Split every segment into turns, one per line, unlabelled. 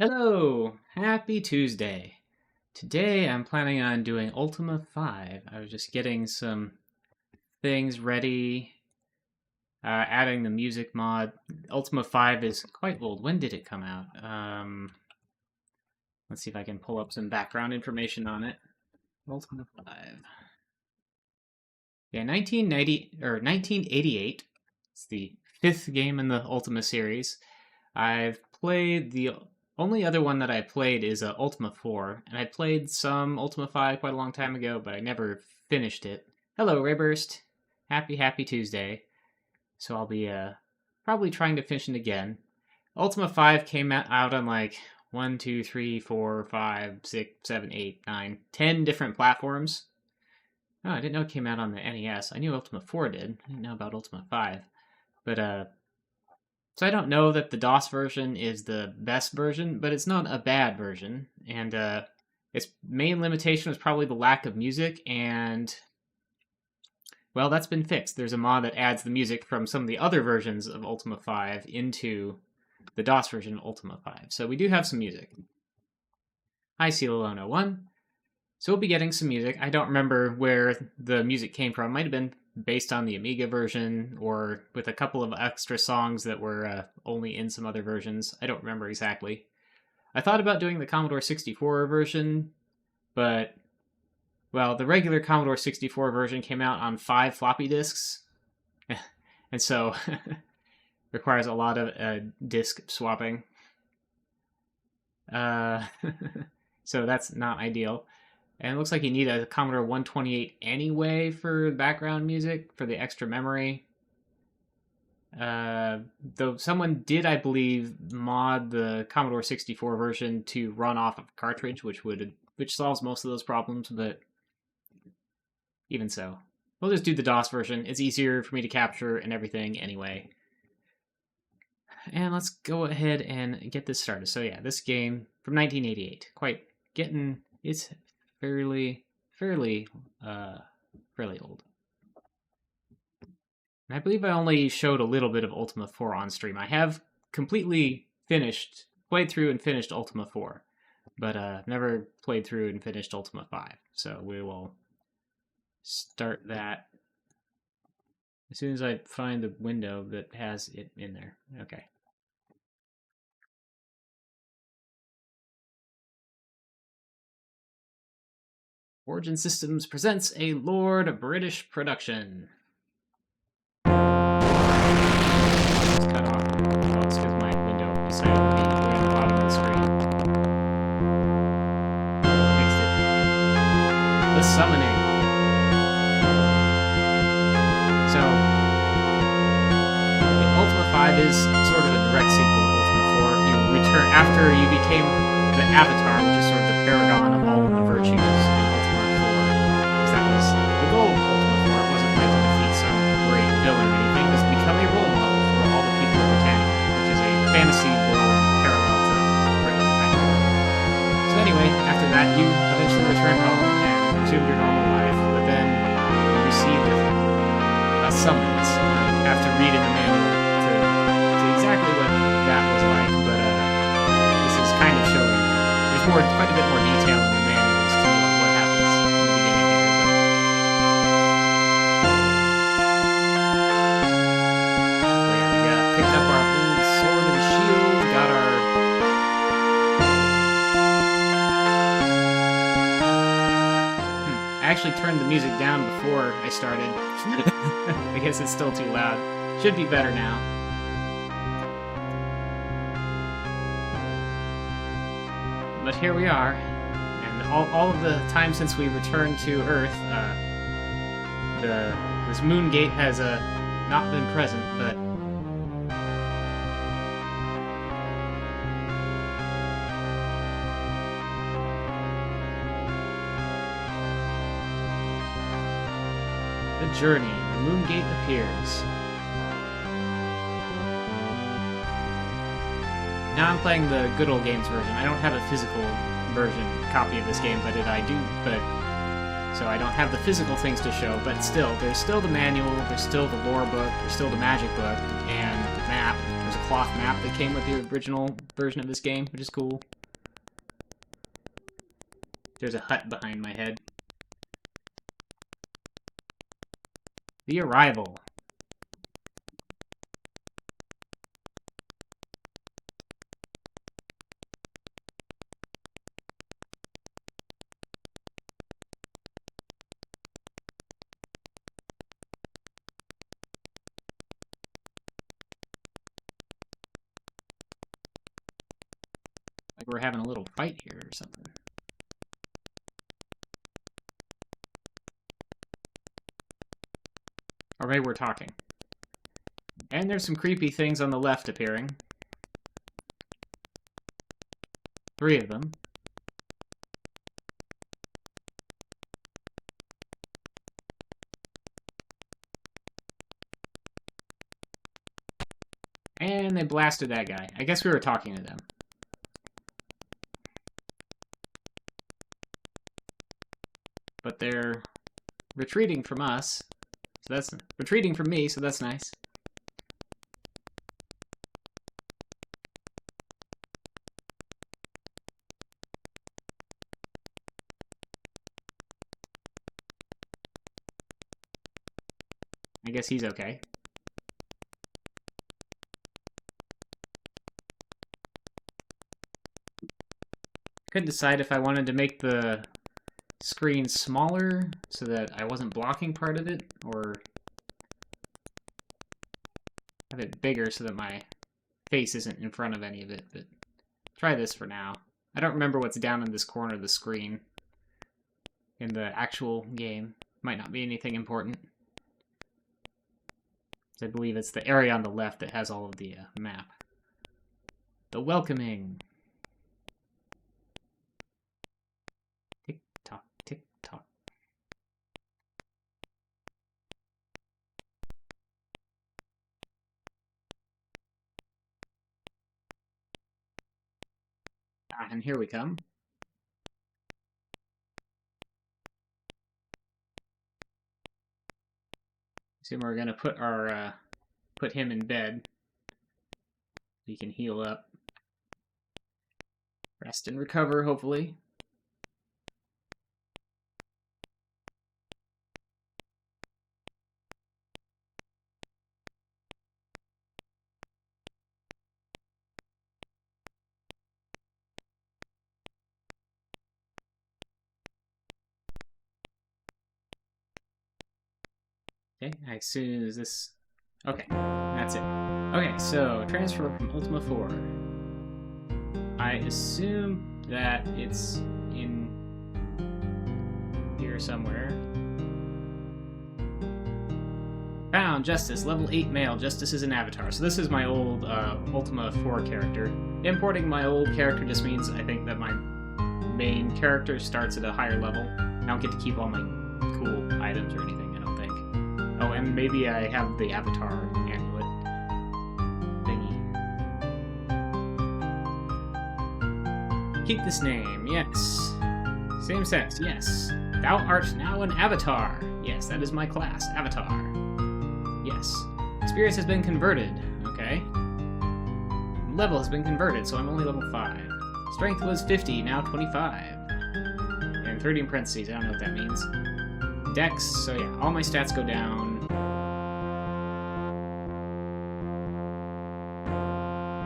Hello! Happy Tuesday. Today I'm planning on doing Ultima V. I was just getting some things ready, adding the music mod. Ultima V is quite old. When did it come out? Let's see if I can pull up some background information on it. Ultima V. Yeah, 1988. It's the fifth game in the Ultima series. I've played the only other one that I played is Ultima 4, and I played some Ultima 5 quite a long time ago, but I never finished it. Hello, Rayburst. Happy Tuesday. So I'll be probably trying to finish it again. Ultima 5 came out on like 1, 2, 3, 4, 5, 6, 7, 8, 9, 10 different platforms. Oh, I didn't know it came out on the NES. I knew Ultima 4 did. I didn't know about Ultima 5. But, so I don't know that the DOS version is the best version, but it's not a bad version. And its main limitation was probably the lack of music, and well, that's been fixed. There's a mod that adds the music from some of the other versions of Ultima 5 into the DOS version of Ultima 5. So we do have some music. Hi, Celalone01. So we'll be getting some music. I don't remember where the music came from. It might have been based on the Amiga version, or with a couple of extra songs that were only in some other versions. I don't remember exactly. I thought about doing the Commodore 64 version, but, well, the regular Commodore 64 version came out on 5 floppy disks, and so requires a lot of disk swapping. So that's not ideal. And it looks like you need a Commodore 128 anyway for background music, for the extra memory. Though someone did, I believe, mod the Commodore 64 version to run off of cartridge, which solves most of those problems, but even so. We'll just do the DOS version. It's easier for me to capture and everything anyway. And let's go ahead and get this started. So yeah, this game from 1988. It's fairly old. And I believe I only showed a little bit of Ultima 4 on stream. I have completely played through and finished Ultima 4, but never played through and finished Ultima 5. So we will start that as soon as I find the window that has it in there. Okay. Origin Systems presents a Lord British production. It's cut off. Oh, it's because my window decided to be way on the bottom of the screen. Fixed it. The Summoning. So, Ultima 5 is sort of a direct sequel to Ultima 4. You return after you became the Avatar, which is sort of the paragon of all of the virtues. The goal of Ultima 4 wasn't like to defeat some great villain or anything, it was to become a role model for all the people of Britannia, which is a fantasy world parallel to Britain. So anyway, after that, you eventually returned home and resumed your normal life, but then you received a summons. You have to read in the manual to exactly what that was like, but this is kind of showing. There's quite a bit more detail in the manuals to what happens in the beginning here. Picked up our old sword and shield, got our... I actually turned the music down before I started. I guess it's still too loud. Should be better now. But here we are, and all of the time since we returned to Earth, this moon gate has not been present, but the journey. The moon gate appears. Now I'm playing the good old games version. I don't have a physical copy of this game, but so I don't have the physical things to show, but still, there's still the manual, there's still the lore book, there's still the magic book, and the map, There's a cloth map that came with the original version of this game, which is cool. There's a hut behind my head. The Arrival. Like we're having a little fight here or something. Or maybe we're talking. And there's some creepy things on the left appearing. 3 of them. And they blasted that guy. I guess we were talking to them. But they're retreating from us. So that's retreating from me, so that's nice. I guess he's okay. Couldn't decide if I wanted to make the screen smaller so that I wasn't blocking part of it, or have it bigger so that my face isn't in front of any of it, but try this for now. I don't remember what's down in this corner of the screen in the actual game. Might not be anything important. I believe it's the area on the left that has all of the map. The welcoming. Tick-tock, tick-tock. And here we come. So we're gonna put our put him in bed. He can heal up, rest and recover, hopefully. Okay, as soon as this... Okay, that's it. Okay, so transfer from Ultima 4. I assume that it's in here somewhere. Found Justice, level 8 male. Justice is an avatar. So this is my old Ultima 4 character. Importing my old character just means I think that my main character starts at a higher level. I don't get to keep all my cool items or anything, I don't think. Oh, and maybe I have the avatar amulet thingy. Keep this name, yes. Same sex, yes. Thou art now an avatar. Yes, that is my class, avatar. Yes. Experience has been converted. Okay. Level has been converted, so I'm only level 5. Strength was 50, now 25. And 30 in parentheses, I don't know what that means. Dex, so yeah, all my stats go down.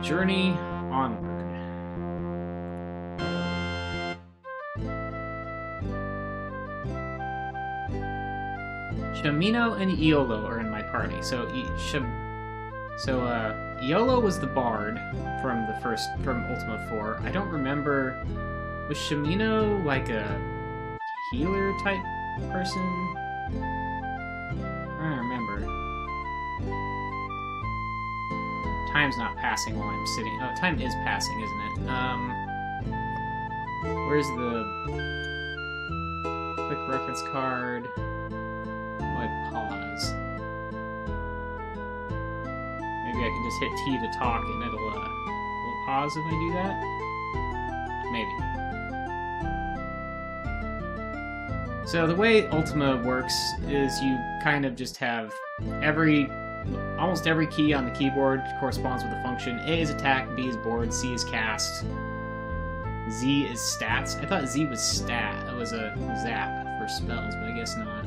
Journey onward. Shamino and Iolo are in my party. So Iolo was the bard from Ultima 4. I don't remember, was Shamino like a healer type person? I don't remember. Time's not passing while I'm sitting. Oh, time is passing, isn't it? Where's the quick reference card? Oh, I pause. Maybe I can just hit T to talk and it'll pause if I do that? Maybe. So the way Ultima works is you kind of just have every almost every key on the keyboard corresponds with a function. A is attack, B is board, C is cast, Z is stats. I thought Z was stat. It was a zap for spells, but I guess not.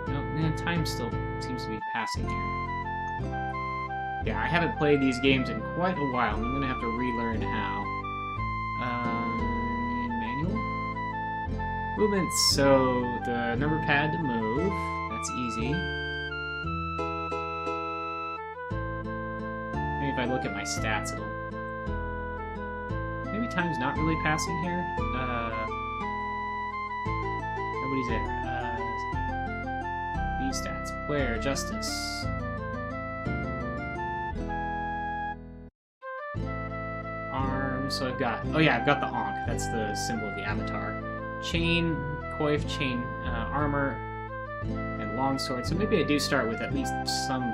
No, man, time still seems to be passing here. Yeah, I haven't played these games in quite a while. I'm gonna have to relearn how. Manual? Movement, so the number pad to move. That's easy. Maybe if I look at my stats, it'll... Maybe time's not really passing here. Nobody's there. These stats. Player, justice. So I've got, oh yeah, I've got the Ankh. That's the symbol of the avatar. Chain, coif, chain, armor, and longsword. So maybe I do start with at least some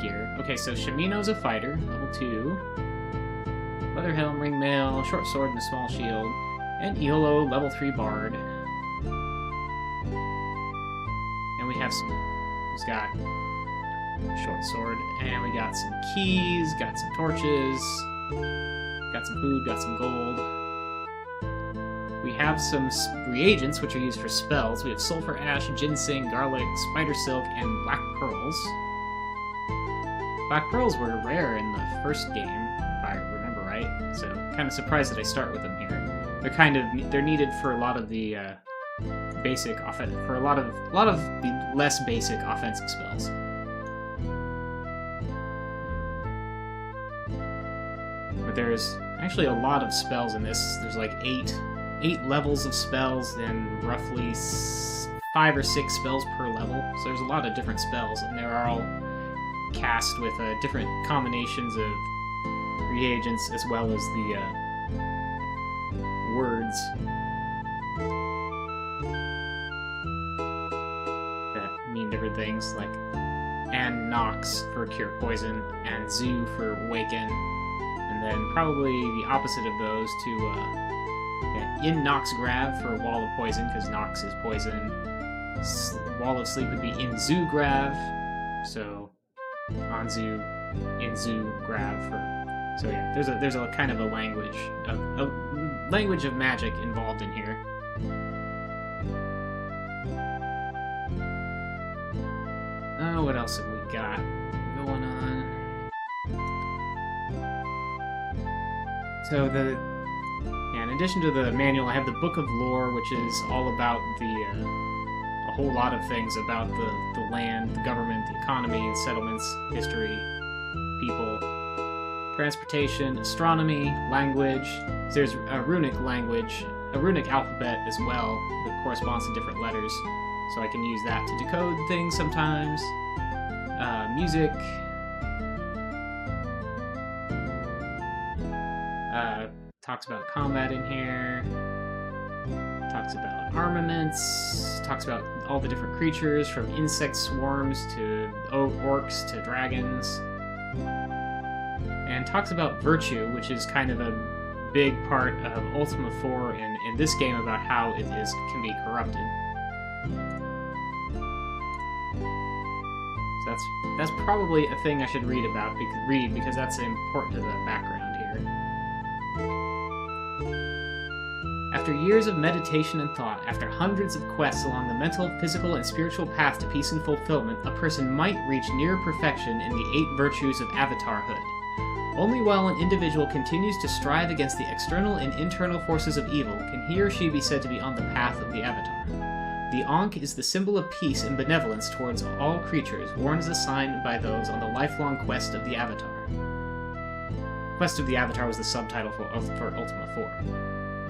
gear. Okay, so Shamino's a fighter, level 2. Leather helm, ring mail, short sword, and a small shield. And Iolo, level 3 bard. And we have some, who's got short sword. And we got some keys, got some torches. Got some food, got some gold. We have some reagents, which are used for spells. We have sulfur ash, ginseng, garlic, spider silk, and black pearls. Black pearls were rare in the first game, if I remember right. So, kind of surprised that I start with them here. They're needed for a lot of the basic for a lot of the less basic offensive spells. But there's actually a lot of spells in this. There's like eight levels of spells and roughly 5 or 6 spells per level. So there's a lot of different spells, and they're all cast with different combinations of reagents as well as the words that mean different things, like and Nox for cure poison, and Zoo for awaken. And then probably the opposite of those to, in Nox Grav for Wall of Poison, because Nox is poison. Wall of Sleep would be in Zoo Grav, so on Zoo, in Zoo Grav for... So yeah, there's a kind of a language of magic involved in here. Oh, what else have we got going on? So in addition to the manual, I have the Book of Lore, which is all about a whole lot of things about the land, the government, the economy, settlements, history, people, transportation, astronomy, language. There's a runic language, a runic alphabet as well that corresponds to different letters, so I can use that to decode things sometimes. Music. Talks about combat in here, talks about armaments, talks about all the different creatures, from insect swarms to orcs to dragons, and talks about virtue, which is kind of a big part of Ultima 4 in this game, about how it can be corrupted. So that's probably a thing I should read because that's important to the background here. After years of meditation and thought, after hundreds of quests along the mental, physical, and spiritual path to peace and fulfillment, a person might reach near perfection in the 8 virtues of avatarhood. Only while an individual continues to strive against the external and internal forces of evil can he or she be said to be on the path of the avatar. The Ankh is the symbol of peace and benevolence towards all creatures, worn as a sign by those on the lifelong quest of the avatar. Quest of the Avatar was the subtitle for Ultima 4.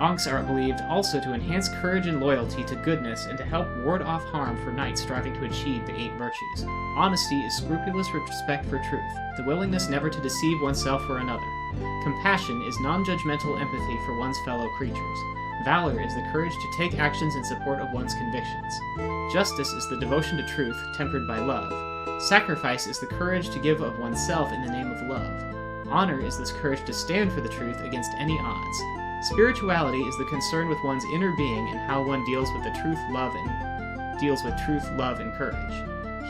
Ankhs are believed also to enhance courage and loyalty to goodness and to help ward off harm for knights striving to achieve the 8 virtues. Honesty is scrupulous respect for truth, the willingness never to deceive oneself or another. Compassion is non-judgmental empathy for one's fellow creatures. Valor is the courage to take actions in support of one's convictions. Justice is the devotion to truth, tempered by love. Sacrifice is the courage to give of oneself in the name of love. Honor is this courage to stand for the truth against any odds. Spirituality is the concern with one's inner being and how one deals with truth, love, and courage.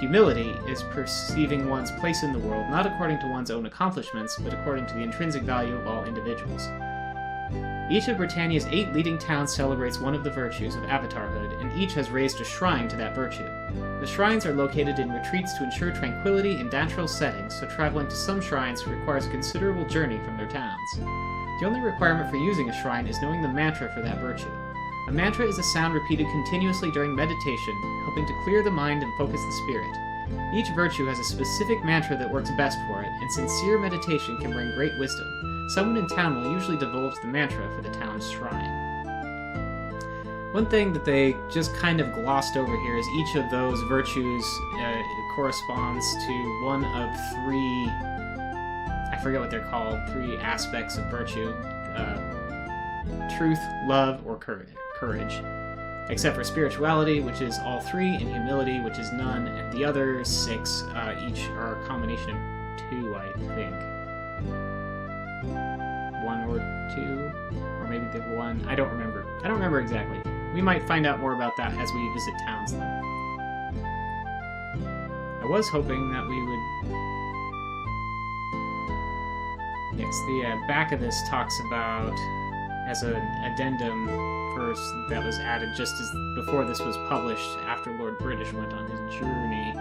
Humility is perceiving one's place in the world not according to one's own accomplishments, but according to the intrinsic value of all individuals. Each of Britannia's 8 leading towns celebrates one of the virtues of avatarhood, and each has raised a shrine to that virtue. The shrines are located in retreats to ensure tranquility in natural settings, so traveling to some shrines requires a considerable journey from their towns. The only requirement for using a shrine is knowing the mantra for that virtue. A mantra is a sound repeated continuously during meditation, helping to clear the mind and focus the spirit. Each virtue has a specific mantra that works best for it, and sincere meditation can bring great wisdom. Someone in town will usually divulge the mantra for the town's shrine. One thing that they just kind of glossed over here is each of those virtues corresponds to one of 3, I forget what they're called, 3 aspects of virtue. Truth, love, or courage. Except for spirituality, which is all 3, and humility, which is none, and the other 6 each are a combination of 2, I think. 1 or 2, or maybe the 1. I don't remember. I don't remember exactly. We might find out more about that as we visit towns, though. I was hoping that we would... Yes, the back of this talks about, as an addendum first that was added just as before this was published, after Lord British went on his journey.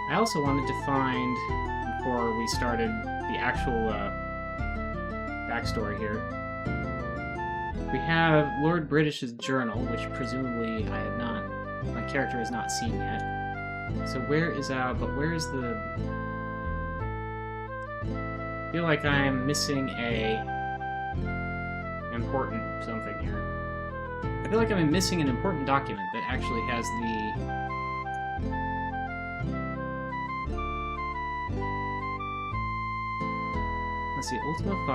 I also wanted to find, before we started the actual backstory here, we have Lord British's journal, which presumably my character has not seen yet. So where is where is the... I feel like I'm missing a important something here. I feel like I'm missing an important document that actually has the... Let's see, Ultima V,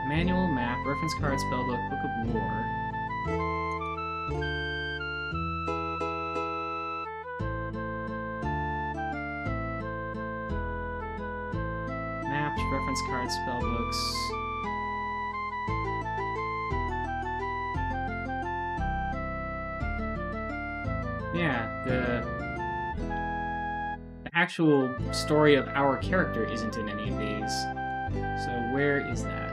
manual, map, reference card, spellbook, book of lore. Maps, reference cards, spellbooks. Yeah, the actual story of our character isn't in any of these. So where is that?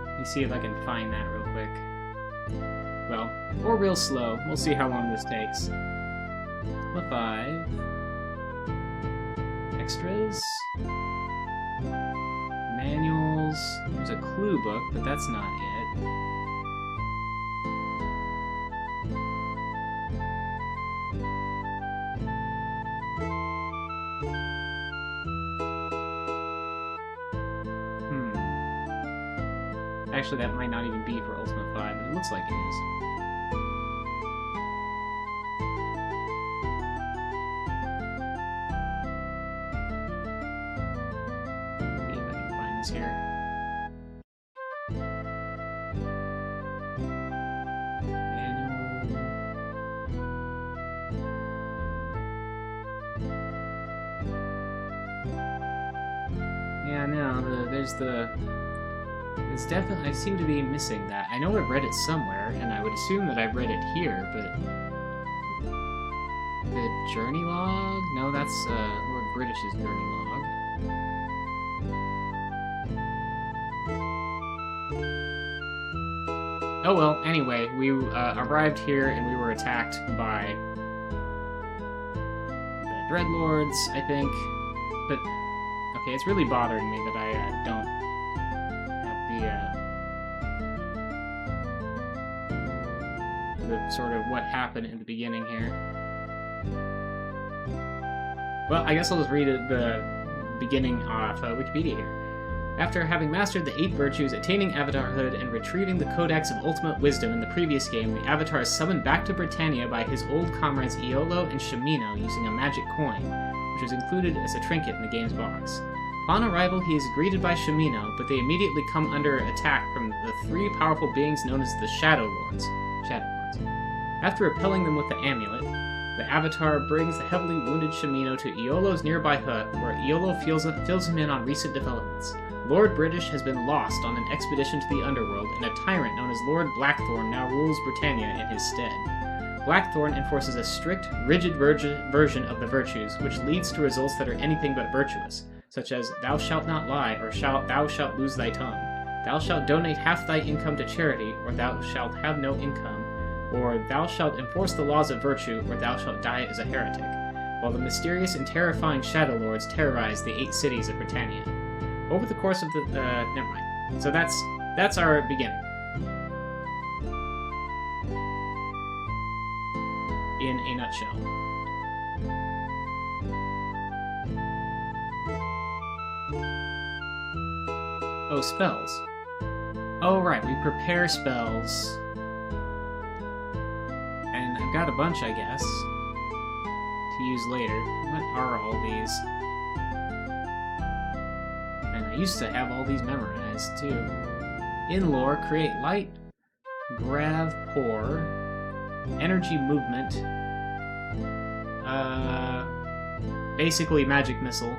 Let me see if I can find that real quick. Well, or real slow. We'll see how long this takes. Ultima V. Extras. Manuals. There's a clue book, but that's not it. Actually, that might not even be for Ultima V, but it looks like it is. See if I can find this here. Manual. Yeah, no, there's the... It's definitely... I seem to be missing that. I know I've read it somewhere, and I would assume that I've read it here, but... The journey log? No, that's Lord British's journey log. Oh well, anyway, we arrived here and we were attacked by the Dreadlords, I think. But, okay, it's really bothering me that I don't the sort of what happened in the beginning here. Well, I guess I'll just read the beginning off Wikipedia here. After having mastered the 8 virtues, attaining avatarhood, and retrieving the Codex of Ultimate Wisdom in the previous game, the Avatar is summoned back to Britannia by his old comrades Iolo and Shimino using a magic coin, which was included as a trinket in the game's box. Upon arrival, he is greeted by Shimino, but they immediately come under attack from the 3 powerful beings known as the Shadowlords. After repelling them with the amulet, the Avatar brings the heavily wounded Shimino to Iolo's nearby hut, where Iolo fills him in on recent developments. Lord British has been lost on an expedition to the underworld, and a tyrant known as Lord Blackthorn now rules Britannia in his stead. Blackthorn enforces a strict, rigid version of the virtues, which leads to results that are anything but virtuous, such as thou shalt not lie, or thou shalt lose thy tongue. Thou shalt donate half thy income to charity, or thou shalt have no income, or thou shalt enforce the laws of virtue, or thou shalt die as a heretic, while the mysterious and terrifying Shadowlords terrorize the 8 cities of Britannia. Over the course of the... never mind. So that's our beginning. In a nutshell. Oh, spells. Oh, right, we prepare spells. And I've got a bunch, I guess, to use later. What are all these? And I used to have all these memorized, too. In lore, create light, grav, pour, energy movement, basically magic missile,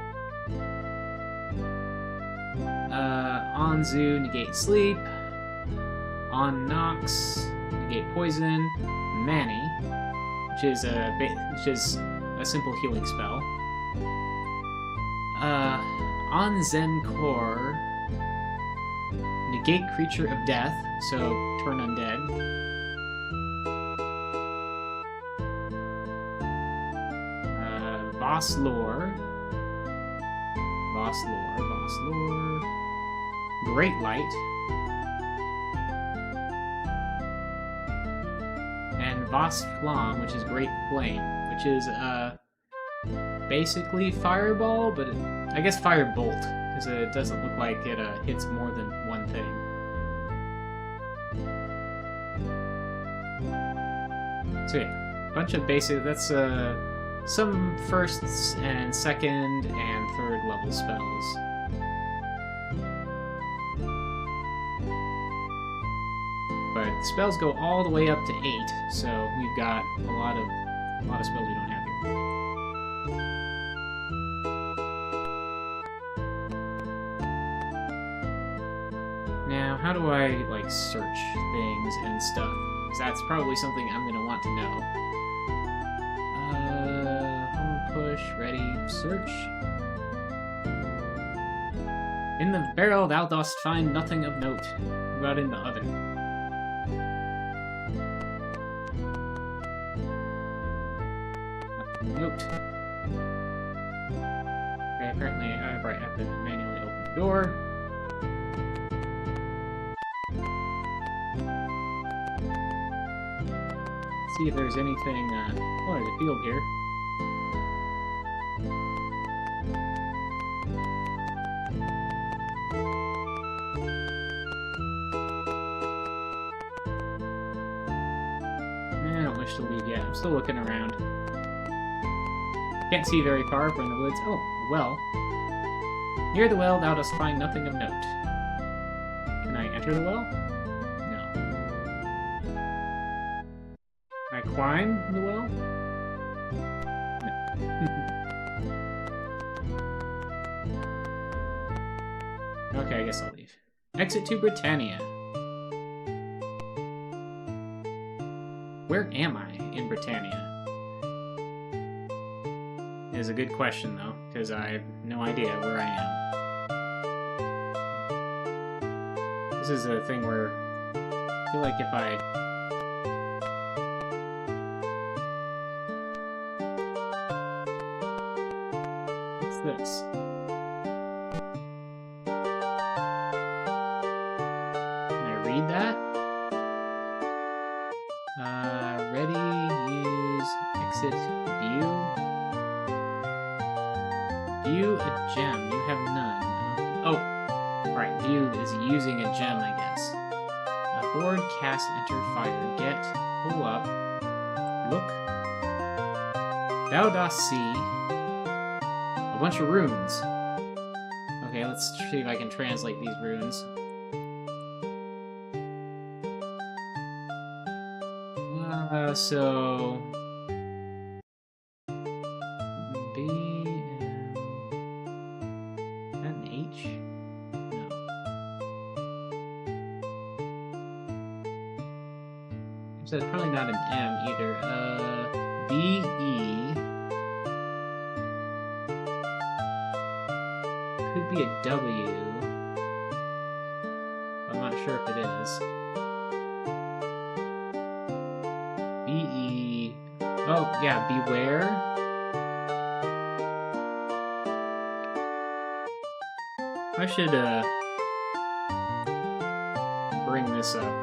Anzu, negate sleep, On Nox, negate poison, Mani, which is a simple healing spell, On Zen Core, negate creature of death, so turn undead. Boss lore. Great light. And Voss Flam, which is Great Flame, which is basically Fireball, but I guess Firebolt, because it doesn't look like it hits more than one thing. So yeah, a bunch of basic, that's some first and second and third level spells. But spells go all the way up to 8, so we've got a lot of spells we don't have here. Now, how do I like search things and stuff? Because that's probably something I'm gonna want to know. Push, ready, search. In the barrel thou dost find nothing of note. What about in the other? Note. Okay, apparently I have to manually open the door. Let's see if there's anything, oh, there's a field here. To leave yet. I'm still looking around. Can't see very far. We're in the woods. Oh, well. Near the well, thou dost find nothing of note. Can I enter the well? No. Can I climb the well? No. Okay, I guess I'll leave. Exit to Britannia. Where am I in Britannia? Is a good question, though, because I have no idea where I am. This is a thing where I feel like if I... What's this? Can I read that? Ready, use, exit, view. View a gem. You have none. Oh, right. View is using a gem, I guess. Board, cast, enter, fire, get, pull up, look. Thou dost see a bunch of runes. Okay, let's see if I can translate these runes. So B, is that an H? No. So it's probably not an M either. B-E. Could be a W. I'm not sure if it is. B-E. Oh, yeah, beware. I should, bring this up.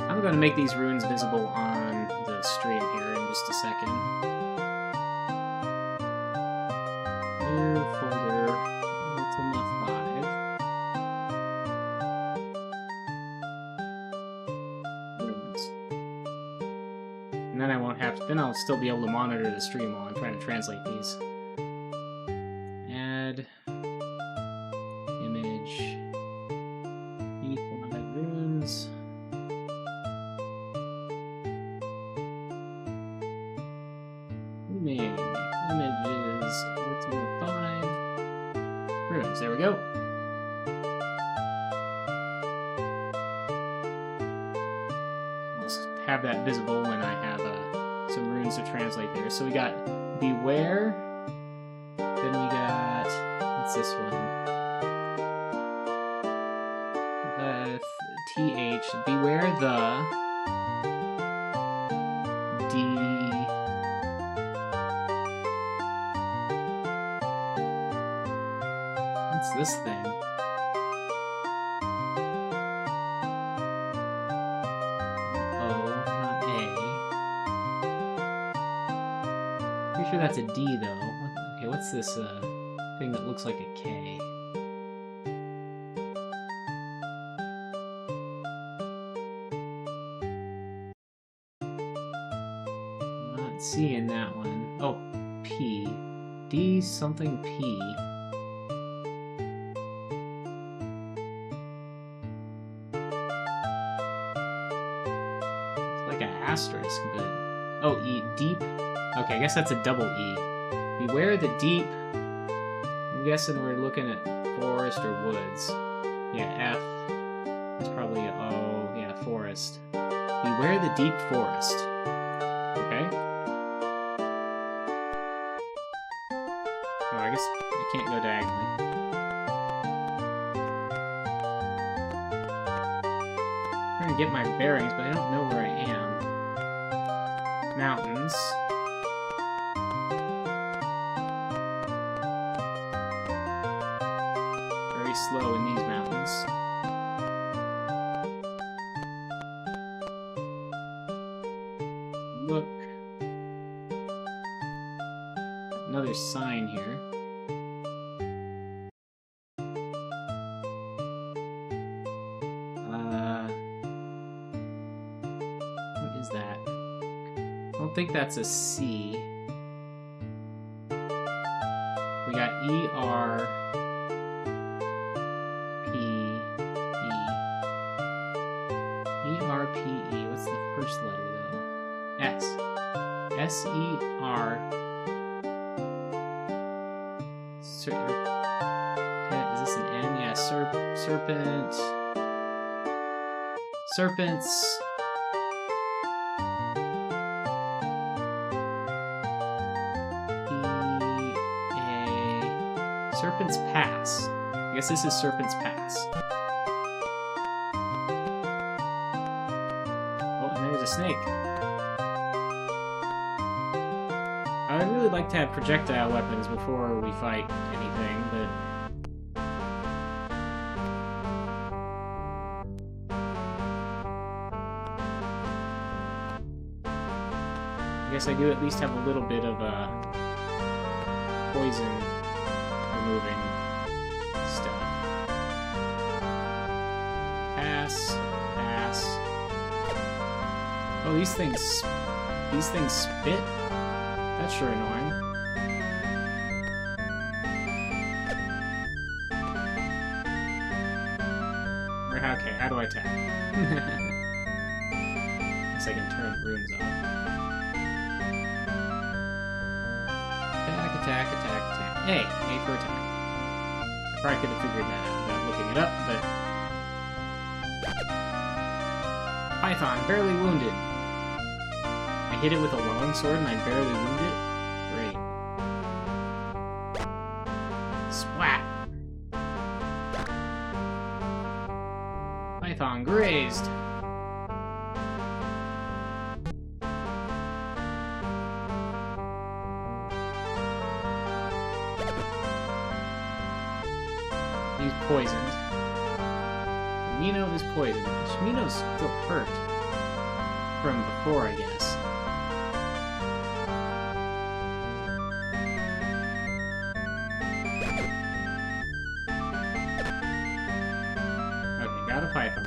I'm going to make these runes visible on the stream here in just a second. New folder, Ultima 5. Runes. And then I won't have to, then I'll still be able to monitor the stream while I'm trying to translate these. Add image, equal runes. Name images Ultima 5 runes. There we go. I'll have that visible when I have some runes to translate there. So we got beware. Then we got, what's this one? TH. Beware the D. What's this thing? Oh, not A. Pretty sure that's a D, though. Okay, what's this thing that looks like a K? Not seeing that one. Oh, P. D something P. Asterisk, but oh, E, deep. Okay, I guess that's a double E. Beware the deep. I'm guessing we're looking at forest or woods. Yeah, F. That's probably a O. Yeah, forest. Beware the deep forest. Okay. Oh, I guess I can't go diagonally. I'm trying to get my bearings, but I don't know where I am. Mountains. Very slow in these mountains. Look. Another sign here. What is that? I don't think that's a C. We got E-R, P-E. E-R-P-E. What's the first letter, though? S. S-E-R. Is this an N? Yeah, serpent. Serpents. Serpent's Pass. I guess this is Serpent's Pass. Oh, and there's a snake. I would really like to have projectile weapons before we fight anything, but... I guess I do at least have a little bit of poison removing stuff. Pass. Oh, these things spit? That's sure annoying. Okay, how do I attack? Guess I can turn runes off. Attack. A for attack. I probably could have figured that out without looking it up, but Python, barely wounded. I hit it with a long sword and I barely wound it? Great. Splat! Python grazed. He's poisoned. Shimino is poisoned. Shimino's still hurt. From before, I guess. Okay, got a Python.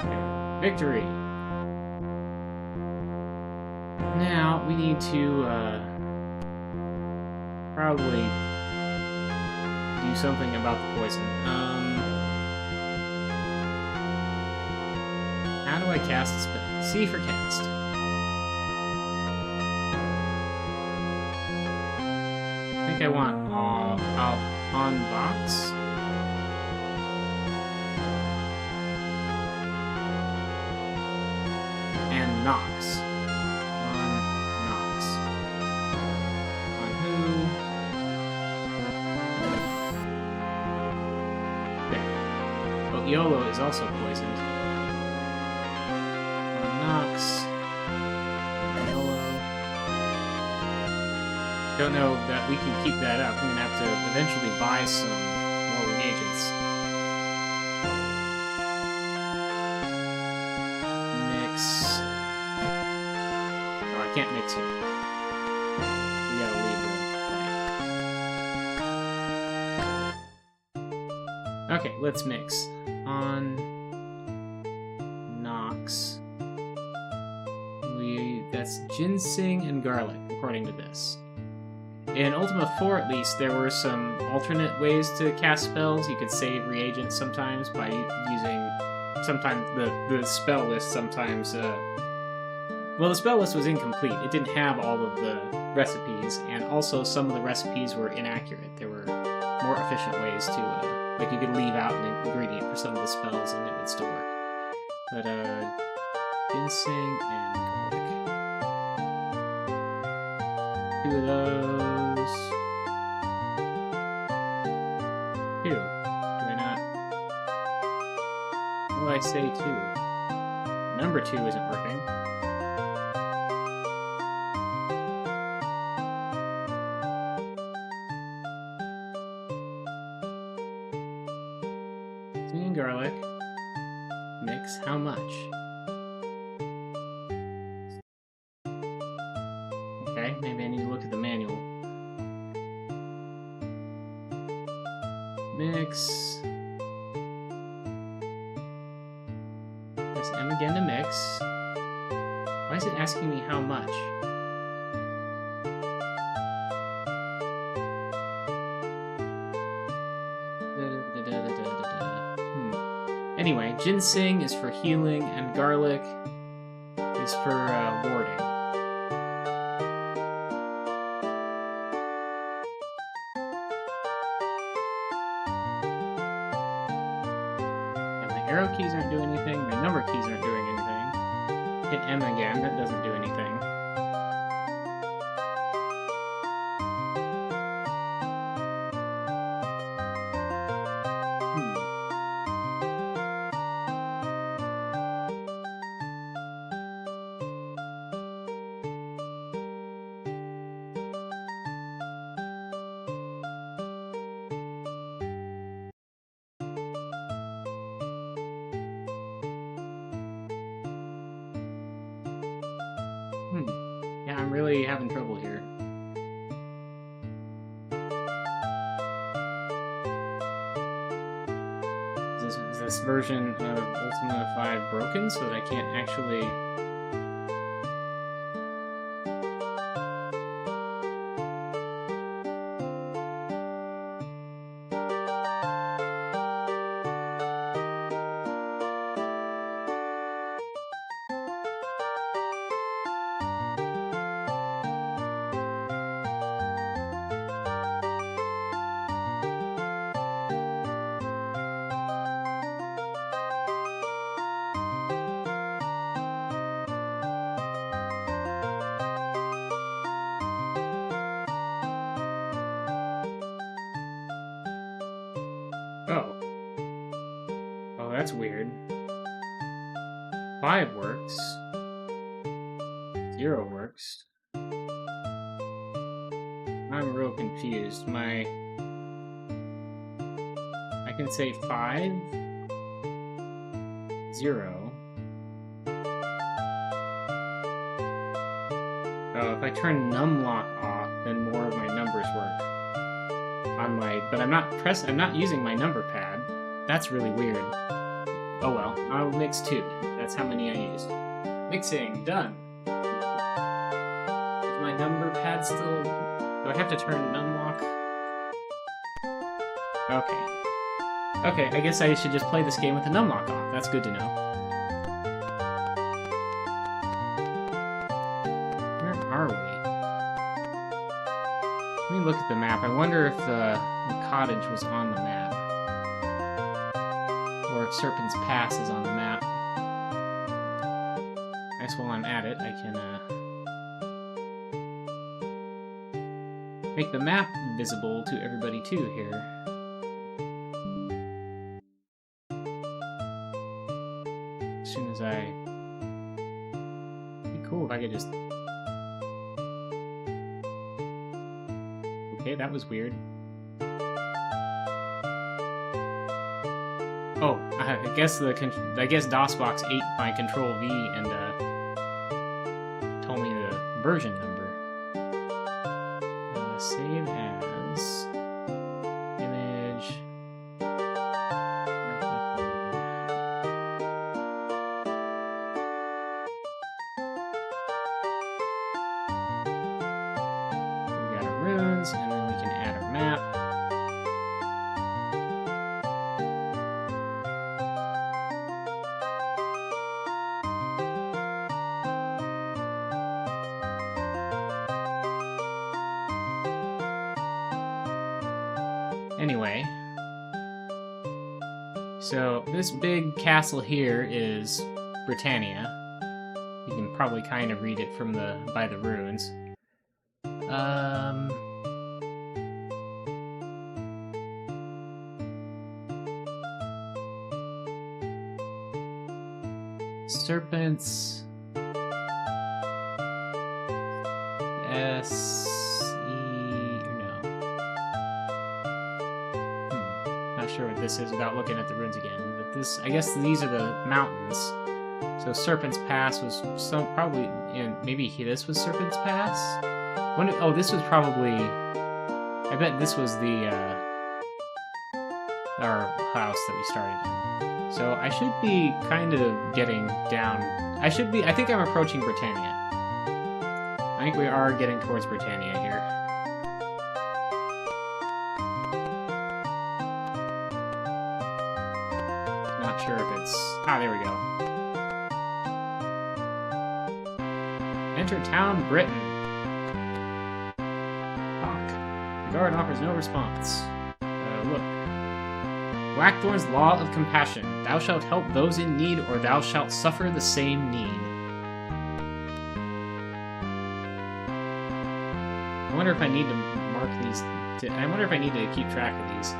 Okay, victory! Now, we need to, probably do something about the poison. How do I cast a spell? C for cast. I think I want on box. And Nox. Yolo is also poisoned. Nox. Yolo. Don't know that we can keep that up. We're gonna have to eventually buy some more reagents. Mix. Oh, I can't mix here. We gotta leave the plane. Okay, let's mix. On Nox. That's ginseng and garlic, according to this. In Ultima 4, at least, there were some alternate ways to cast spells. You could save reagents sometimes by using... Sometimes the spell list sometimes... Well, the spell list was incomplete. It didn't have all of the recipes, and also some of the recipes were inaccurate. There were more efficient ways to... Like, you could leave out an ingredient for some of the spells and it would still work. But, ginseng and garlic. 2 of those. 2. Do I not? What do I say 2? Number 2 isn't working. Garlic. Mix how much? Okay, maybe I need to look at the manual. Mix. Press M again to mix. Why is it asking me how much? Anyway, ginseng is for healing, and garlic is for warding. And the arrow keys aren't doing anything, the number keys aren't doing anything. Hit M again, that doesn't do anything. Yeah, I'm really having trouble here. Is this version of Ultima 5 broken so that I can't actually... Oh. Oh, that's weird. 5 works. 0 works. I'm real confused. I can say 5, 0. Oh, if I turn numlock off, then more of my numbers work. But I'm not using my number pad. That's really weird. Oh well, I'll mix 2. That's how many I used. Mixing, done. Is my number pad still... Do I have to turn numlock? Okay. Okay, I guess I should just play this game with the numlock off. That's good to know. Where are we? Let me look at the map. I wonder if the cottage was on the map. Or if Serpent's Pass is on the map. I guess while I'm at it, I can make the map visible to everybody too here. As soon as it'd be cool if I could just... Okay, that was weird. Oh, I guess DOSBox ate my Control V and told me the version number. Save as image. We got our runes, and then we can add our map. Anyway, so this big castle here is Britannia. You can probably kind of read it from by the runes. Serpents. Not sure what this is without looking at the runes again, but this, I guess these are the mountains. So Serpent's Pass was probably maybe this was Serpent's Pass? Oh, this was probably, I bet this was our house that we started in. So I should be kind of getting down, I think I'm approaching Britannia. I think we are getting towards Britannia here. Not sure if it's... Ah, there we go. Enter town, Britain. Fuck. The guard offers no response. Look. Blackthorn's law of compassion. Thou shalt help those in need, or thou shalt suffer the same need. I wonder if I need to mark these... I wonder if I need to keep track of these.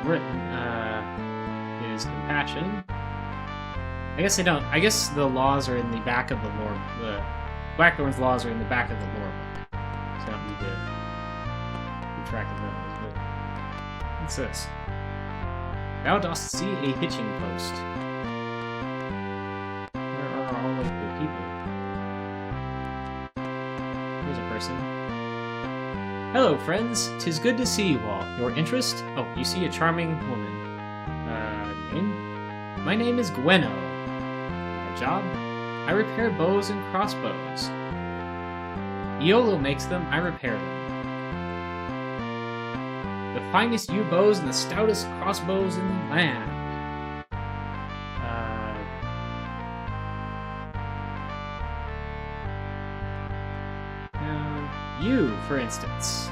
Britain is compassion. I guess I don't. I guess the laws are in the back of the lore. The Blackthorn's laws are in the back of the lore book, so I don't need to keep track of those. But what's this? Thou dost see a hitching post. Where are all of the people? Here's a person. Hello, friends. 'Tis good to see you all. Your interest? Oh, you see a charming woman. Name? My name is Gweno. My job? I repair bows and crossbows. Iolo makes them, I repair them. The finest yew bows and the stoutest crossbows in the land. You, for instance.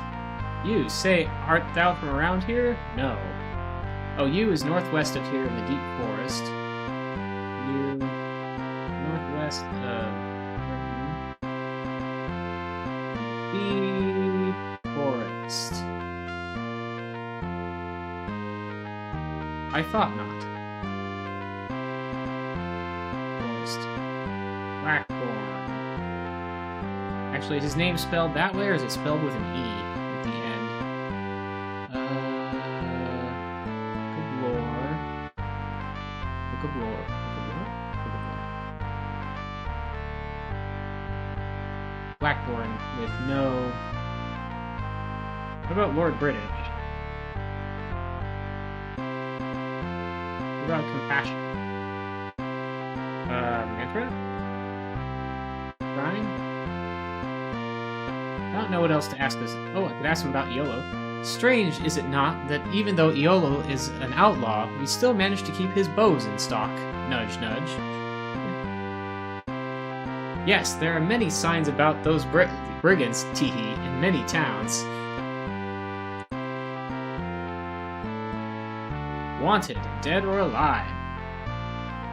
You, say, art thou from around here? No. Oh, you is northwest of here in the deep forest. You, northwest of... forest. I thought not. Forest. Blackthorn. Actually, is his name spelled that way, or is it spelled with an E at the end? Book of Lore. Book of Lore. Book of Lore? Book of Lore. Blackthorn with no... What about Lord British? What about Compassion? Mantra? Crying? I don't know what else to ask this. Oh, I could ask him about Iolo. Strange, is it not, that even though Iolo is an outlaw, we still manage to keep his bows in stock? Nudge, nudge. Yes, there are many signs about those brigands, teehee, in many towns. Wanted, dead or alive.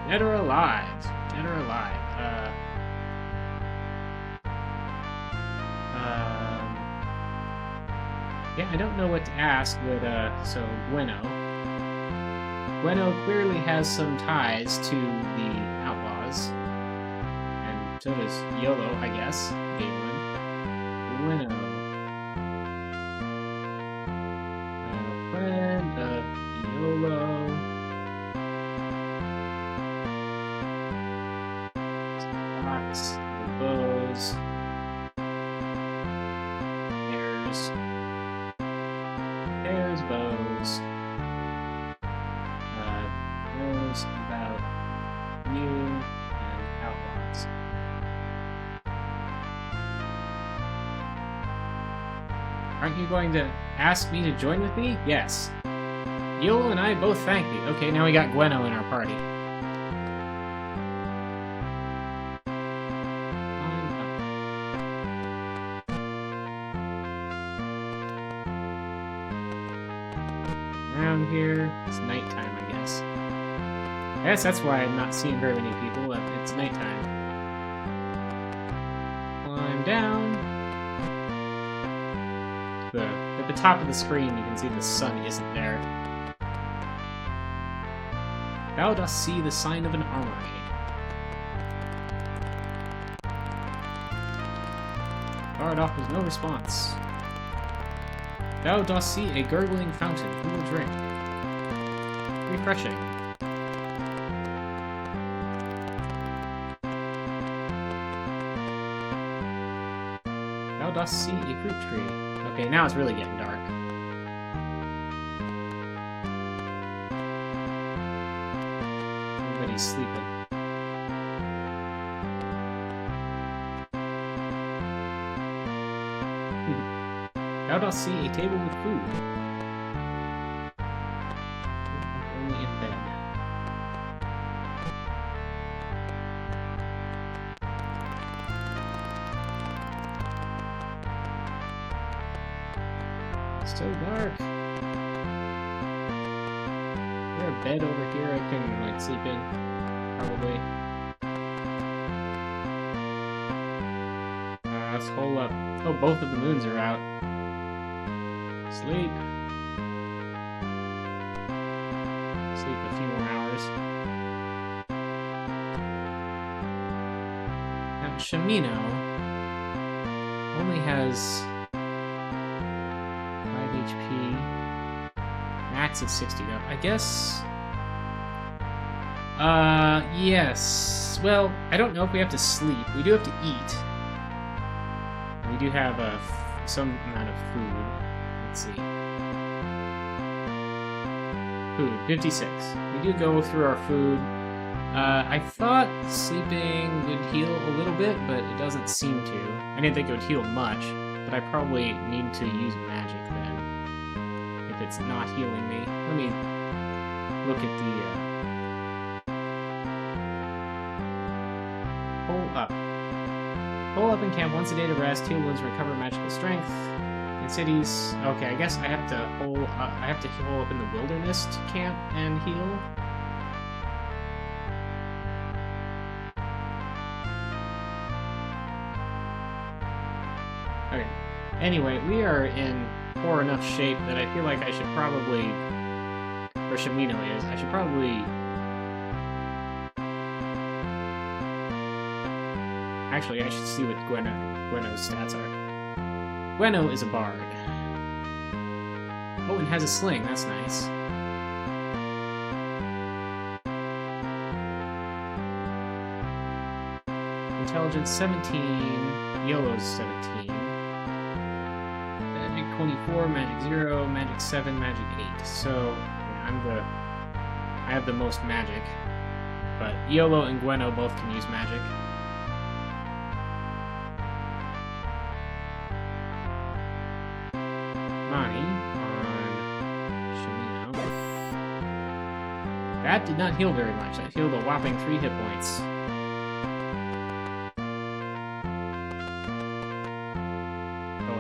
Dead or alive. Dead or alive. Yeah, I don't know what to ask, but, so, Gweno. Gweno clearly has some ties to the outlaws. And so does Iolo, I guess. Game one. Gweno. Friend of Iolo. Box, the bows. There's bows. Knows about you and outlaws. Aren't you going to ask me to join with me? Yes. Iolo and I both thank thee. Okay, now we got Gweno in our party. Around here, it's nighttime, I guess. I guess that's why I'm not seeing very many people. It's nighttime. Climb down. At the top of the screen, you can see the sun isn't there. Thou dost see the sign of an armory. Far off was no response. Thou dost see a gurgling fountain. Who will drink? Refreshing. Thou dost see a fruit tree. Okay, now it's really getting dark. Everybody's sleeping. Thou dost see a table with food. Only in bed. It's so dark. Is there a bed over here I can, like, sleep in? Probably. Let's hole up. Oh, both of the moons are out. Sleep. Sleep a few more hours. Now, Shamino only has 5 HP. Max is 60 though. I guess... yes. Well, I don't know if we have to sleep. We do have to eat. We do have some amount of food. Let's see. Food, 56. We do go through our food. I thought sleeping would heal a little bit, but it doesn't seem to. I didn't think it would heal much, but I probably need to use magic then. If it's not healing me. Let me look at the... Hole up. Hole up in camp once a day to rest, heal wounds, recover magical strength. In cities, okay, I guess I have to hole up in the wilderness to camp and heal. Okay. Anyway, we are in poor enough shape that I feel like I should probably, or Shamino is, I should probably, actually I should see what Gweno's stats are. Gweno is a bard. Oh, and has a sling, that's nice. Intelligence 17, YOLO's 17. Magic 24, Magic 0, Magic 7, Magic 8. So, yeah, I have the most magic. But YOLO and Gweno both can use magic. Mani on Shamino. That did not heal very much. That healed a whopping 3 hit points.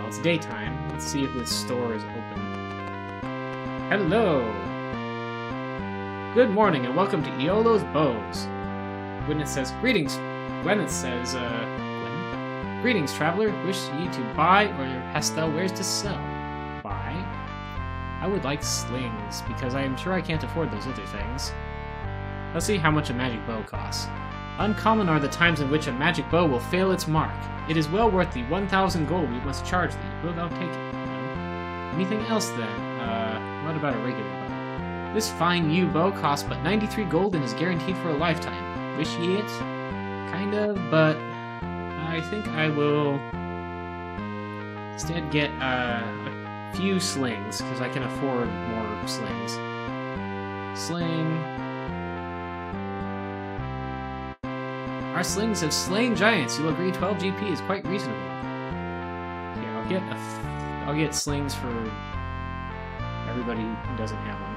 It's daytime. Let's see if this store is open. Hello! Good morning and welcome to Iolo's Bows. Gwyneth says, greetings. Gwyneth says, greetings, traveler. Wish ye to buy, or hast thou wares to sell? Buy? I would like slings, because I am sure I can't afford those other things. Let's see how much a magic bow costs. Uncommon are the times in which a magic bow will fail its mark. It is well worth the 1,000 gold we must charge thee. Wilt thou take it? No. Anything else then? What about a regular bow? This fine yew bow costs but 93 gold and is guaranteed for a lifetime. Wish ye it? Kind of, but I think I will instead get a few slings, because I can afford more slings. Sling. Our slings have slain giants. You'll agree 12 GP is quite reasonable. Yeah, I'll get slings for everybody who doesn't have them.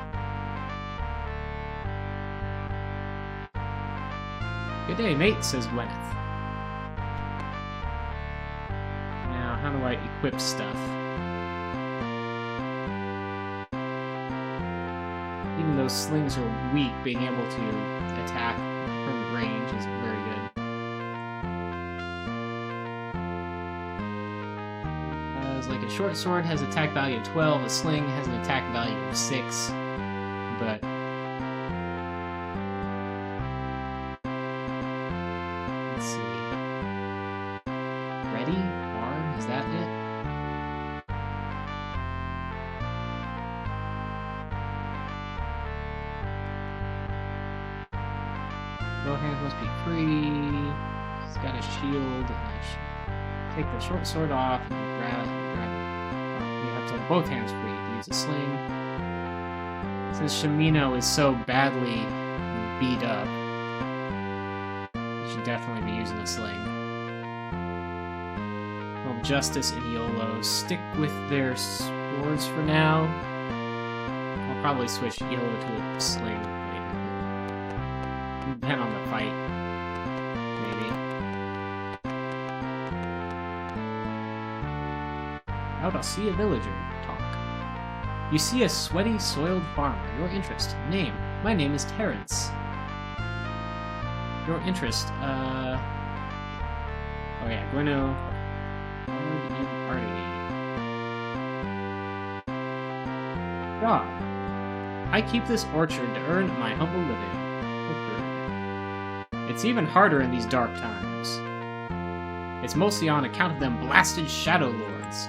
Good day, mate, says Gwyneth. Now, how do I equip stuff? Even though slings are weak, being able to attack from range is very good. Like a short sword has attack value of 12, a sling has an attack value of 6, but let's see. Ready? R? Is that it? Bow hands must be free. He's got a shield. Take the short sword off and grab it. You have to have both hands free to use a sling. Since Shamino is so badly beat up, you should definitely be using a sling. Well, Justice and YOLO stick with their swords for now. I'll probably switch YOLO to a sling later. Depend on the fight. I'll see a villager. Talk. You see a sweaty, soiled farmer. Your interest. Name. My name is Terrence. Your interest. Oh yeah, Gweno. Job. I keep this orchard to earn my humble living. It's even harder in these dark times. It's mostly on account of them blasted Shadowlords.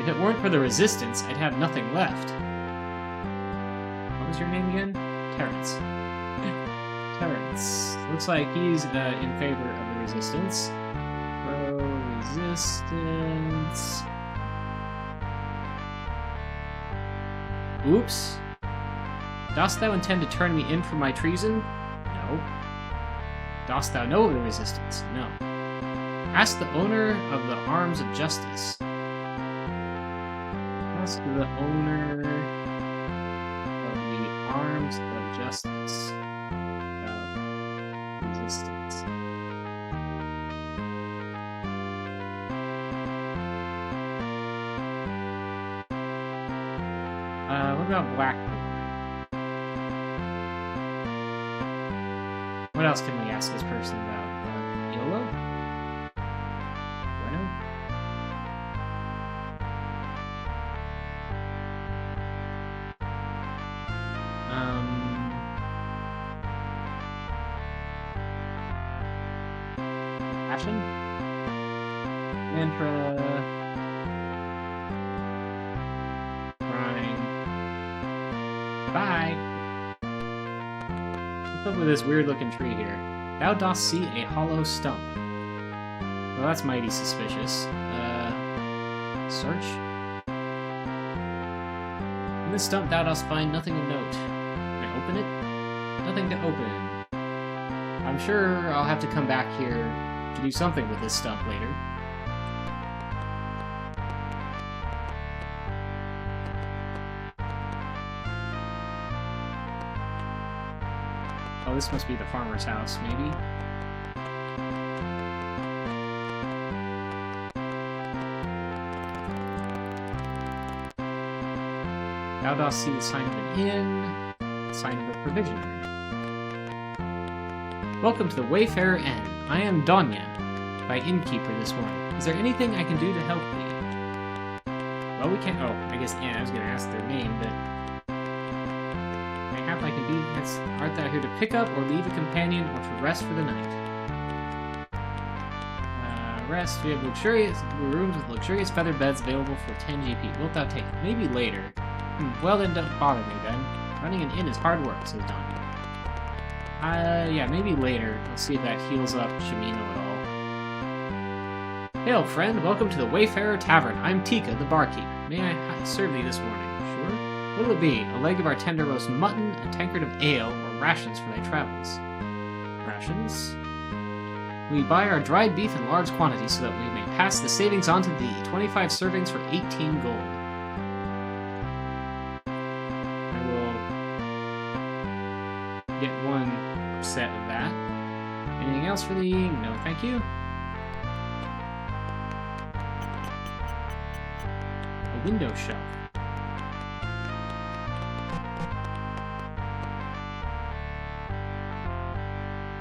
If it weren't for the resistance, I'd have nothing left. What was your name again? Terrence. Terrence. Looks like he's in favor of the resistance. Pro-resistance. Oops. Dost thou intend to turn me in for my treason? No. Dost thou know the resistance? No. Ask the owner of the arms of justice. Ask the owner of the arms of justice about resistance. What about Blackthorn? What else can we ask this person about? YOLO? Bueno? Fine. Bye. What's up with this weird-looking tree here? Thou dost see a hollow stump. Well, that's mighty suspicious. Search? In this stump thou dost find nothing of note. Can I open it? Nothing to open. I'm sure I'll have to come back here to do something with this stump later. Oh, this must be the farmer's house, maybe? Thou dost see the sign of an inn, the sign of a provisioner. Welcome to the Wayfarer Inn. I am Donya, thy innkeeper this morning. Is there anything I can do to help thee? Well, we can't. Oh, I guess I was going to ask their name, but mayhap I can be. Art thou here to pick up or leave a companion, or to rest for the night? Rest. We have luxurious rooms with luxurious feather beds available for 10 GP. Wilt thou take? Maybe later. Well then, don't bother me then. Running an inn is hard work, says Donnie. Yeah, maybe later. We'll see if that heals up Shimino at all. Hail, friend. Welcome to the Wayfarer Tavern. I'm Tika, the barkeep. May I serve thee this morning? Sure. What'll it be? A leg of our tender roast mutton, a tankard of ale, or rations for thy travels? Rations? We buy our dried beef in large quantities so that we may pass the savings on to thee. 25 servings for 18 gold. Get one set of that. Anything else for thee? No, thank you. A window shelf.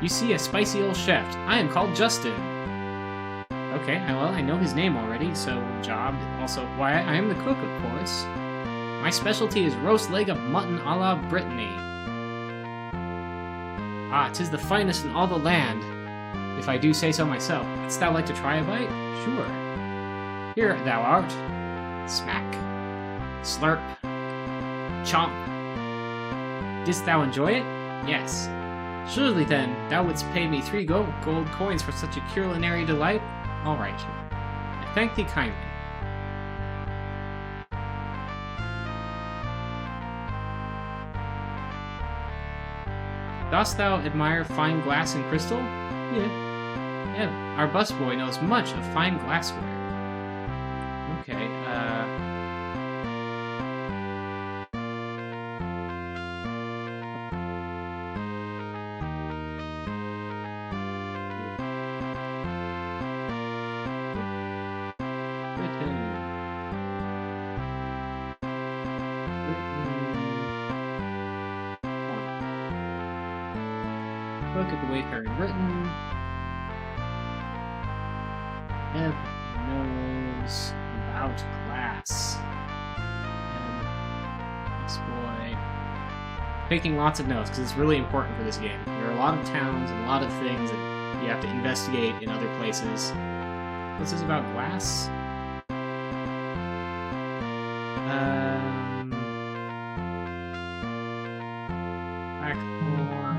You see a spicy old chef. I am called Justin. Okay, well, I know his name already, so job. Also, why, I am the cook, of course. My specialty is roast leg of mutton a la Britannia. Ah, 'tis the finest in all the land, if I do say so myself. Wouldst thou like to try a bite? Sure. Here thou art. Smack. Slurp. Chomp. Didst thou enjoy it? Yes. Surely then, thou wouldst pay me 3 gold coins for such a culinary delight? All right, here. I thank thee kindly. Dost thou admire fine glass and crystal? Yeah. Yeah, our busboy knows much of fine glassware. Okay, Look at the Wayfarer in Britain. Ebb knows about glass. This boy. Taking lots of notes because it's really important for this game. There are a lot of towns and a lot of things that you have to investigate in other places. What's this about glass? Blackthorn.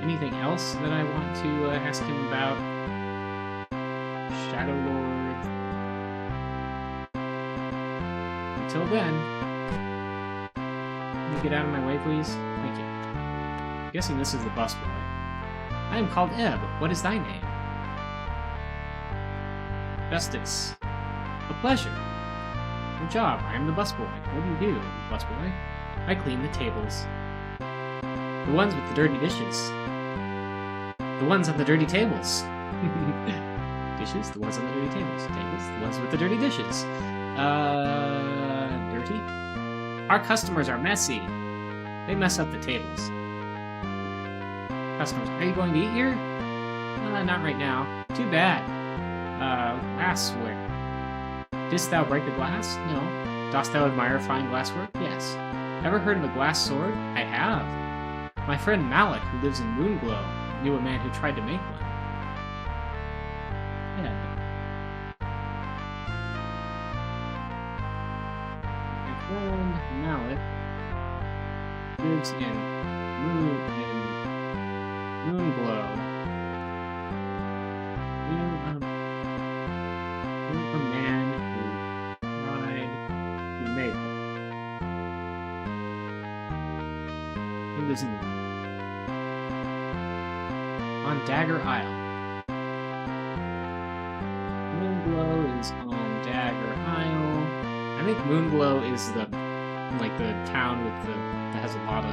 Anything else that I want to ask him about? Shadowlords. Until then, can you get out of my way, please? Thank you. I'm guessing this is the busboy. I am called Ebb. What is thy name? Justice. A pleasure. Good job. I am the busboy. What do you do, busboy? I clean the tables. The ones with the dirty dishes. The ones on the dirty tables. Dishes? The ones on the dirty tables. Tables? The ones with the dirty dishes. Dirty? Our customers are messy. They mess up the tables. Customers, are you going to eat here? Not right now. Too bad. Glassware. Didst thou break the glass? No. Dost thou admire fine glasswork? Yes. Ever heard of a glass sword? I have. My friend Malik, who lives in Moonglow, knew a man who tried to make one. Yeah, friend Malik lives in Moonglow. A man who tried to make it. He lives on Dagger Isle. Moonglow is on Dagger Isle. I think Moonglow is the town with that has a lot of.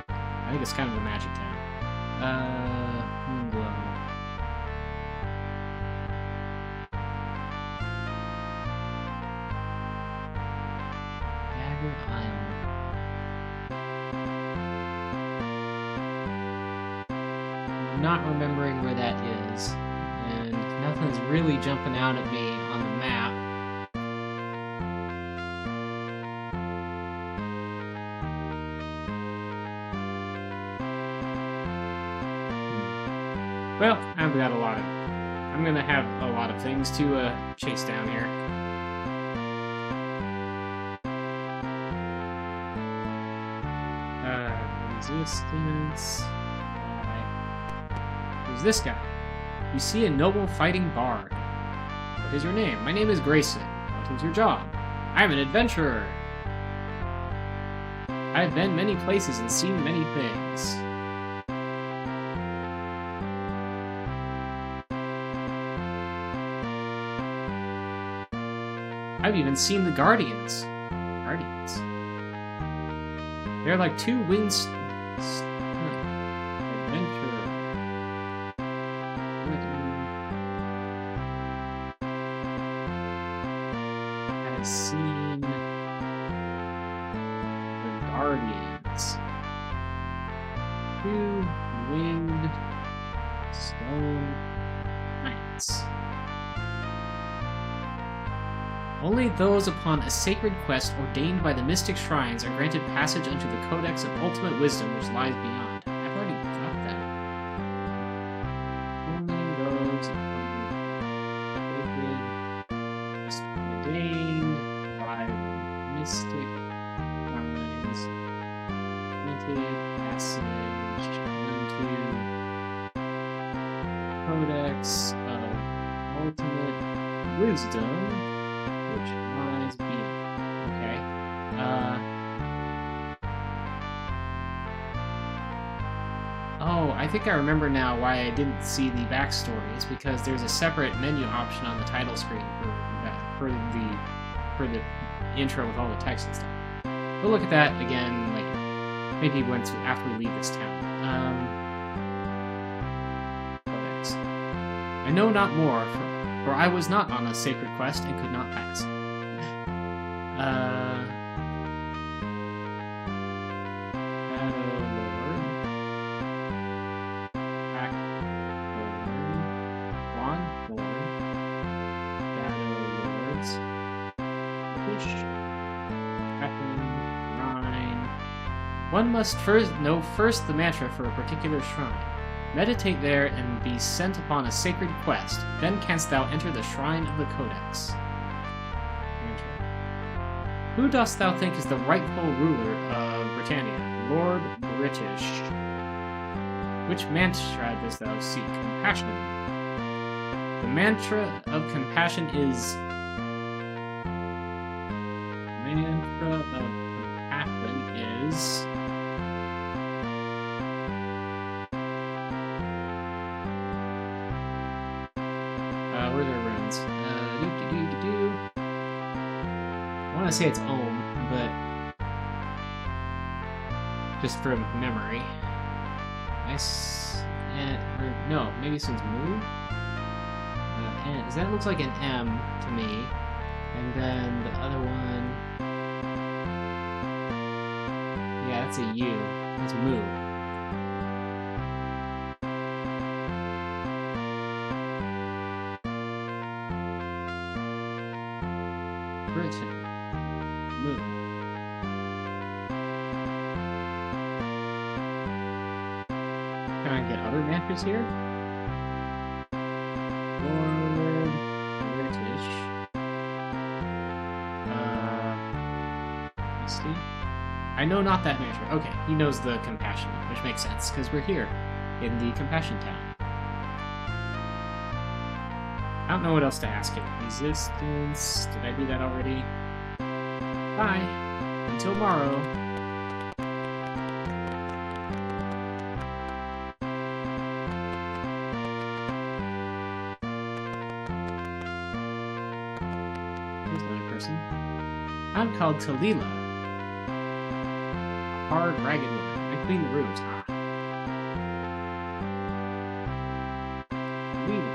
I think it's kind of a magic town. Moonglow. Dagger Isle. I'm not remembering where that is, and nothing's really jumping out at me on the map. Well, I'm gonna have a lot of things to chase down here. Resistance. Who's this guy? You see a noble fighting bard. What is your name? My name is Grayson. What is your job? I'm an adventurer. I've been many places and seen many things. I've even seen the Guardians. They're like two wings. Adventurer. I've seen the Guardians. Two-winged stone knights. Only those upon a sacred quest ordained by the mystic shrines are granted passage unto the Codex of Ultimate Wisdom which lies beyond. I've already got that. Only those upon sacred quest ordained by the mystic shrines granted passage unto Codex of Ultimate Wisdom which lies beyond. Okay. Oh, I think I remember now why I didn't see the backstory. It's because there's a separate menu option on the title screen for the intro with all the text and stuff. We'll look at that again later. Maybe after we leave this town. Codex. I know not more, for I was not on a sacred quest and could not pass. Shadowlord. Blackthorn. Shadowlords. Fish. Rhine. One must know first the mantra for a particular shrine. Meditate there and be sent upon a sacred quest. Then canst thou enter the shrine of the Codex. Who dost thou think is the rightful ruler of Britannia? Lord British. Which mantra dost thou seek? Compassion. The mantra of compassion is... where are their runes? I want to say it's Ohm, but just from memory. No, maybe this one's Moo? That looks like an M to me. And then the other one... Yeah, that's a U. It's Moo. Britain. Moo. Can I get other mantras here? Lord British. See? I know not that measure. Okay, he knows the compassion, which makes sense, because we're here in the compassion town. I don't know what else to ask him. Resistance. Did I do that already? Bye. Until tomorrow. Here's another person. I'm called Talila. A hard, ragged woman. I clean the rooms. Ah. Talila.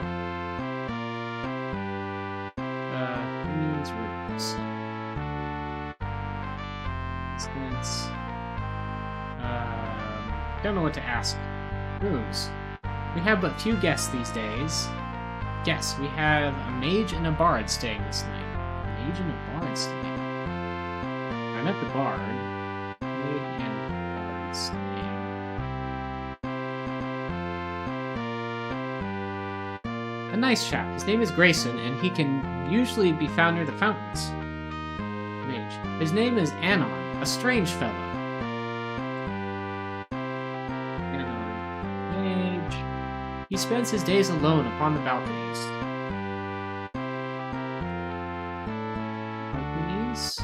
Cleans rooms. Instance. Don't know what to ask. Rooms. We have but few guests these days. Yes, we have a mage and a bard staying this night. A mage and a bard staying. I met the bard. Mage and bard staying. A nice chap. His name is Grayson, and he can usually be found near the fountains. Mage. His name is Anon, a strange fellow. He spends his days alone upon the balconies. Balconies?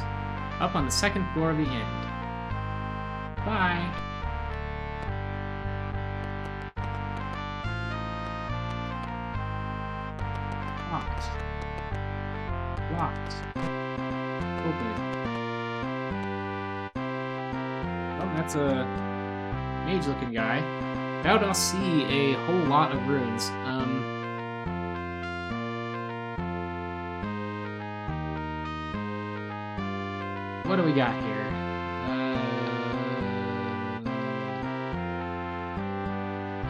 Up on the second floor of the inn. Bye. Locked. Locked. Open. Oh, that's a mage-looking guy. Doubt I'll see a whole lot of runes. What do we got here?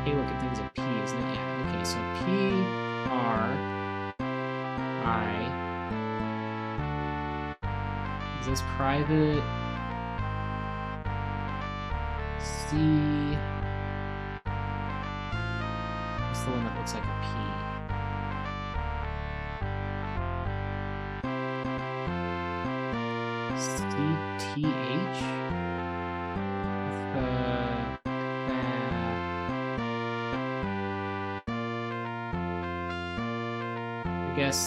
Okay, look at things at P, isn't it? Yeah, okay, so P, R, I. Is this private? C. The one that looks like a P. CTH? I guess.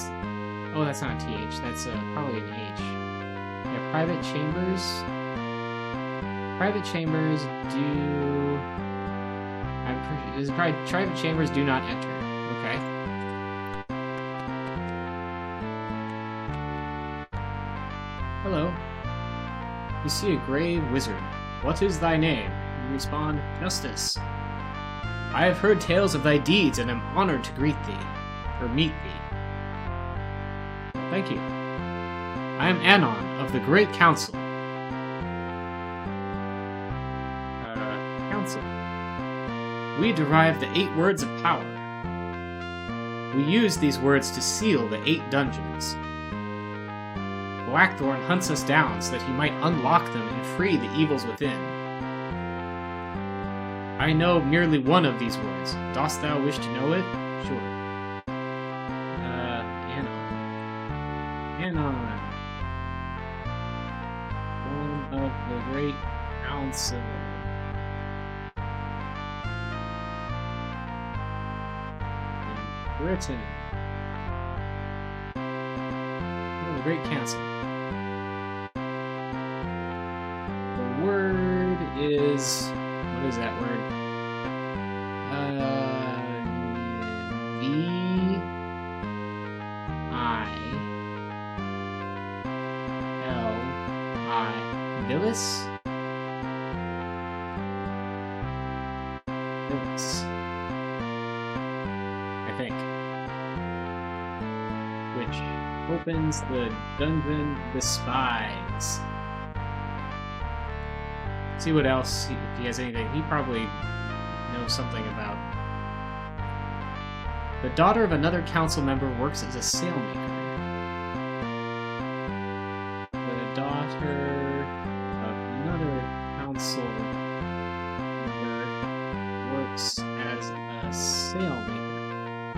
Oh, that's not a TH. That's probably an H. Yeah, private chambers. Private chambers do. This is probably private chambers do not enter. Okay. Hello. You see a grave wizard. What is thy name? You respond, Justice. I have heard tales of thy deeds and am honored to greet thee, or meet thee. Thank you. I am Anon of the Great Council. Council. We derive the 8 words of power. We use these words to seal the 8 dungeons. Blackthorn hunts us down so that he might unlock them and free the evils within. I know merely one of these words. Dost thou wish to know it? Sure. Anon. One of the Great Council. Britain. Oh, the Great Council. The word is... What is that word? V-I-L-I. Villis? Villis. I think. Which opens the dungeon the spies. See what else, if he has anything. He probably knows something about. The daughter of another council member works as a sailmaker. The daughter of another council member works as a sailmaker.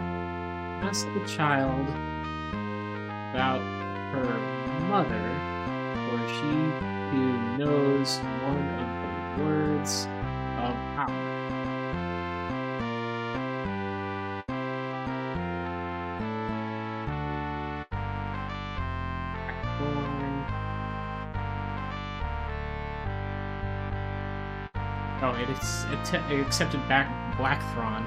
Ask the child about her mother, for she who knows one of the words of power. Blackthorn. Oh, it accepted back Blackthorn.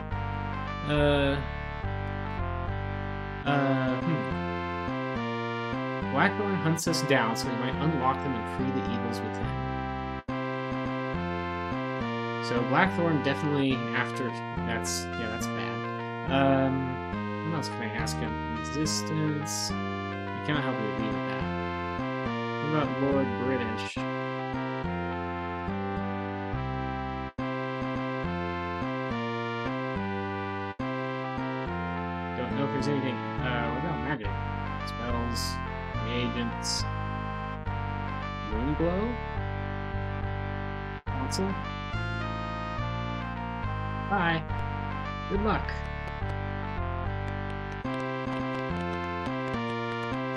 Blackthorn hunts us down so we might unlock them and free the evils within. So Blackthorn definitely after that's bad. What else can I ask him? Resistance. I cannot help but agree with that. What about Lord British? Don't know if there's anything. What about magic? Spells, reagents, Moon Glow, Console. Bye. Good luck.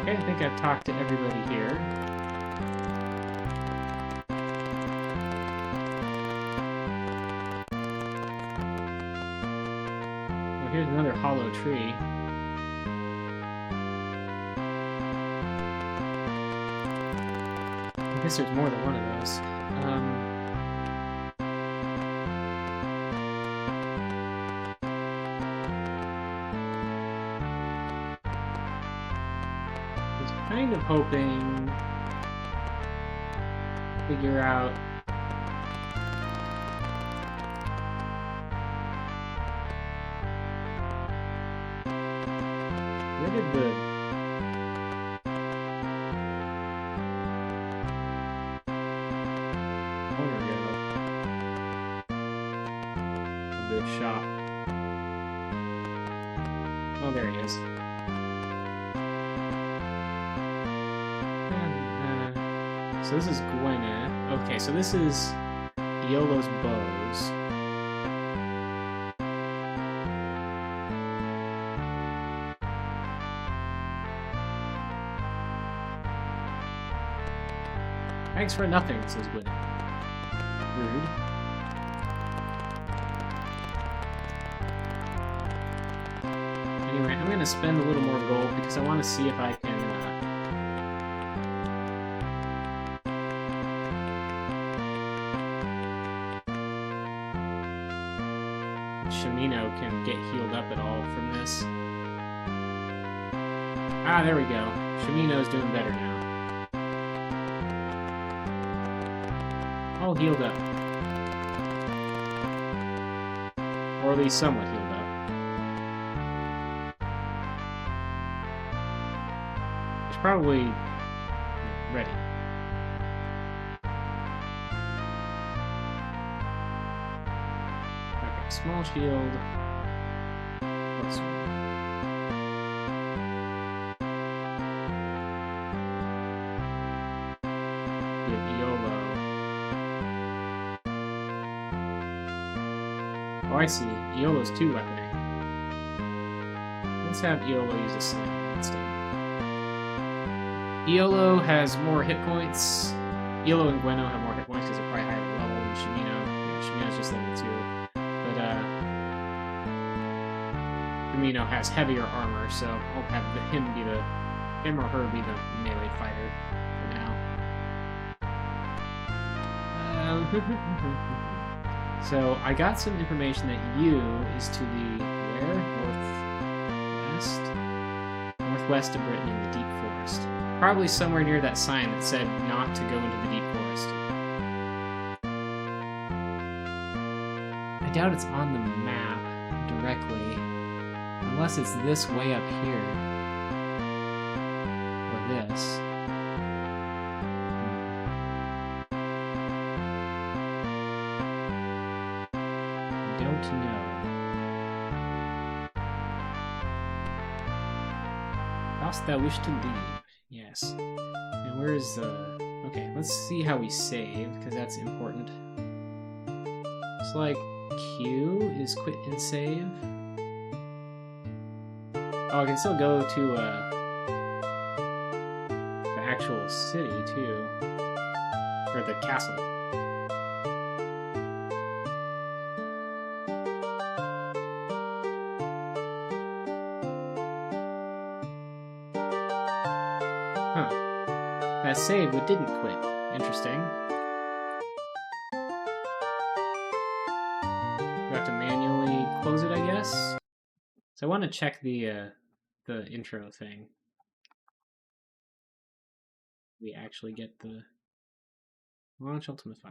Okay, I think I've talked to everybody here. Oh, here's another hollow tree. I guess there's more than one of those. Kind of hoping to figure out where did the owner go of this shop? Oh, there he is. So this is Gwyneth. Okay, so this is Iolo's bows. Thanks for nothing, says Gwyneth. Rude. Anyway, I'm gonna spend a little more gold because I want to see if I can Shimino can get healed up at all from this. Ah, there we go. Shimino's doing better now. All healed up. Or at least somewhat healed up. He's probably ready. Small shield. What's get Iolo. Oh, I see. Iolo's 2 weaponing. Let's have Iolo use a sling instead. Iolo has more hit points. Iolo and Gweno have more hit points because they're probably higher level than Shimino. Yeah, Shimino's just level 2. Shimino has heavier armor, so I'll have him or her be the melee fighter for now. So I got some information that U is to the where? Northwest of Britain in the deep forest. Probably somewhere near that sign that said not to go into the deep forest. I doubt it's on the map directly. Unless it's this way up here. Or this. Don't know. Dost thou wish to leave? Yes. And where's okay, let's see how we save, because that's important. It's like Q is quit and save. Oh, I can still go to the actual city too. or the castle. Huh. That saved but didn't quit. Interesting. You have to manually close it, I guess? So I want to check the intro thing. We actually get the launch Ultima V.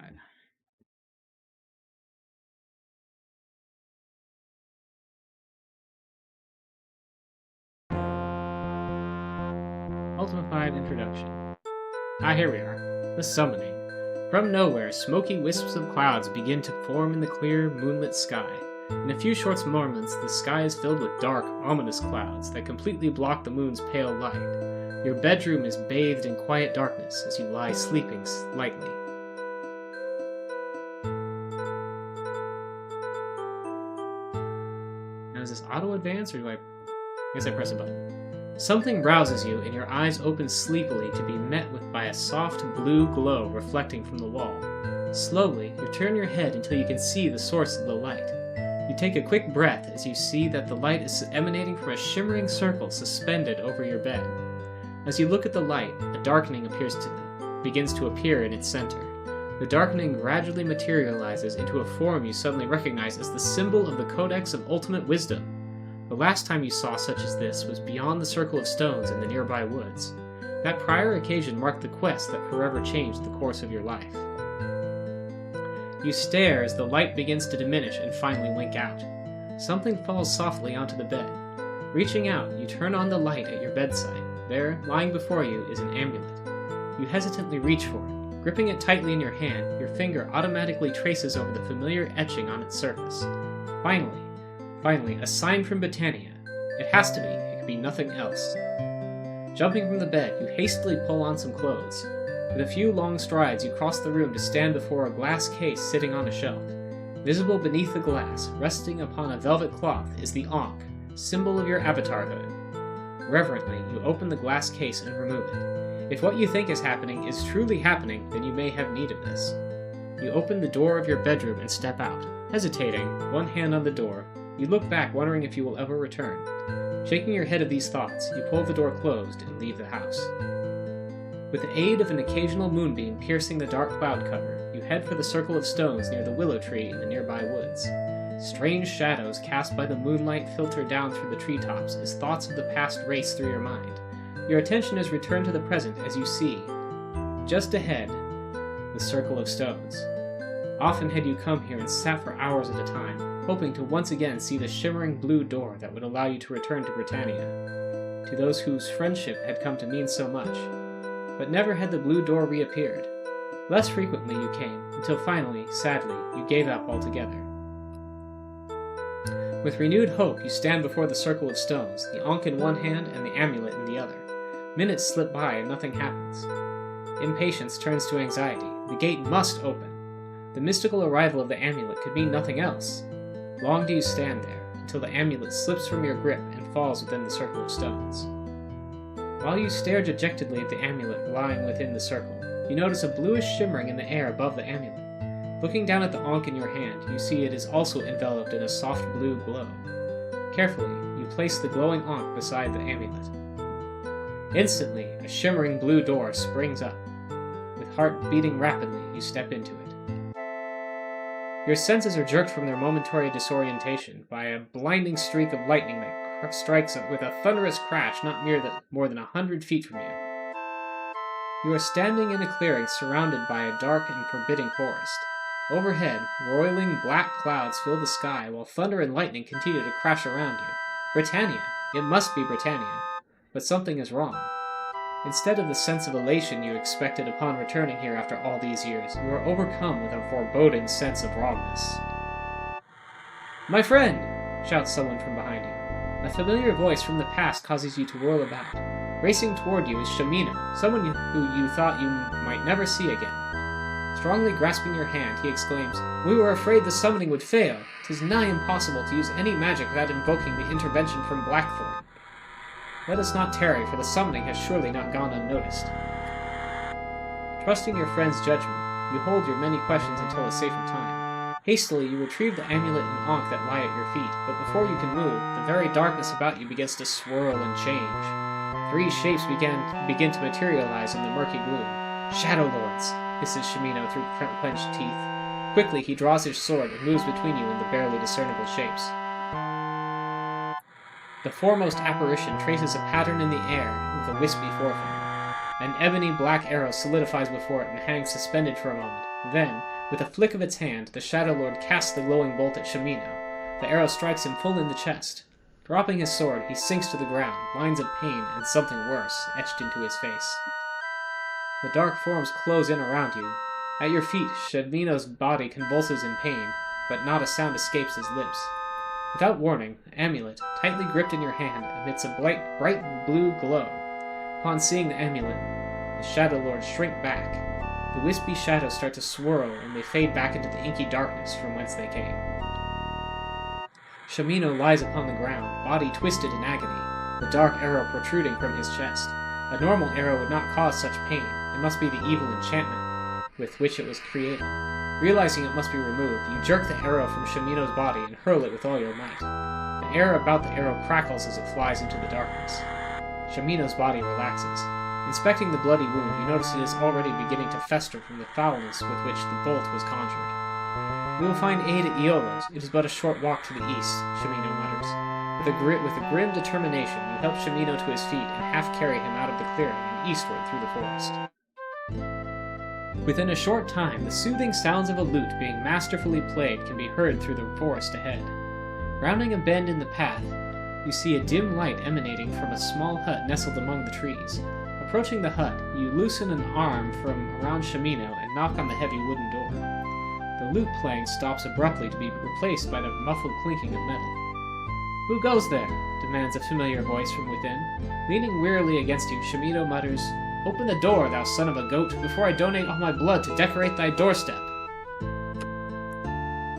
Ultima V Introduction. Ah, here we are. The Summoning. From nowhere, smoky wisps of clouds begin to form in the clear, moonlit sky. In a few short moments, the sky is filled with dark, ominous clouds that completely block the moon's pale light. Your bedroom is bathed in quiet darkness as you lie sleeping lightly. Now, is this auto-advance, or do I guess I press a button? Something rouses you, and your eyes open sleepily to be met with by a soft blue glow reflecting from the wall. Slowly, you turn your head until you can see the source of the light. You take a quick breath as you see that the light is emanating from a shimmering circle suspended over your bed. As you look at the light, a darkening begins to appear in its center. The darkening gradually materializes into a form you suddenly recognize as the symbol of the Codex of Ultimate Wisdom. The last time you saw such as this was beyond the circle of stones in the nearby woods. That prior occasion marked the quest that forever changed the course of your life. You stare as the light begins to diminish and finally wink out. Something falls softly onto the bed. Reaching out, you turn on the light at your bedside. There, lying before you, is an amulet. You hesitantly reach for it. Gripping it tightly in your hand, your finger automatically traces over the familiar etching on its surface. Finally, a sign from Britannia. It has to be. It could be nothing else. Jumping from the bed, you hastily pull on some clothes. With a few long strides, you cross the room to stand before a glass case sitting on a shelf. Visible beneath the glass, resting upon a velvet cloth, is the Ankh, symbol of your avatarhood. Reverently, you open the glass case and remove it. If what you think is happening is truly happening, then you may have need of this. You open the door of your bedroom and step out. Hesitating, one hand on the door, you look back wondering if you will ever return. Shaking your head of these thoughts, you pull the door closed and leave the house. With the aid of an occasional moonbeam piercing the dark cloud cover, you head for the circle of stones near the willow tree in the nearby woods. Strange shadows cast by the moonlight filter down through the treetops as thoughts of the past race through your mind. Your attention is returned to the present as you see, just ahead, the circle of stones. Often had you come here and sat for hours at a time, hoping to once again see the shimmering blue door that would allow you to return to Britannia, to those whose friendship had come to mean so much. But never had the blue door reappeared. Less frequently you came, until finally, sadly, you gave up altogether. With renewed hope, you stand before the circle of stones, the Ankh in one hand and the amulet in the other. Minutes slip by and nothing happens. Impatience turns to anxiety. The gate must open. The mystical arrival of the amulet could mean nothing else. Long do you stand there, until the amulet slips from your grip and falls within the circle of stones. While you stare dejectedly at the amulet lying within the circle, you notice a bluish shimmering in the air above the amulet. Looking down at the Ankh in your hand, you see it is also enveloped in a soft blue glow. Carefully, you place the glowing Ankh beside the amulet. Instantly, a shimmering blue door springs up. With heart beating rapidly, you step into it. Your senses are jerked from their momentary disorientation by a blinding streak of lightning that strikes with a thunderous crash not more than 100 feet from you. You are standing in a clearing surrounded by a dark and forbidding forest. Overhead, roiling black clouds fill the sky while thunder and lightning continue to crash around you. Britannia! It must be Britannia. But something is wrong. Instead of the sense of elation you expected upon returning here after all these years, you are overcome with a foreboding sense of wrongness. "My friend!" shouts someone from behind you. A familiar voice from the past causes you to whirl about. Racing toward you is Shamino, someone who you thought you might never see again. Strongly grasping your hand, he exclaims, "We were afraid the summoning would fail. 'Tis nigh impossible to use any magic without invoking the intervention from Blackthorn. Let us not tarry, for the summoning has surely not gone unnoticed." Trusting your friend's judgment, You hold your many questions until a safer time. Hastily, you retrieve the amulet and ankh that lie at your feet, but before you can move, the very darkness about you begins to swirl and change. 3 shapes begin to materialize in the murky gloom. Shadowlords, hisses Shimino through clenched teeth. Quickly, he draws his sword and moves between you in the barely discernible shapes. The foremost apparition traces a pattern in the air with a wispy forefinger. An ebony black arrow solidifies before it and hangs suspended for a moment. Then, with a flick of its hand, the Shadowlord casts the glowing bolt at Shimino. The arrow strikes him full in the chest. Dropping his sword, he sinks to the ground, lines of pain and something worse etched into his face. The dark forms close in around you. At your feet, Shimino's body convulses in pain, but not a sound escapes his lips. Without warning, the amulet, tightly gripped in your hand, emits a bright blue glow. Upon seeing the amulet, the Shadowlords shrink back. The wispy shadows start to swirl, and they fade back into the inky darkness from whence they came. Shimino lies upon the ground, body twisted in agony, the dark arrow protruding from his chest. A normal arrow would not cause such pain. It must be the evil enchantment with which it was created. Realizing it must be removed, you jerk the arrow from Shimino's body and hurl it with all your might. The air about the arrow crackles as it flies into the darkness. Shimino's body relaxes. Inspecting the bloody wound, you notice it is already beginning to fester from the foulness with which the bolt was conjured. "We will find aid at Iolo's. It is but a short walk to the east," Shimino mutters. With a grim determination, you help Shimino to his feet and half carry him out of the clearing and eastward through the forest. Within a short time, the soothing sounds of a lute being masterfully played can be heard through the forest ahead. Rounding a bend in the path, you see a dim light emanating from a small hut nestled among the trees. Approaching the hut, you loosen an arm from around Shimino and knock on the heavy wooden door. The lute playing stops abruptly to be replaced by the muffled clinking of metal. "Who goes there?" demands a familiar voice from within. Leaning wearily against you, Shimino mutters, "Open the door, thou son of a goat, before I donate all my blood to decorate thy doorstep."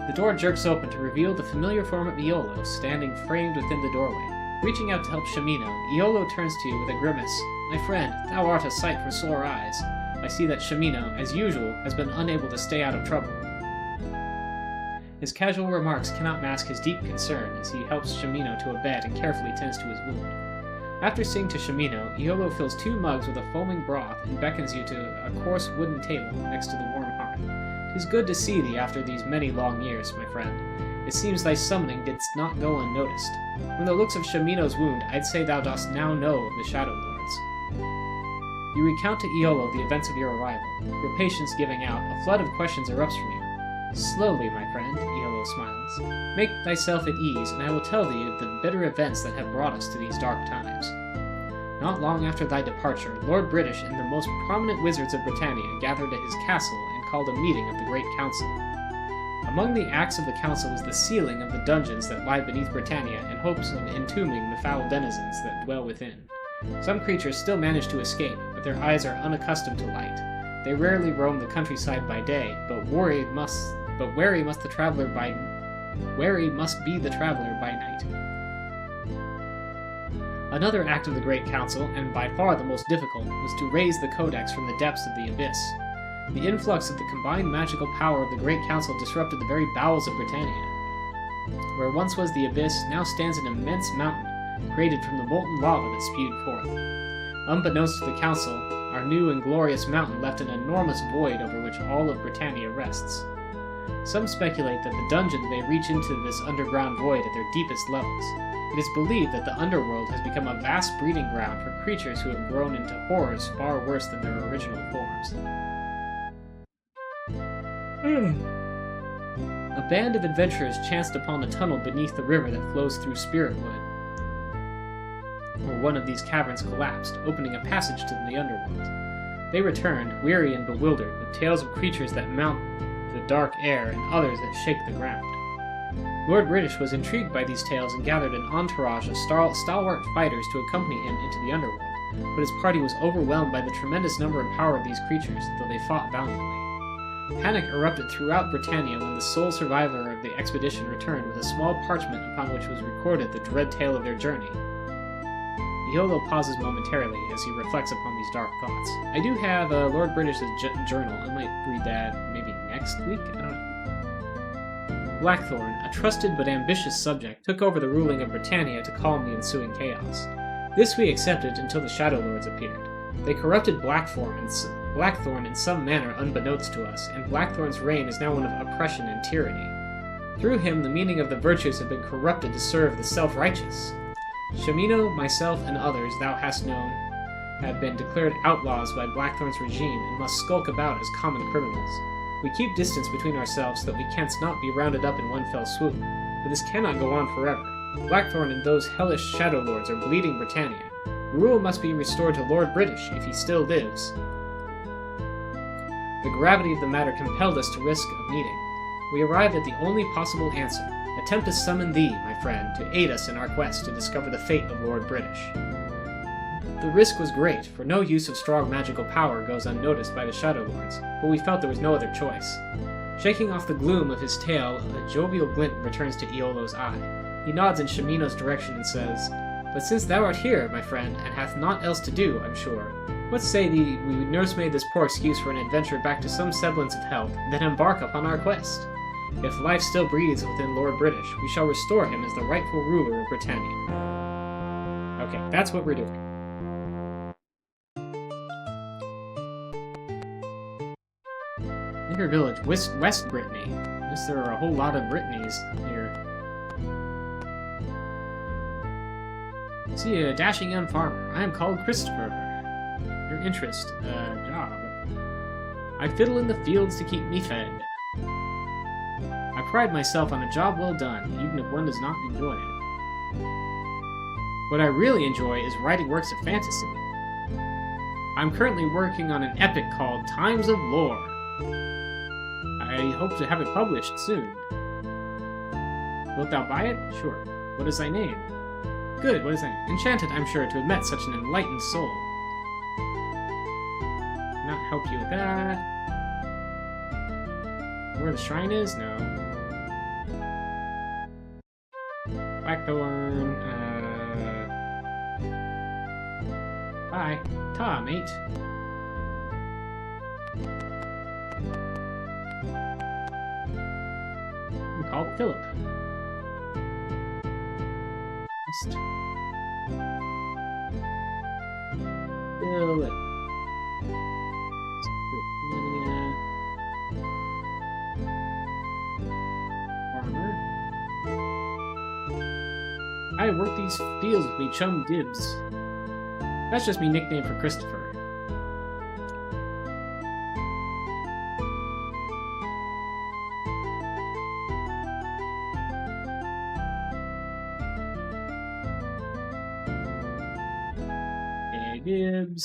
The door jerks open to reveal the familiar form of Iolo standing framed within the doorway. Reaching out to help Shimino, Iolo turns to you with a grimace. "My friend, thou art a sight for sore eyes. I see that Shimino, as usual, has been unable to stay out of trouble." His casual remarks cannot mask his deep concern as he helps Shimino to a bed and carefully tends to his wound. After seeing to Shimino, Iolo fills 2 mugs with a foaming broth and beckons you to a coarse wooden table next to the warm hearth. "'Tis good to see thee after these many long years, my friend. It seems thy summoning didst not go unnoticed. From the looks of Shimino's wound, I'd say thou dost now know of the Shadowlords." You recount to Iolo the events of your arrival. Your patience giving out, a flood of questions erupts from you. "Slowly, my friend," Iolo smiles. "Make thyself at ease, and I will tell thee of the bitter events that have brought us to these dark times. Not long after thy departure, Lord British and the most prominent wizards of Britannia gathered at his castle and called a meeting of the Great Council. Among the acts of the council was the sealing of the dungeons that lie beneath Britannia in hopes of entombing the foul denizens that dwell within. Some creatures still manage to escape, but their eyes are unaccustomed to light. They rarely roam the countryside by day, but wary must be the traveler by night. Another act of the Great Council, and by far the most difficult, was to raise the Codex from the depths of the abyss. The influx of the combined magical power of the Great Council disrupted the very bowels of Britannia. Where once was the abyss, now stands an immense mountain, created from the molten lava that spewed forth. Unbeknownst to the Council, our new and glorious mountain left an enormous void over which all of Britannia rests. Some speculate that the dungeons may reach into this underground void at their deepest levels. It is believed that the underworld has become a vast breeding ground for creatures who have grown into horrors far worse than their original forms. A band of adventurers chanced upon a tunnel beneath the river that flows through Spiritwood, where one of these caverns collapsed, opening a passage to the underworld. They returned, weary and bewildered, with tales of creatures that mount the dark air and others that shake the ground. Lord British was intrigued by these tales and gathered an entourage of stalwart fighters to accompany him into the underworld, but his party was overwhelmed by the tremendous number and power of these creatures, though they fought valiantly. Panic erupted throughout Britannia when the sole survivor of the expedition returned with a small parchment upon which was recorded the dread tale of their journey. Iolo pauses momentarily as he reflects upon these dark thoughts. I do have Lord British's journal. I might read that maybe next week? I don't know. Blackthorn, a trusted but ambitious subject, took over the ruling of Britannia to calm the ensuing chaos. This we accepted until the Shadowlords appeared. They corrupted Blackthorn in some manner unbeknownst to us, and Blackthorn's reign is now one of oppression and tyranny. Through him, the meaning of the virtues have been corrupted to serve the self-righteous. Shamino, myself, and others thou hast known have been declared outlaws by Blackthorn's regime and must skulk about as common criminals. We keep distance between ourselves so that we canst not be rounded up in one fell swoop, but this cannot go on forever. Blackthorn and those hellish Shadowlords are bleeding Britannia. Rule must be restored to Lord British, if he still lives. The gravity of the matter compelled us to risk a meeting. We arrived at the only possible answer. Attempt to summon thee, my friend, to aid us in our quest to discover the fate of Lord British. The risk was great, for no use of strong magical power goes unnoticed by the Shadowlords, but we felt there was no other choice. Shaking off the gloom of his tail, a jovial glint returns to Iolo's eye. He nods in Shamino's direction and says, "But since thou art here, my friend, and hath naught else to do, I'm sure, what say thee we nursemaid this poor excuse for an adventure back to some semblance of health, then embark upon our quest? If life still breathes within Lord British, we shall restore him as the rightful ruler of Britannia." Okay, that's what we're doing. Inner Village, West Brittany. I guess there are a whole lot of Brittany's here. See, a dashing young farmer. I am called Christopher. Your interest, job. I fiddle in the fields to keep me fed. I pride myself on a job well done, even if one does not enjoy it. What I really enjoy is writing works of fantasy. I'm currently working on an epic called Times of Lore. I hope to have it published soon. Wilt thou buy it? Sure. What is thy name? Good, what is that? Enchanted, I'm sure, to have met such an enlightened soul. Not help you with that. Where the shrine is? No. Blackthorn, bye. Ta, mate. I'm called Philip. Philip. Britannia. Farmer. I work these fields with me chum Dibs. That's just me nickname for Christopher. Dibs.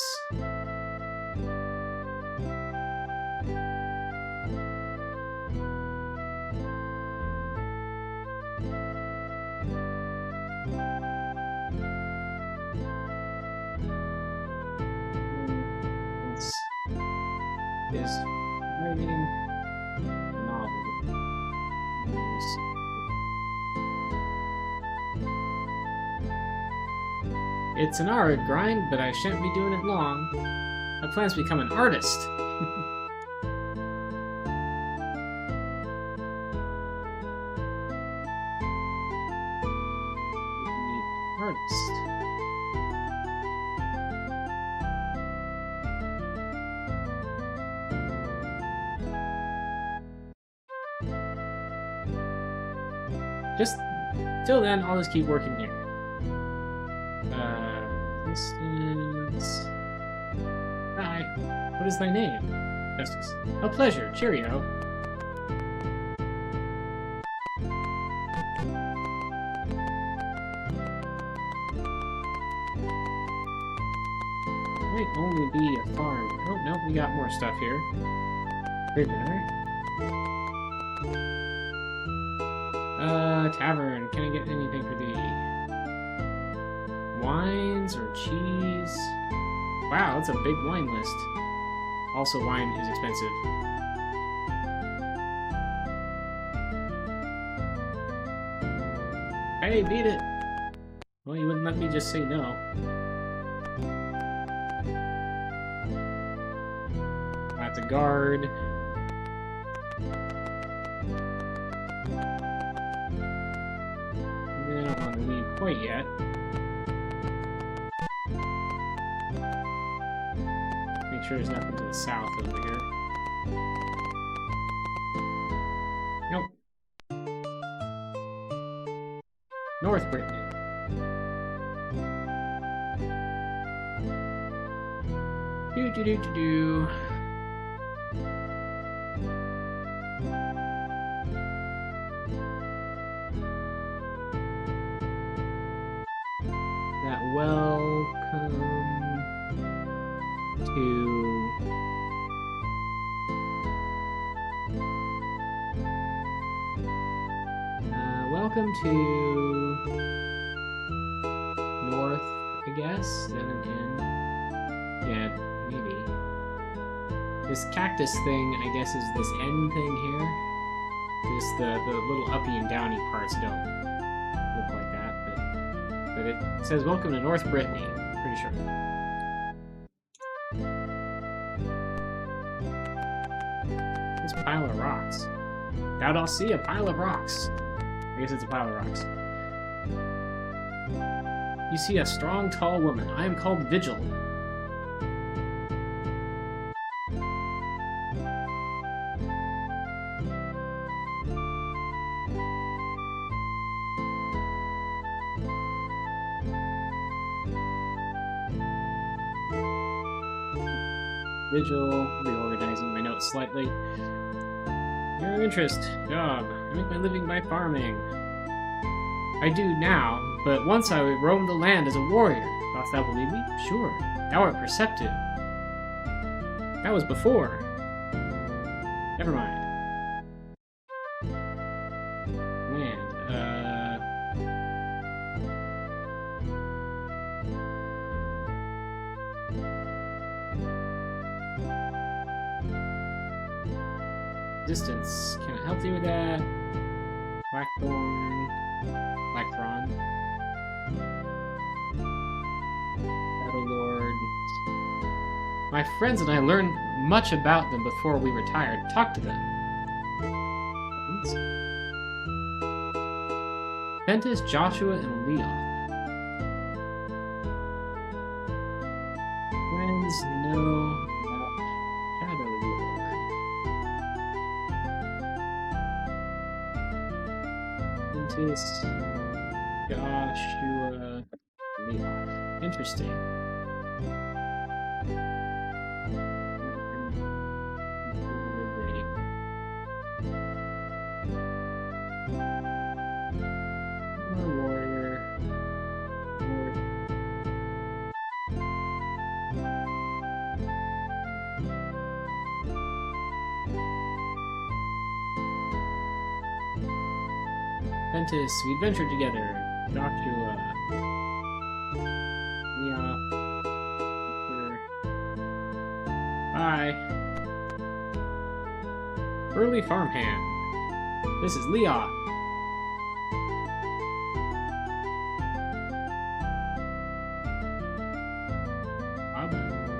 Is writing novel. It's an hard grind, but I shan't be doing it long. My plans to become an artist. Artist. Just till then, I'll just keep working here. Distance. Hi. What is thy name? Justice. A pleasure. Cheerio. Might only be a farm. Oh, no, we got more stuff here. Prisoner. Tavern. Can I get anything for thee? Wines or cheese? Wow, that's a big wine list. Also, wine is expensive. Hey, beat it! Well, you wouldn't let me just say no. That's a guard. I don't want to leave quite yet. Make sure there's nothing to the south over here. Nope. North Britannia. Do. That welcome to welcome to North, I guess. Then an inn. Yeah, maybe. This cactus thing, I guess, is this end thing here. Just the little uppy and downy parts don't look like that, but it says welcome to North Brittany, pretty sure. This pile of rocks. Thou dost see a pile of rocks. I guess it's a pile of rocks. You see a strong, tall woman. I am called Vigil. Vigil, reorganizing my notes slightly. Your interest, job. I make my living by farming. I do now, but once I roamed the land as a warrior. Dost thou believe me? Sure. Thou art perceptive. That was before. Never mind. Distance. Can I help you with that? Blackthorn. Shadowlords. My friends and I learned much about them before we retired. Talk to them. Ventus, Joshua, and Leoth. Friends know about Shadowlords. Ventus, Joshua, Leoth. Interesting. Ventus, we adventured together. Joshua. Leoth. Hi. Early farmhand. This is Leoth.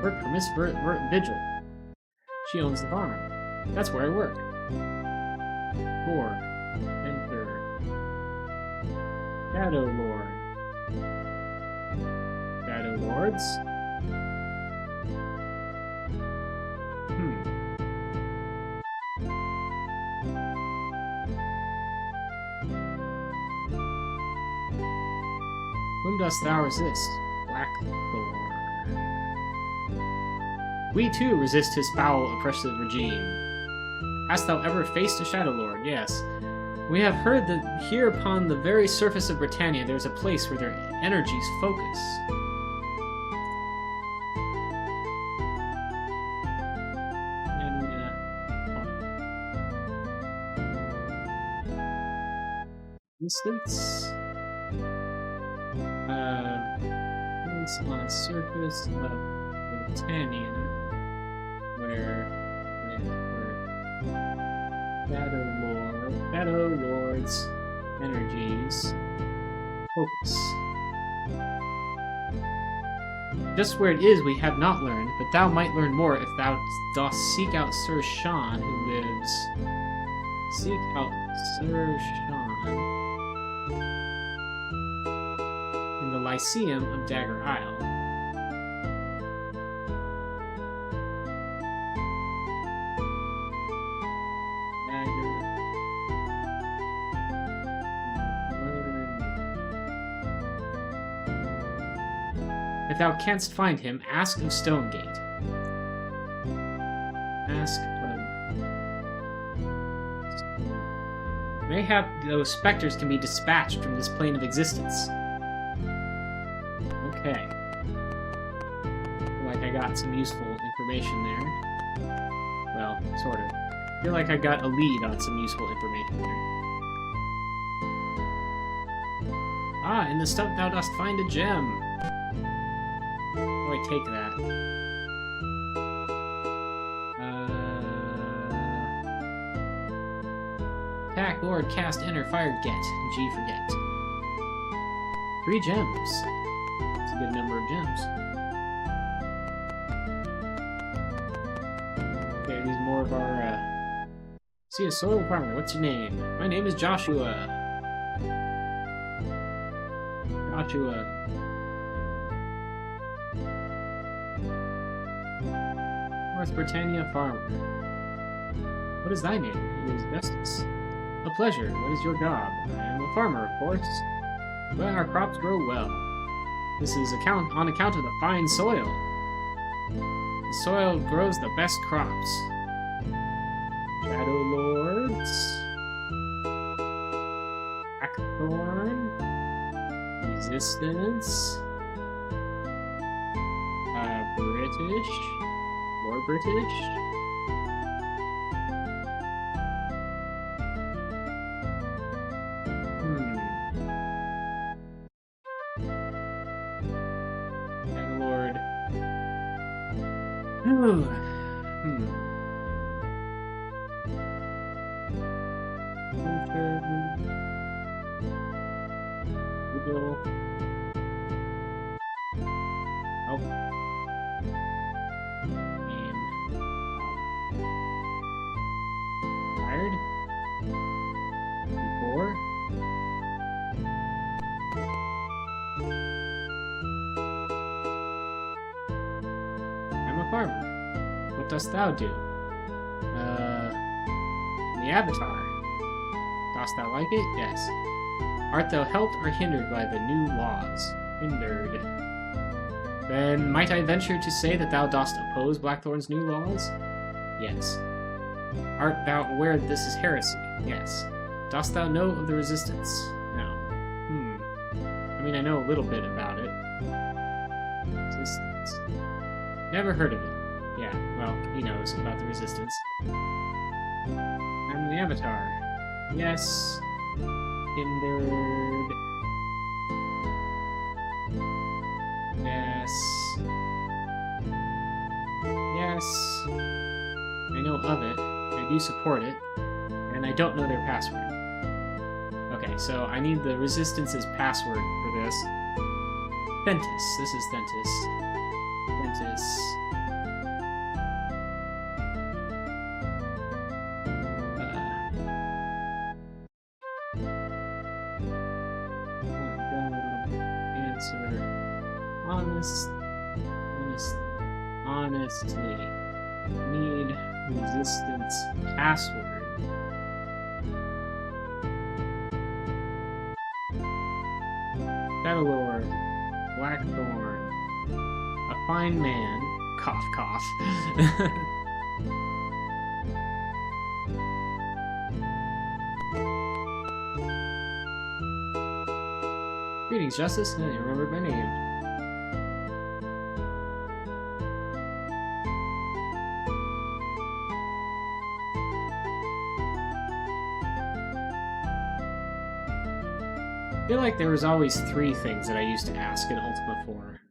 Work for Miss Vigil. She owns the farm. That's where I work. 4. Enter. Shadowlord. Shadowlords? Whom dost thou resist? Blackthorn. We too resist his foul, oppressive regime. Hast thou ever faced a Shadowlord? Yes. We have heard that here upon the very surface of Britannia there is a place where their energies focus. Instance. It's on the surface of Britannia, where Shadowlords' energies focus. Just where it is we have not learned, but thou might learn more if thou dost seek out Sir Sean, who lives... Seek out Sir Sean in the Lyceum of Dagger Isle. If thou canst find him, ask of Stonegate. Ask of... Mayhap those specters can be dispatched from this plane of existence. Okay. Feel like I got some useful information there. Well, sort of. Feel like I got a lead on some useful information there. Ah, in the stump thou dost find a gem. Oh, I take that. Attack, Lord, cast, enter, fire, get. G, forget. 3 gems. That's a good number of gems. Okay, these are more of our, See a soil farmer, what's your name? My name is Joshua. Joshua. North Britannia farmer. What is thy name? It is Vestus. A pleasure. What is your job? I am a farmer, of course. But our crops grow well. This is on account of the fine soil. The soil grows the best crops. Shadowlords. Blackthorn. Resistance. British. More British. Lord. Oh. Tired? Before? I'm a farmer. What dost thou do? The Avatar. Dost thou like it? Yes. Art thou helped or hindered by the new laws? Hindered. Then might I venture to say that thou dost oppose Blackthorn's new laws? Yes. Art thou aware that this is heresy? Yes. Dost thou know of the resistance? No. I mean, I know a little bit about it. Resistance. Never heard of it. Yeah, well, he knows about the resistance. I'm the Avatar. Yes. Hindered. Yes. Yes. I know of it. I do support it. And I don't know their password. Okay, so I need the Resistance's password for this. Thentis. This is Thentis. Thentis. Honestly, need resistance password. Shadowlord, Blackthorn, a fine man, cough cough. Greetings, Justice. You remembered my name. I feel like there was always 3 things that I used to ask in Ultima 4.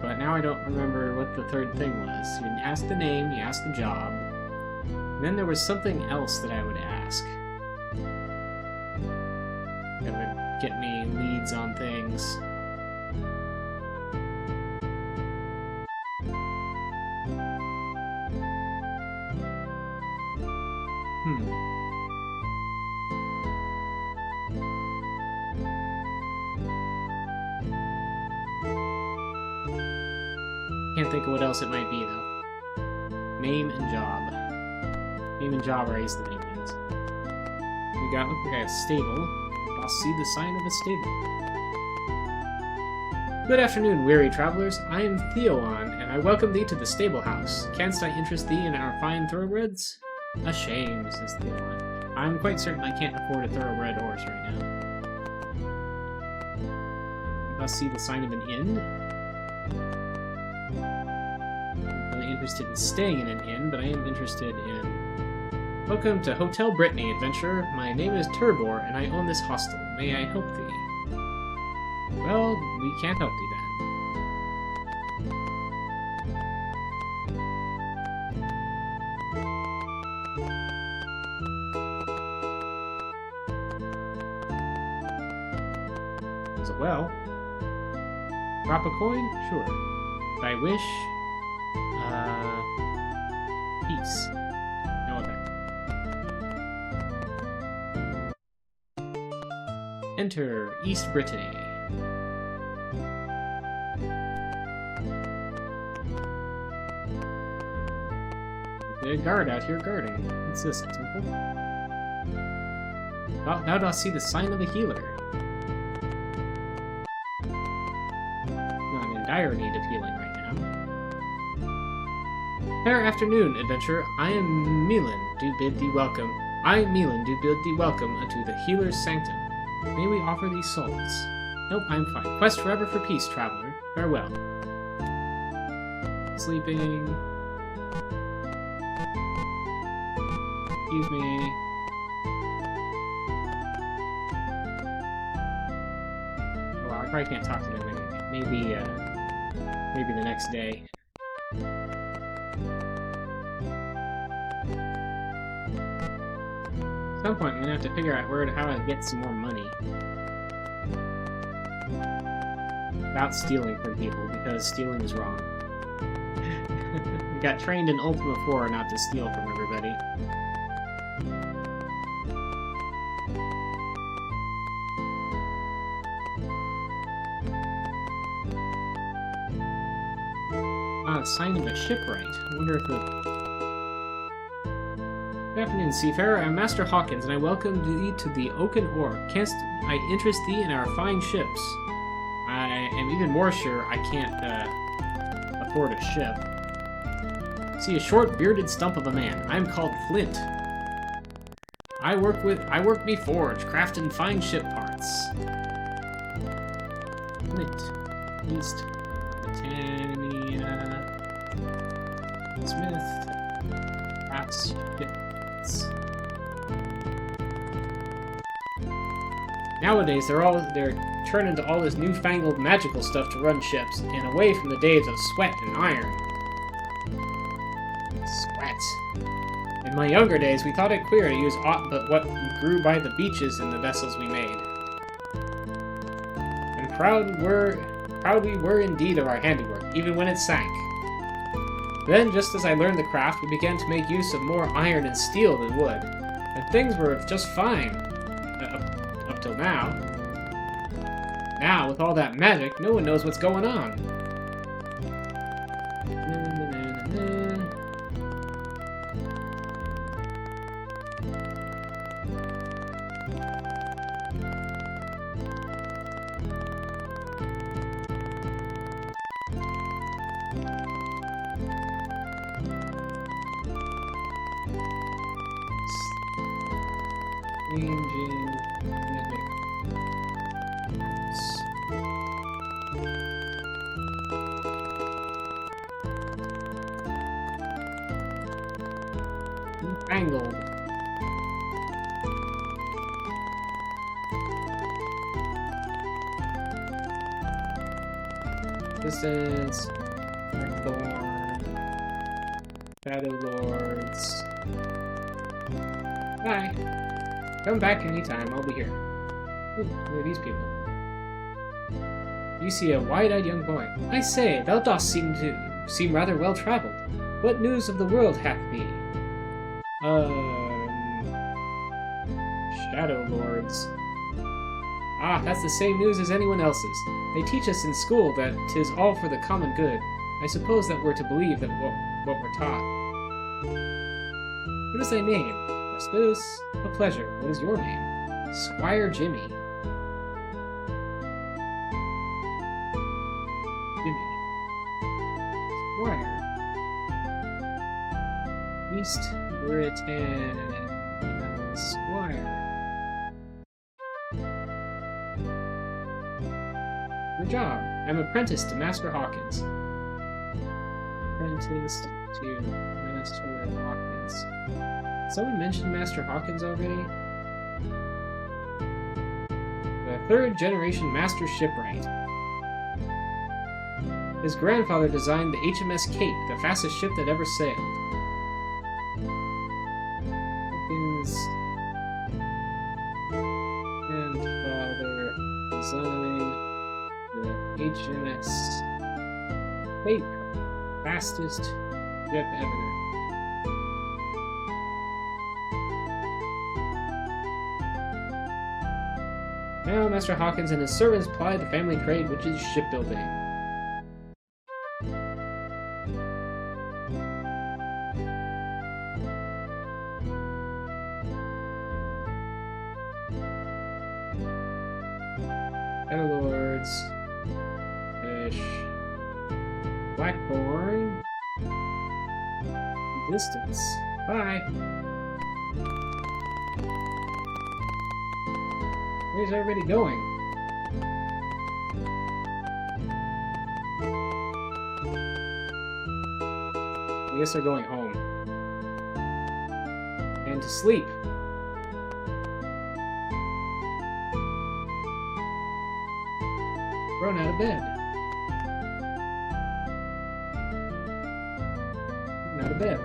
But now I don't remember what the third thing was. You asked the name, you asked the job. And then there was something else that I would ask. That would get me leads on things. Can't think of what else it might be, though. Name and job. Name and job are the main ones. We got a stable. I'll see the sign of a stable. Good afternoon, weary travelers. I am Theon, and I welcome thee to the stable house. Canst I interest thee in our fine thoroughbreds? A shame, says Theon. I'm quite certain I can't afford a thoroughbred horse right now. I'll see the sign of an inn. I'm really interested in staying in an inn, but I am interested in... Welcome to Hotel Britannia, adventurer. My name is Turbor, and I own this hostel. May I help thee? Well, we can't help thee then. Is it well? Drop a coin? Sure. If I wish... peace. No other. Enter East Brittany. There's a guard out here guarding. What's this, a temple? Thou dost see the sign of a healer. Not in dire need of healing right now. Fair afternoon, adventurer. I am Milan, do bid thee welcome. I, Milan, do bid thee welcome unto the healer's sanctum. May we offer thee salts? Nope, I'm fine. Quest forever for peace, traveler. Farewell. Sleeping. Excuse me. Oh, wow, I probably can't talk to them. Maybe the next day. At some point, I'm gonna have to figure out how to get some more money. Without stealing from people, because stealing is wrong. I got trained in Ultima IV not to steal from everybody. Ah, a sign of a shipwright. I wonder if the... Good afternoon, seafarer. I'm Master Hawkins, and I welcome thee to the Oaken Oar. Canst I interest thee in our fine ships? I am even more sure I can't afford a ship. See a short, bearded stump of a man. I am called Flint. I work me forge, crafting fine ship parts. Flint, East Britannia, Smith, crafts ships. Nowadays, they're turning to all this newfangled magical stuff to run ships, and away from the days of sweat and iron. Sweat. In my younger days, we thought it queer to use aught but what grew by the beaches in the vessels we made. And proud we were indeed of our handiwork, even when it sank. Then, just as I learned the craft, we began to make use of more iron and steel than wood, and things were just fine, up till now. Now, with all that magic, no one knows what's going on. Angled. Distance. Blackthorn. Shadowlords. Bye. Come back anytime, I'll be here. Ooh, who are these people? You see a wide-eyed young boy. I say, thou dost seem rather well-traveled. What news of the world hath thee? Shadowlords. Ah, that's the same news as anyone else's. They teach us in school that 'tis all for the common good. I suppose that we're to believe that what we're taught. What is thy name? Rastus? A pleasure. What is your name? Squire Jimmy. Jimmy. Squire. East Britannia. Squire. Your job. I'm apprenticed to Master Hawkins. Apprenticed to Master Hawkins. Someone mentioned Master Hawkins already? The third generation Master Shipwright. His grandfather designed the HMS Cape, the fastest ship that ever sailed. Hawkins' grandfather designed the HMS Cape, fastest ship ever. Now Master Hawkins and his servants ply the family trade, which is shipbuilding. Shadowlords. Fish. Blackthorn. Distance. Bye. Where's everybody going? I guess they're going home. And to sleep. Thrown out of bed. Out of bed.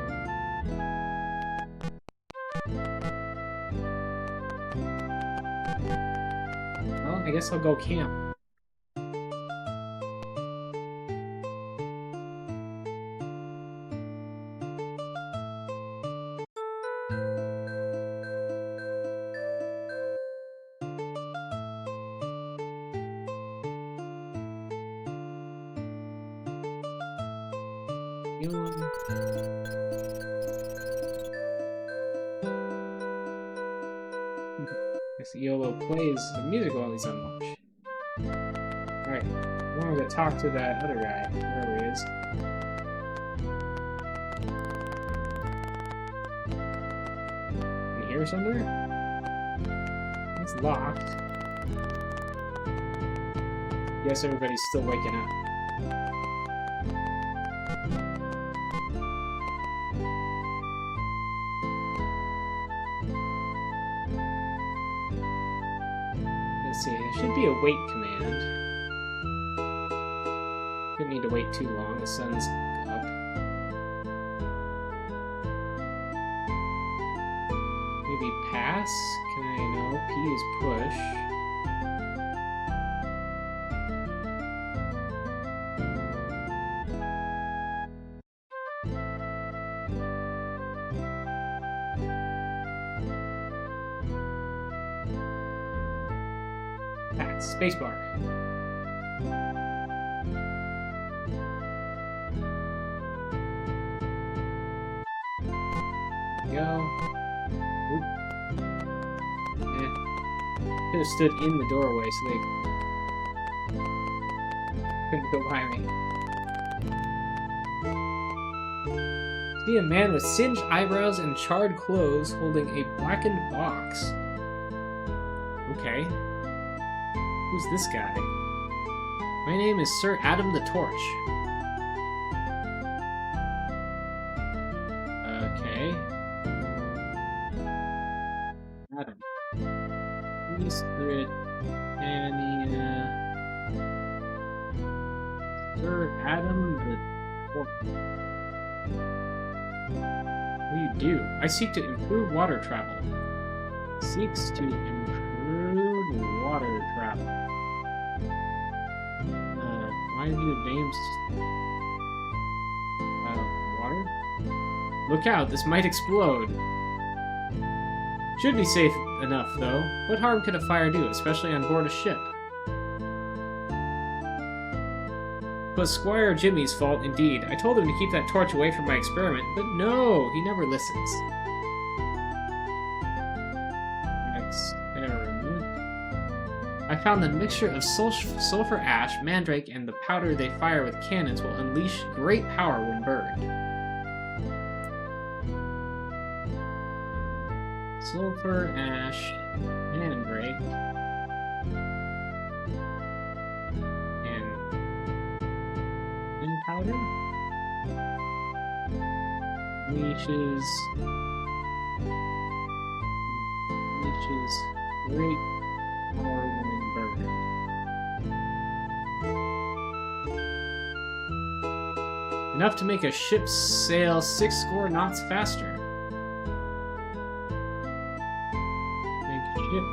Well, I guess I'll go camp. Guess Yolo plays the music while he's on watch. Alright, I wanted to talk to that other guy, wherever he is. In here somewhere? It's locked. Guess everybody's still waking up. Let's see, there should be a wait command. Didn't need to wait too long, the sun's up. Maybe pass? Can I know? P is push. Spacebar. Go. Oop. Could have stood in the doorway so they couldn't go by me. See a man with singed eyebrows and charred clothes holding a blackened box. Okay. Who's this guy? My name is Sir Adam the Torch. Okay. Adam. East Britannia. Sir Adam the Torch. What do you do? I seek to improve water travel. Seeks to improve water travel. Why do your names water? Look out, this might explode. Should be safe enough, though. What harm could a fire do, especially on board a ship? It was Squire Jimmy's fault, indeed. I told him to keep that torch away from my experiment, but no, he never listens. Experiment. I found the mixture of sulfur ash, mandrake, and the powder they fire with cannons will unleash great power when burned. Sulfur ash, mandrake, and powder? Leeches great power when burned. Enough to make a ship sail 60 knots faster. Make ship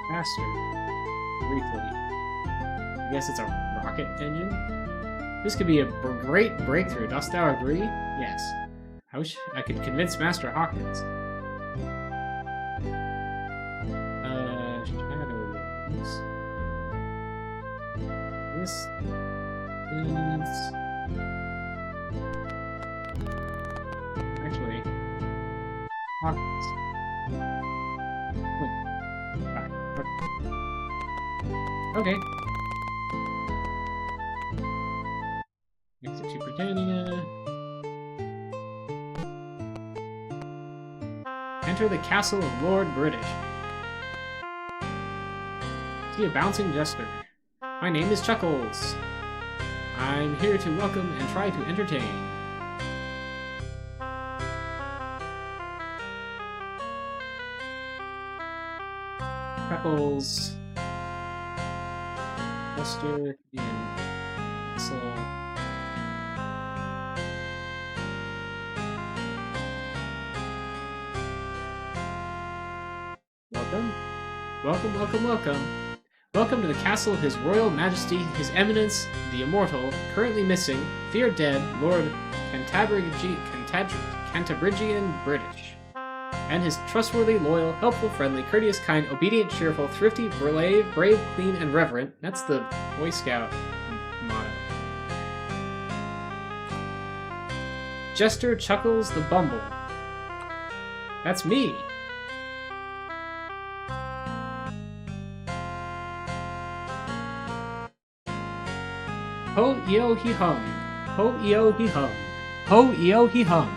faster. Briefly. I guess it's a rocket engine? This could be a great breakthrough. Dost thou agree? Yes. I wish I could convince Master Hawkins. Shadowlords. This is... Actually... Hawkins. Wait. Okay. Exit to Britannia. Enter the castle of Lord British. See a bouncing jester. My name is Chuckles. I'm here to welcome and try to entertain. Chuckles. Jester in castle. Welcome. Welcome. Welcome to the castle of His Royal Majesty, His Eminence, the Immortal, currently missing, feared dead, Lord Cantabrigian British, and his trustworthy, loyal, helpful, friendly, courteous, kind, obedient, cheerful, thrifty, brave, clean, and reverent. That's the Boy Scout motto. Jester Chuckles the Bumble. That's me. Ho-eo-he-hum. Ho-eo-he-hum. Ho-eo-he-hum.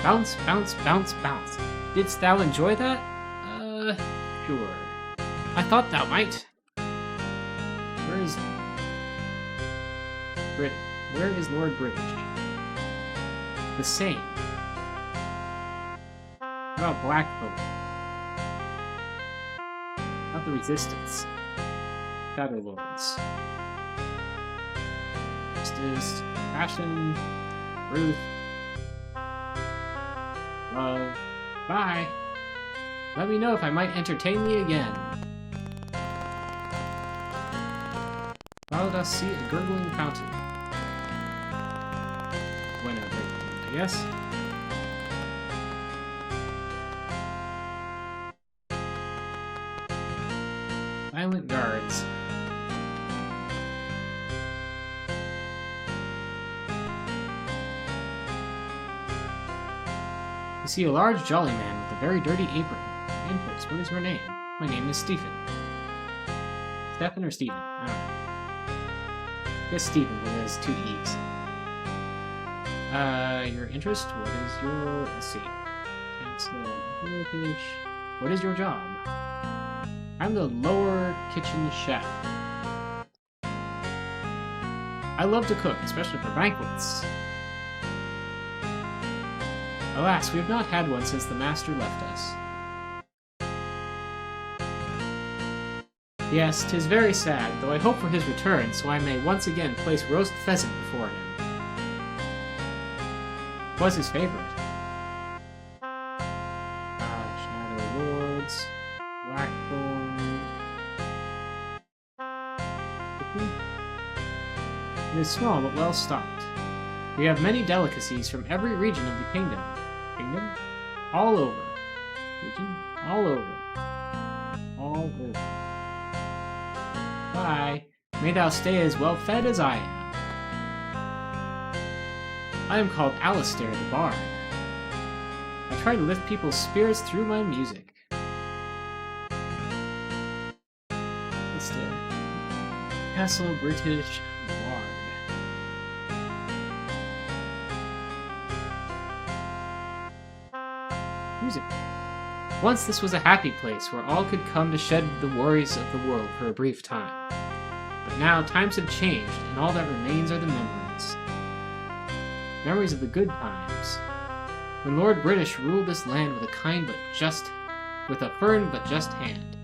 Bounce, bounce, bounce, bounce. Didst thou enjoy that? Sure. I thought thou might. Where is Lord British? The same. How about Blackthorn? Not the Resistance. Shadowlords. Justice, passion, truth, love. Bye. Let me know if I might entertain thee again. Thou dost see a gurgling fountain. When a I guess. Silent guards. You see a large jolly man with a very dirty apron. Andrews, what is your name? My name is Stephen. Stephen or Stephen? I don't know. I guess Stephen, but it has 2 E's. Your interest? What is your... let's see. What is your job? I'm the lower kitchen chef. I love to cook, especially for banquets. Alas, we have not had one since the master left us. Yes, 'tis very sad, though I hope for his return, so I may once again place roast pheasant before him. Was his favorite. Shadowlords, Blackthorn. It is small but well stocked. We have many delicacies from every region of the kingdom. All over. Region? All over. All over. Bye. May thou stay as well fed as I am. I am called Alistair the Bard. I try to lift people's spirits through my music. Alistair. Castle British Bard. Music. Once this was a happy place where all could come to shed the worries of the world for a brief time. But now times have changed, and all that remains are the memories. Memories of the good times. When Lord British ruled this land with a firm but just hand.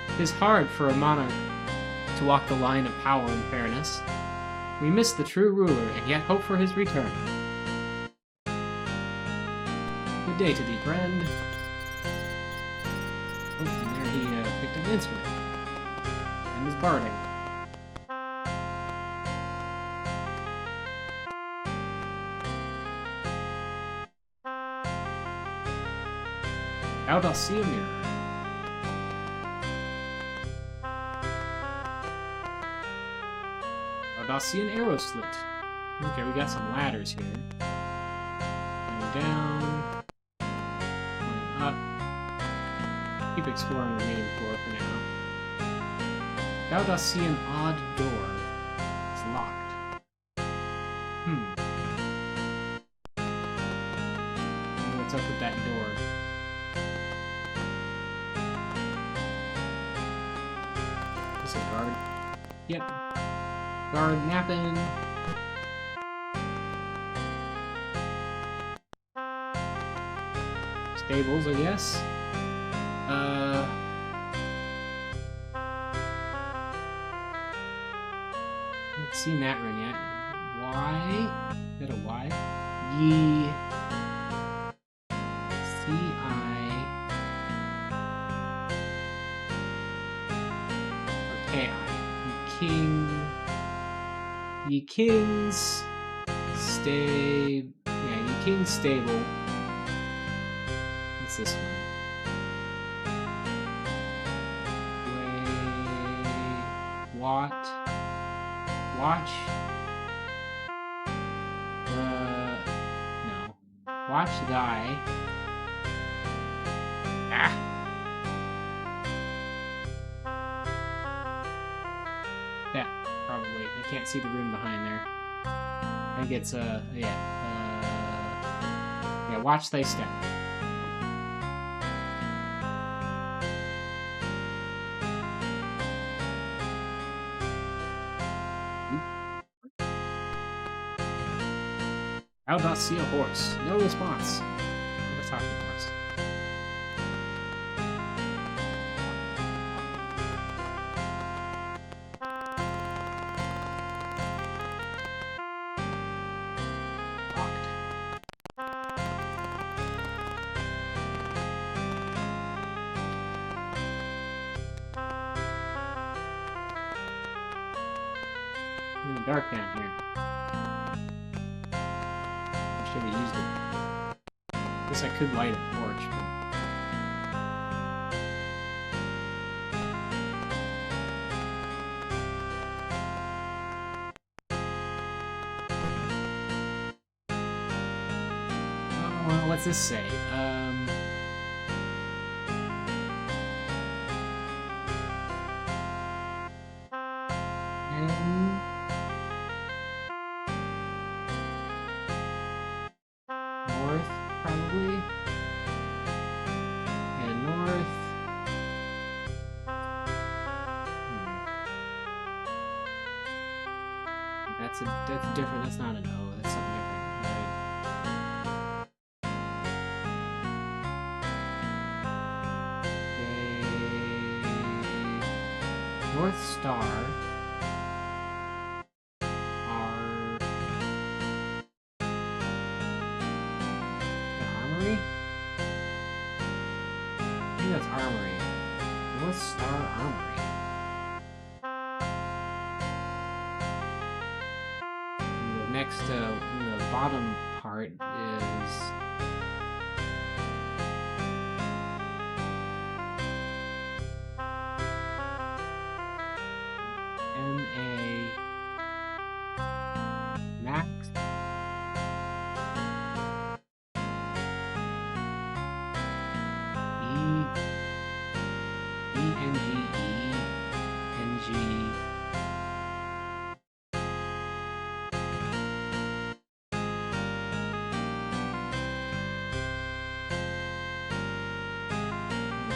It is hard for a monarch to walk the line of power and fairness. We miss the true ruler and yet hope for his return. Good day to thee, friend. Oh, and there he picked up an instrument. And is barding. Thou dost see a mirror. Thou dost see an arrow slit. Okay, we got some ladders here. Going down. Going up. Keep exploring the main floor for now. Thou dost see an odd door. It's locked. I wonder what's up with that door. Is it a guard? Yep. Guard napping. Stables, I guess. Haven't seen that run yet. Y? Is that a Y? Ye. C-I. Or K-I. Ye kings. Stay. Yeah, ye king's stable. What's this one? Watch. No. Watch thy. Ah. That probably. I can't see the rune behind there. I think it's yeah. Watch thy step. Thou dost see a horse. No response. Not a talking horse. Locked. It's dark down here. Should have used it. Guess I could light a torch. Well, what's this say? North, probably. Yeah, north. That's different. That's not an O. That's something different. Right. North Star. That's Armory. North Star Armory. next, in the bottom part is... M.A. Max. E-N-G-E-N-G...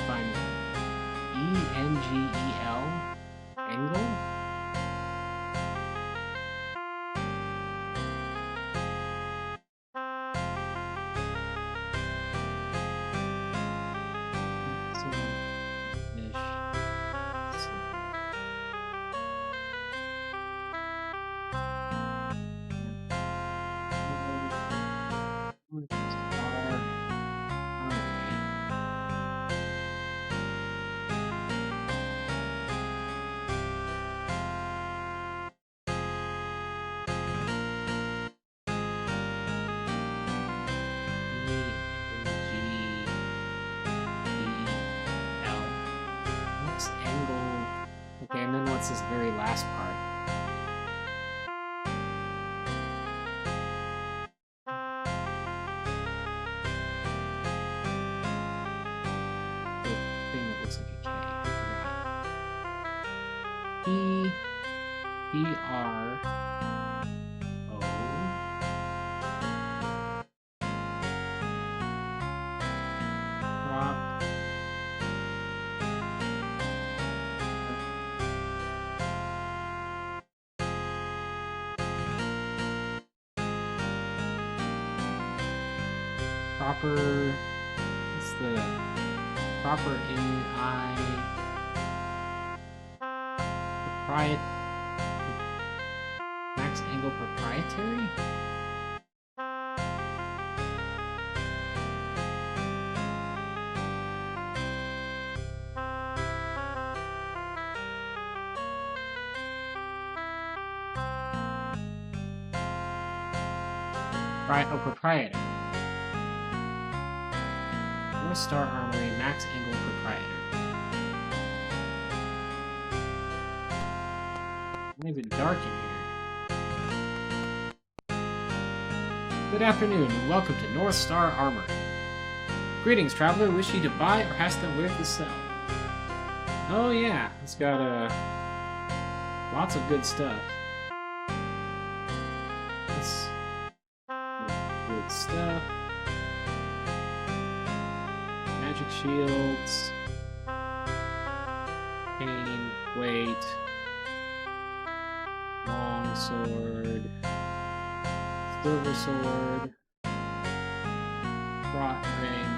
Find E-N-G-E-L Engel? Okay, and then what's this very last part? The thing that looks like a K. I forgot. P-R-O... Prop... Proper... What's the... Proper N-I... Max Angle Proprietary? Proprietor. North Star Armory, Max Angle Proprietor. Why is it dark in here? Good afternoon, and welcome to North Star Armory. Greetings, traveler. Wish you to buy or hast thou where to sell? Oh yeah, it's got lots of good stuff. That's good stuff. Magic shields, cane, weight, long sword, silver sword, fraught ring.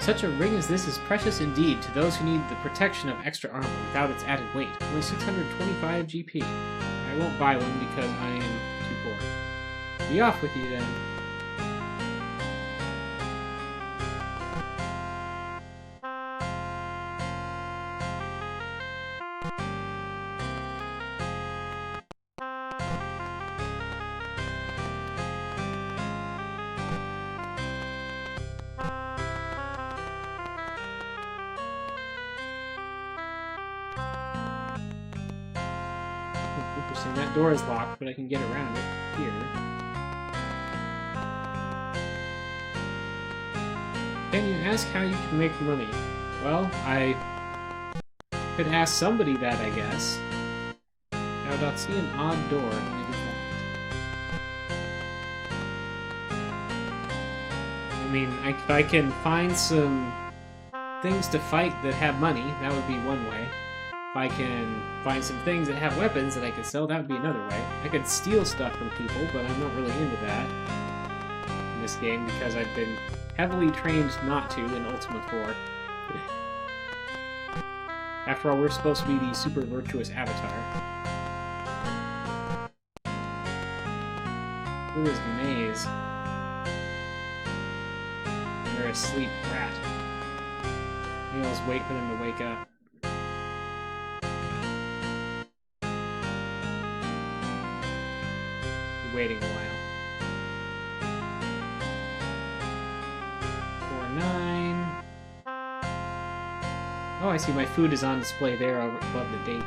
Such a ring as this is precious indeed to those who need the protection of extra armor without its added weight. Only 625 GP. I won't buy one because I am too poor. Be off with you then. Interesting, that door is locked, but I can get around it here. Can you ask how you can make money? Well, I could ask somebody that, I guess. Now, I'll see an odd door. I mean, if I can find some things to fight that have money, that would be one way. If I can find some things that have weapons that I can sell, that would be another way. I could steal stuff from people, but I'm not really into that in this game because I've been heavily trained not to in Ultima 4. After all, we're supposed to be the super virtuous avatar. Look at this maze. They're asleep, rat. Maybe I'll just wait for them to wake up. waiting a while. 4-9. Oh, I see my food is on display there over above the date.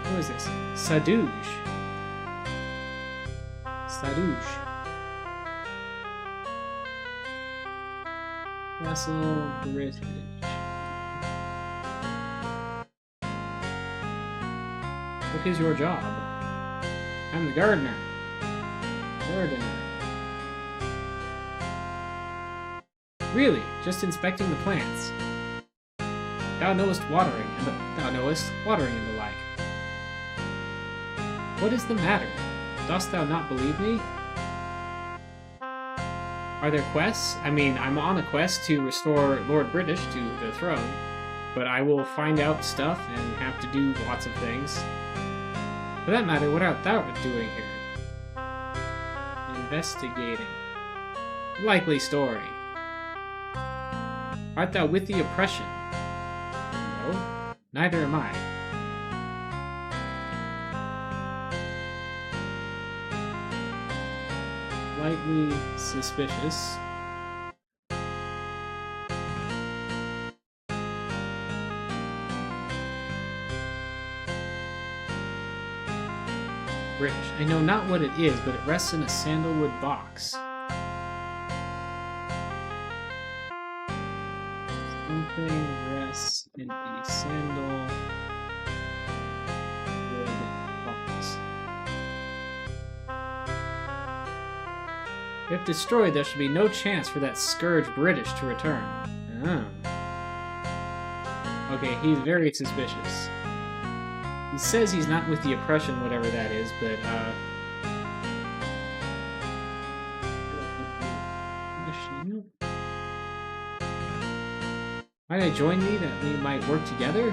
Who is this? Sadouj. Sadouj. Vessel British. What is your job? I'm the gardener. Gardener. Really? Just inspecting the plants? Thou knowest watering, and the like. What is the matter? Dost thou not believe me? Are there quests? I mean, I'm on a quest to restore Lord British to the throne, but I will find out stuff and have to do lots of things. For that matter, what art thou doing here? Investigating. Likely story. Art thou with the oppression? No, neither am I. Slightly suspicious. British. I know not what it is, but it rests in a sandalwood box. Something rests in a sandalwood box. If destroyed, there should be no chance for that scourge British to return. Oh. Okay, he's very suspicious. He says he's not with the oppression, whatever that is, but, might I join me that we might work together?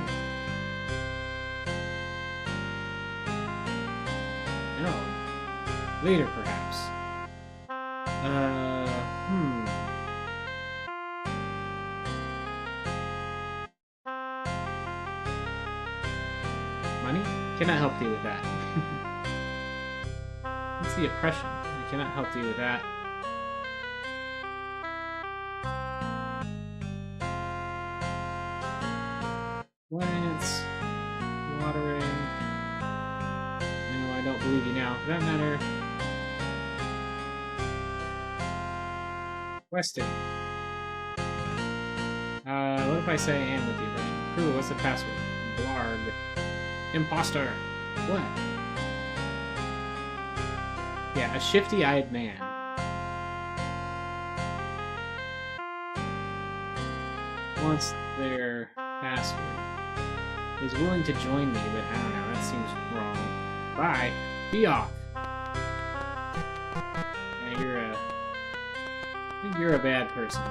No. Later, perhaps. Money? Cannot help you with that. What's the oppression? I cannot help you with that. Plants. Watering. No, I don't believe you now. For that matter. Questing. What if I say I am with the oppression? Ooh, what's the password? Blarg. Imposter. What? Yeah, a shifty-eyed man. Wants their password. Is willing to join me, but I don't know, that seems wrong. Bye. Be off. Yeah, I think you're a bad person.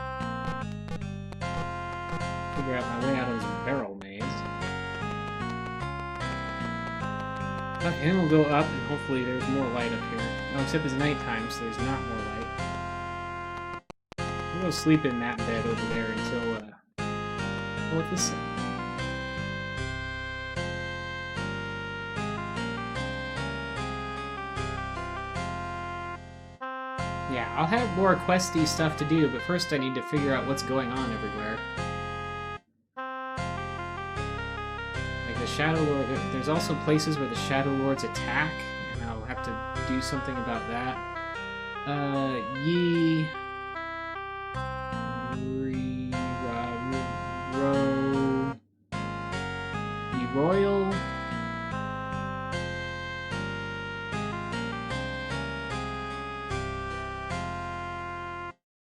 Figure out my way out of this barrel maze. Okay, then we'll go up, and hopefully there's more light up here. No, except it's nighttime, so there's not more light. We'll go sleep in that bed over there until, what this is. Yeah, I'll have more questy stuff to do, but first I need to figure out what's going on everywhere. Like the Shadowlord, there's also places where the Shadowlords attack, and I'll have to do something about that. Royal.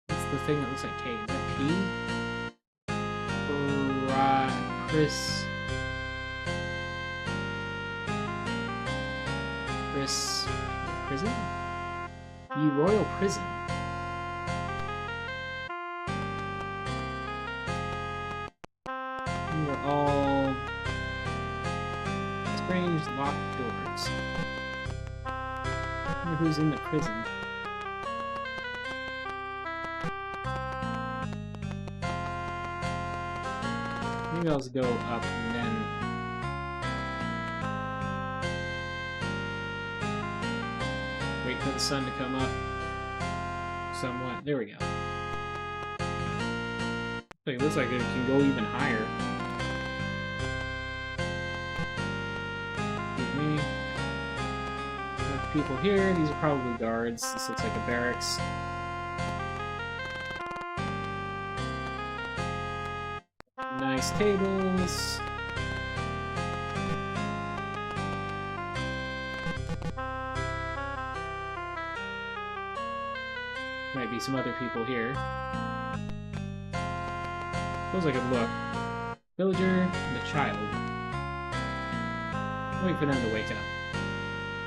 What's the thing that looks like K? Is that P? Prison? Ye Royal Prison. And we're all strange locked doors. I wonder who's in the prison. Maybe I'll just go up and then the sun to come up somewhat. There we go. It looks like it can go even higher. Excuse me. People here. These are probably guards. This looks like a barracks. Nice tables. Might be some other people here. Feels like a look. Villager and a child. Wait for them to wake up.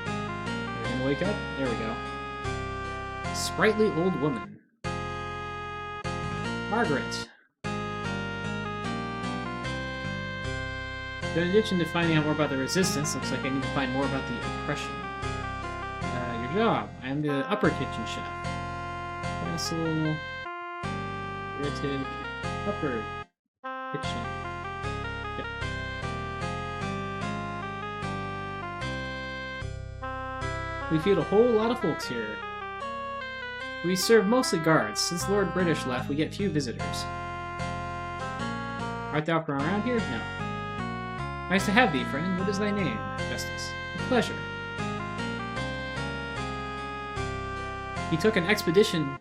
They're gonna wake up? There we go. Sprightly old woman. Margaret. In addition to finding out more about the resistance, looks like I need to find more about the oppression. Your job. I am the upper kitchen chef. Castle. Heritage. Upper kitchen. Yep. We feed a whole lot of folks here. We serve mostly guards. Since Lord British left, we get few visitors. Art thou from around here? No. Nice to have thee, friend. What is thy name? Justice. A pleasure. He took an expedition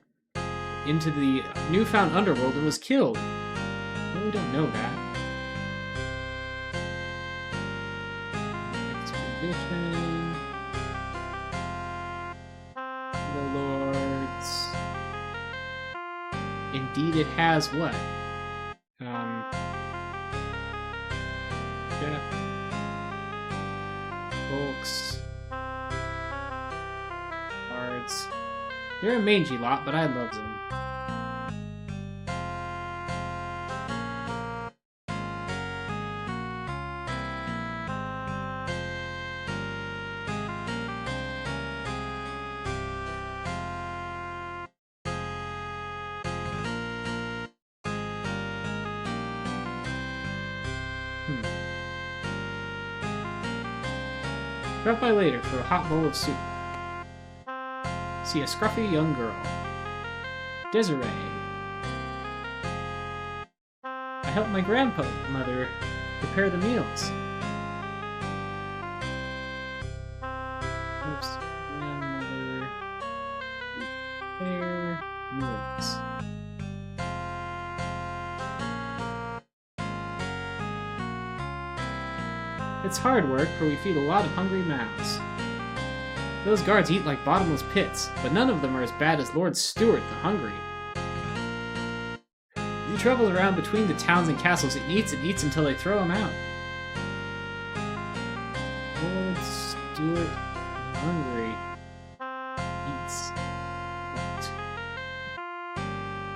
into the newfound underworld and was killed. Well, we don't know that. Expedition. The Lords. Indeed it has what? Yeah. Folks. Cards. They're a mangy lot, but I love them. Drop by later for a hot bowl of soup. See a scruffy young girl. Desiree. I help my grandmother prepare the meals. Oops. Grandmother prepare meals. It's hard work, for we feed a lot of hungry mouths. Those guards eat like bottomless pits, but none of them are as bad as Lord Stewart the Hungry. He travels around between the towns and castles and eats until they throw him out. Lord Stewart the Hungry eats. What?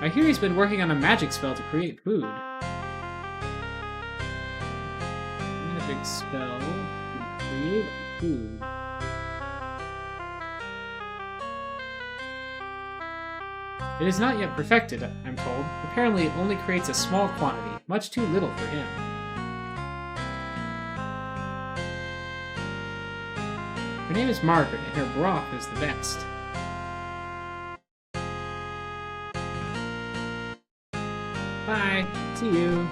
I hear he's been working on a magic spell to create food. Magic spell to create food. It is not yet perfected, I'm told. Apparently it only creates a small quantity, much too little for him. Her name is Margaret, and her broth is the best. Bye. See you.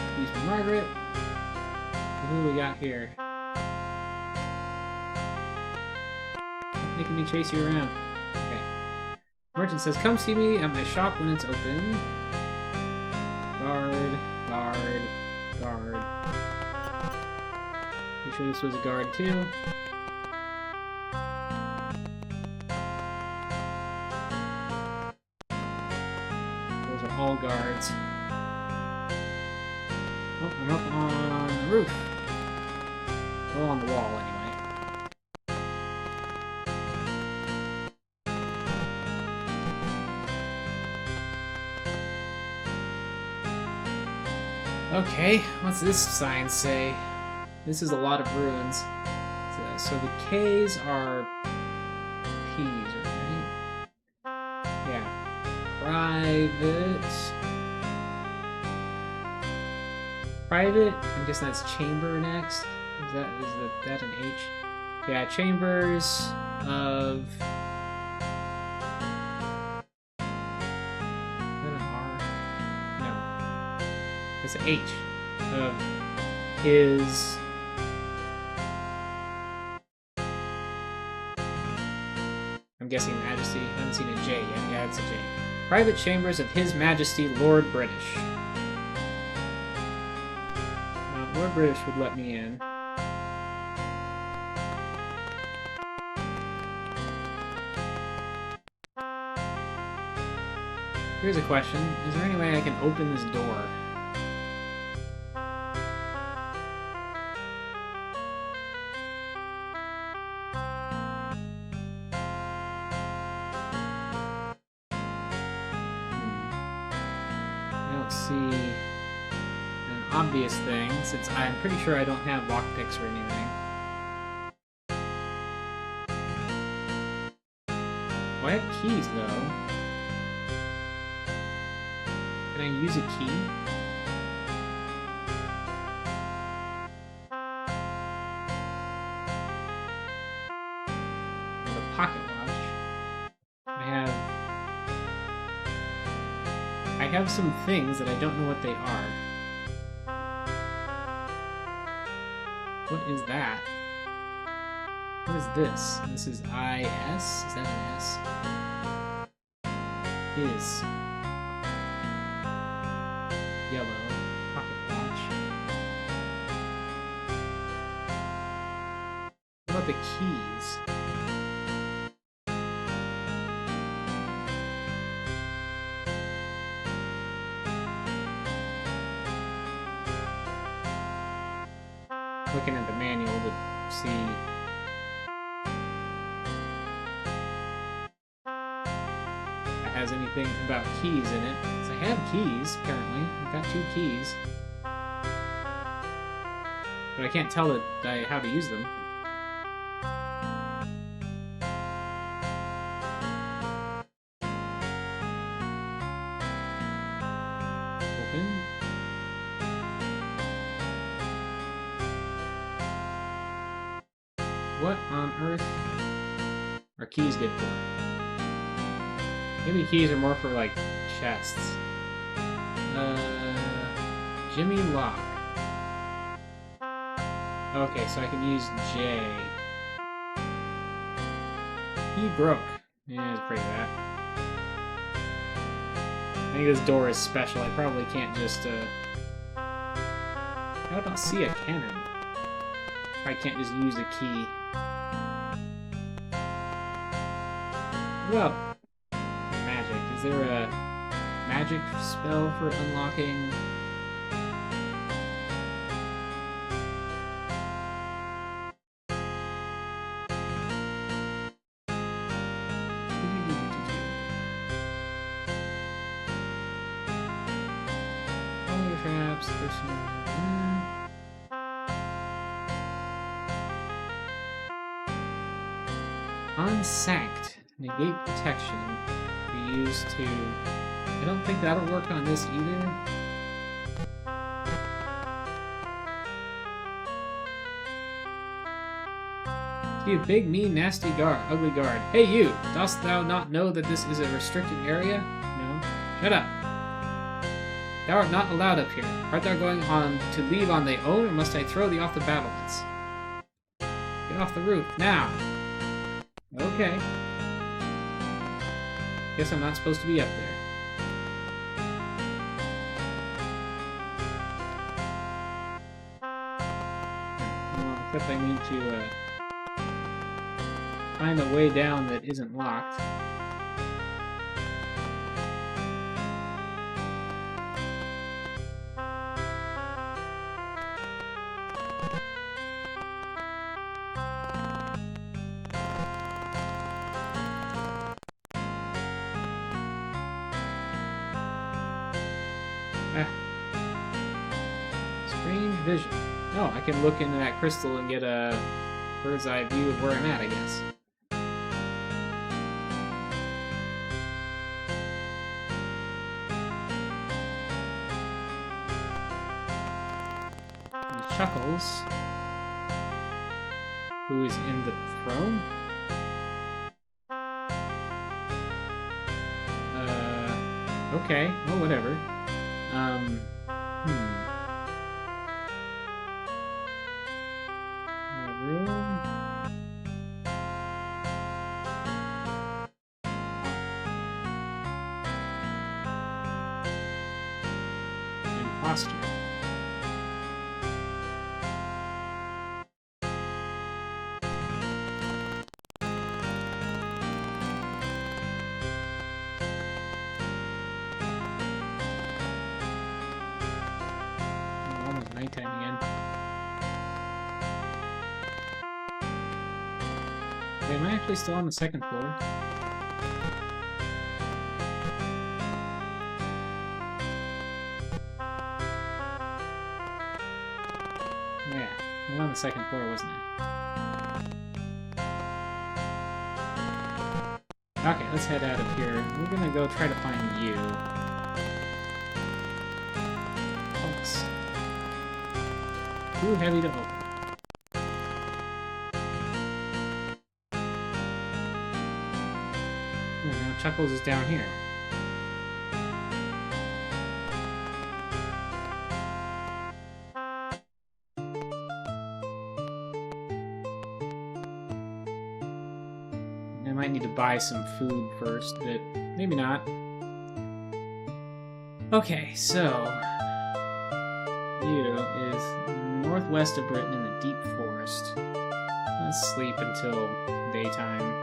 Excuse me, Margaret. Who do we got here? Making me chase you around. Okay. Merchant says, come see me at my shop when it's open. Guard, guard, guard. You sure this was a guard too? Those are all guards. Oh, I'm up on the roof. Well, on the wall anyway. Okay, what's this sign say? This is a lot of ruins. So the K's are P's, right? Yeah. Private. Private? I guess that's chamber next. Is that an H? Yeah, chambers of... Is that an R? No. It's an H. Of his... I'm guessing Majesty. I haven't seen a J yet. Yeah, it's a J. Private chambers of His Majesty Lord British. Now, Lord British would let me in. Here's a question. Is there any way I can open this door? I don't see an obvious thing, since I'm pretty sure I don't have lockpicks or anything. Oh, I have keys, though. Can I use a key? The pocket watch. I have some things that I don't know what they are. What is that? What is this? This is IS? Is that an S? Is. Yellow. Pocket watch. What about the keys? Looking at the manual to see if it has anything about keys in it. So I have keys, apparently. I've got 2 keys. But I can't tell how to use them. Open. What on earth are keys good for? Maybe keys are more for, like, chests. Jimmy Lock. Okay, so I can use J. Key broke. Yeah, let's break that. I think this door is special. I probably can't just, How about see a cannon? I can't just use a key. Well, magic. Is there a magic spell for unlocking? Fire traps, Unsacked. Negate protection. Be used to... I don't think that'll work on this either. See a big, mean, nasty guard, ugly guard. Hey you! Dost thou not know that this is a restricted area? No. Shut up. Thou art not allowed up here. Art thou going on to leave on thy own, or must I throw thee off the battlements? Get off the roof, now! Okay. Guess I'm not supposed to be up there. Well, except I need to find a way down that isn't locked. Strange vision. Oh, I can look into that crystal and get a bird's eye view of where I'm at, I guess. And Chuckles. Who is in the throne? Okay. Well, whatever. Room. Imposter. Almost nighttime again. Wait, am I actually still on the second floor? Yeah, I was on the second floor, wasn't I? Okay, let's head out of here. We're gonna go try to find you. Folks. Too heavy to open. Oh, now Chuckles is down here. I might need to buy some food first, but maybe not. Okay, so you is northwest of Britain in the deep forest. Let's sleep until daytime.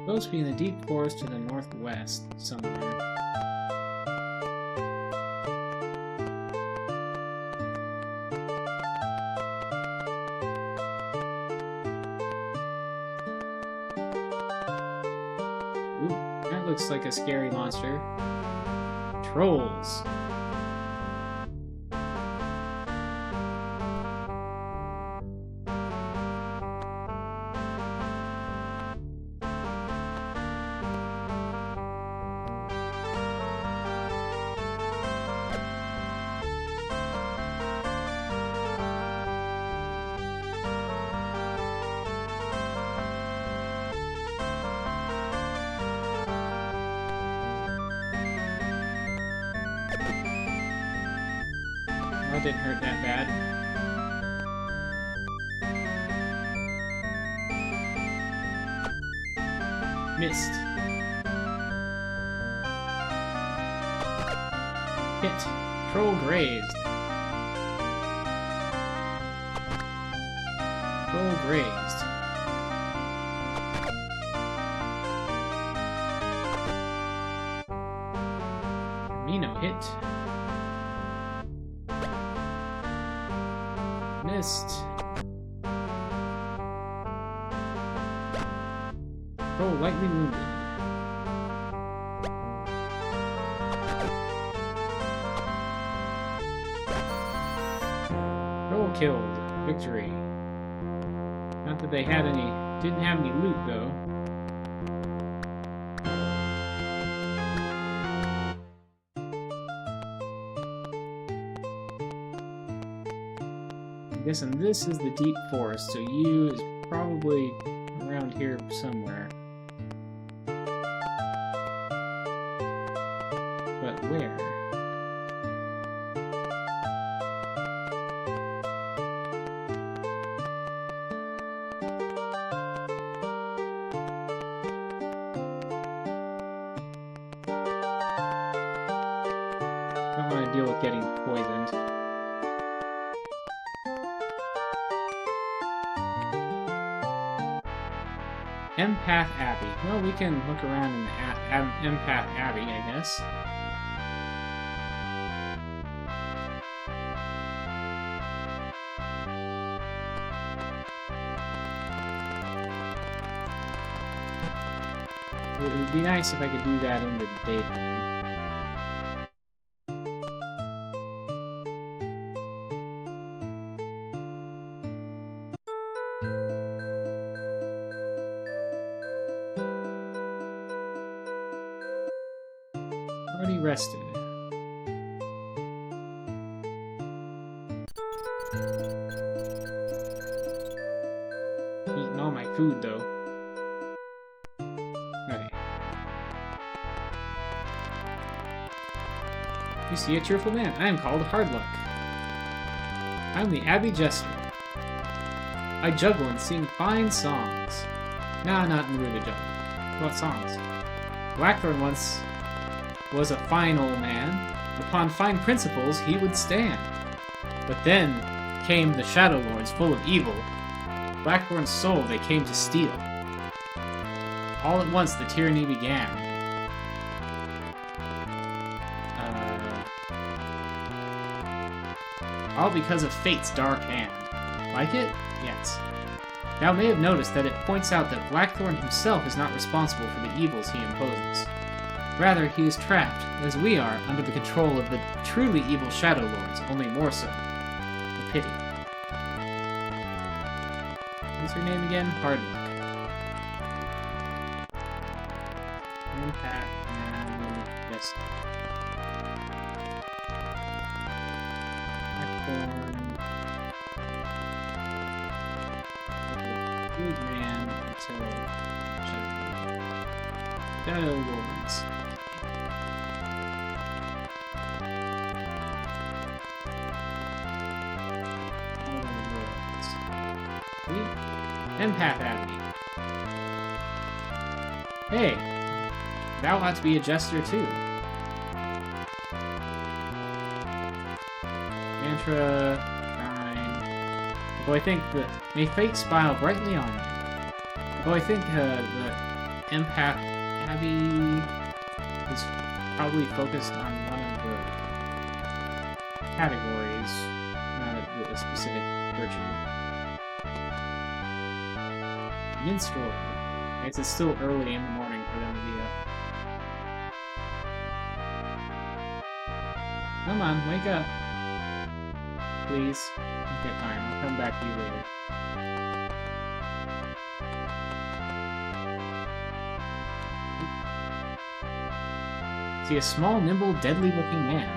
Supposed to be in the deep forest to the northwest somewhere. Ooh, that looks like a scary monster. Trolls. That didn't hurt that bad. Missed. Hit. Troll grazed. Troll grazed. Mino hit. Missed. Oh, lightly wounded. Troll killed. Victory. Not that they had any... didn't have any loot, though. I'm guessing this is the deep forest, so you is probably around here somewhere. But where? Don't want to deal with getting poisoned. Empath Abbey. Well, we can look around in the Empath Abbey, I guess. It would be nice if I could do that in the daytime. Already rested. Eating all my food, though. Right. You see a cheerful man. I am called Hardluck. I'm the Abbey Jester. I juggle and sing fine songs. Nah, not in the mood to juggle. What songs? Blackthorn once was a fine old man. Upon fine principles he would stand. But then came the Shadowlords full of evil. Blackthorn's soul they came to steal. All at once the tyranny began. All because of fate's dark hand. Like it? Yes. Thou may have noticed that it points out that Blackthorn himself is not responsible for the evils he imposes. Rather, he is trapped, as we are, under the control of the truly evil Shadowlords, only more so. A pity. What's her name again? Hardluck. Impact and yes. Blackthorn. Good man until Shadowlords. Empath Abbey. Hey, thou ought to be a jester too. Mantra, shrine. Though I think that may fate smile brightly on you. Though I think the Empath Abbey is probably focused on one of the categories, not a specific virtue. Minstrel. I guess it's still early in the morning for them to be up. Come on, wake up. Please. Okay, fine. I'll come back to you later. See a small, nimble, deadly-looking man.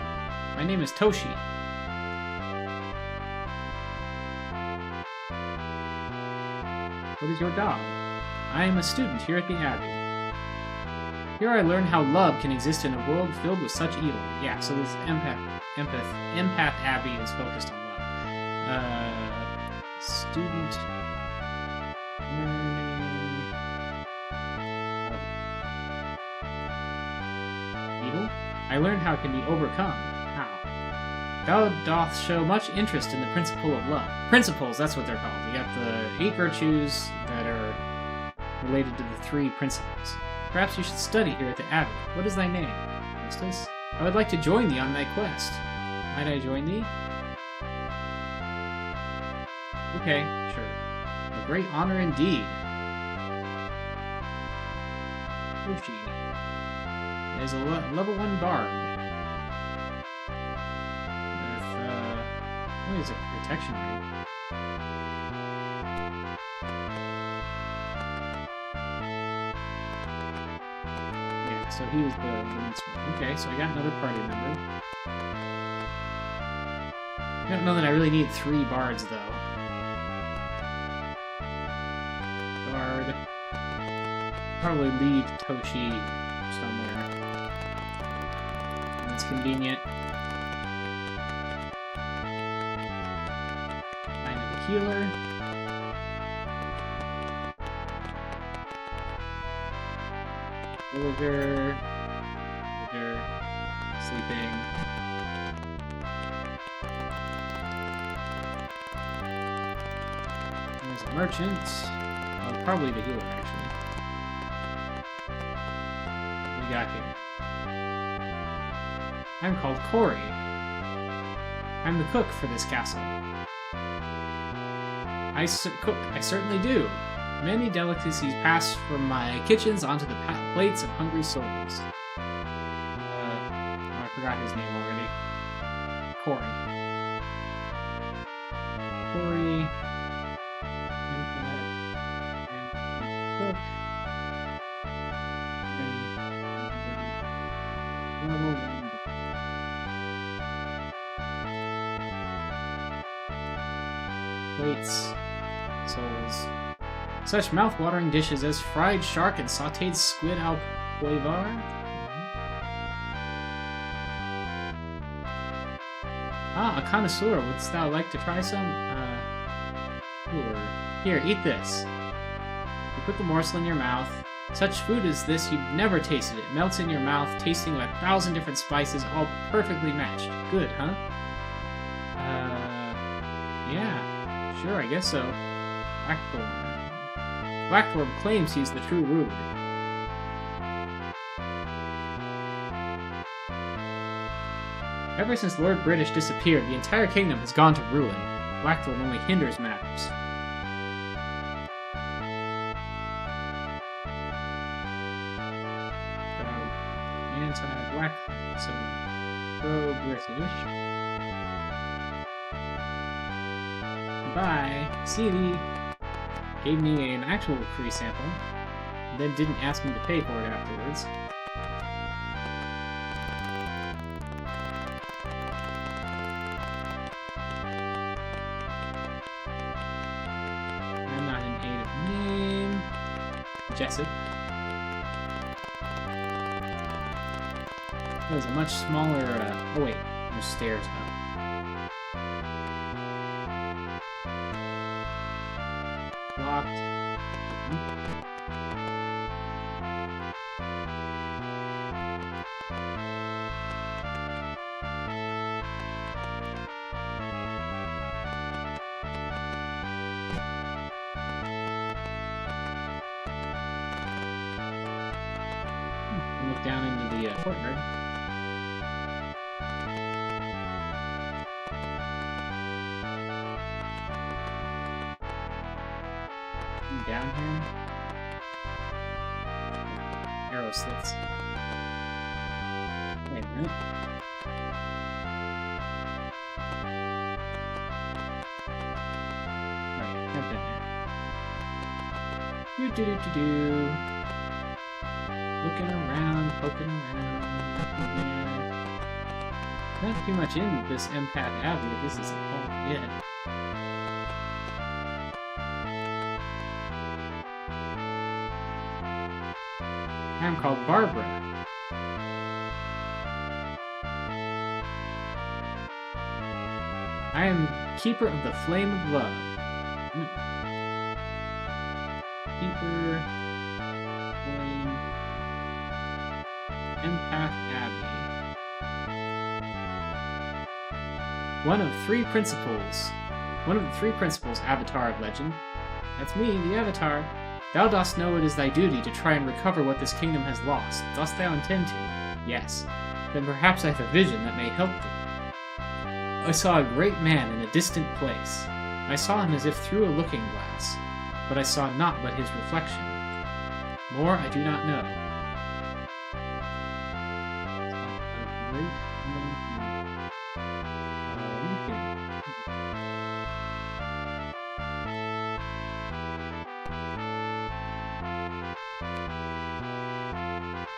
My name is Toshi. What is your job? I am a student here at the Abbey. Here I learn how love can exist in a world filled with such evil. Yeah, so this Empath Abbey is focused on love. Student learning evil? I learned how it can be overcome. How? Thou doth show much interest in the principle of love. Principles, that's what they're called. You got the 8 virtues that are related to the 3 principles. Perhaps you should study here at the Abbey. What is thy name? Hostess? I would like to join thee on thy quest. Might I join thee? Okay, sure. A great honor indeed. Toshi is a level 1 bard. What is a protection rate? Yeah, so he was the minstrel. Okay, so I got another party member. I don't know that I really need 3 bards, though. Bard. Probably leave Toshi somewhere. That's convenient. Healer. Villager. Sleeping. There's a merchant. Oh, probably the healer, actually. What we got here? I'm called Corey. I'm the cook for this castle. I certainly do. Many delicacies pass from my kitchens onto the plates of hungry souls. I forgot his name already. Corey. Cook. Plates. Souls. Such mouth-watering dishes as fried shark and sautéed squid al poivar. Ah, a connoisseur. Wouldst thou like to try some? Here, eat this. You put the morsel in your mouth. Such food as this, you've never tasted it. Melts in your mouth, tasting 1,000 different spices, all perfectly matched. Good, huh? Yeah. Sure, I guess so. Blackthorn. Blackthorn claims he's the true ruler. Ever since Lord British disappeared, the entire kingdom has gone to ruin. Blackthorn only hinders matters. Anti-black, so pro-British. Bye. See thee. Gave me an actual free sample, then didn't ask me to pay for it afterwards. I'm not in aid of name. Jessup. That was a much smaller, oh wait, there's stairs now. Locked. Look down into the courtyard. Down here. Arrow slits. Wait a minute. Okay, I've been there. Do. Looking around, poking around. Yeah. Not too much in this Empath Abbey if this isn't all yet. I'm called Barbara. I am Keeper of the Flame of Love. Keeper... Flame... Empath Abbey. One of the three principles, Avatar of Legend. That's me, the Avatar. Thou dost know it is thy duty to try and recover what this kingdom has lost. Dost thou intend to? Yes. Then perhaps I have a vision that may help thee. I saw a great man in a distant place. I saw him as if through a looking glass, but I saw naught but his reflection. More I do not know. A great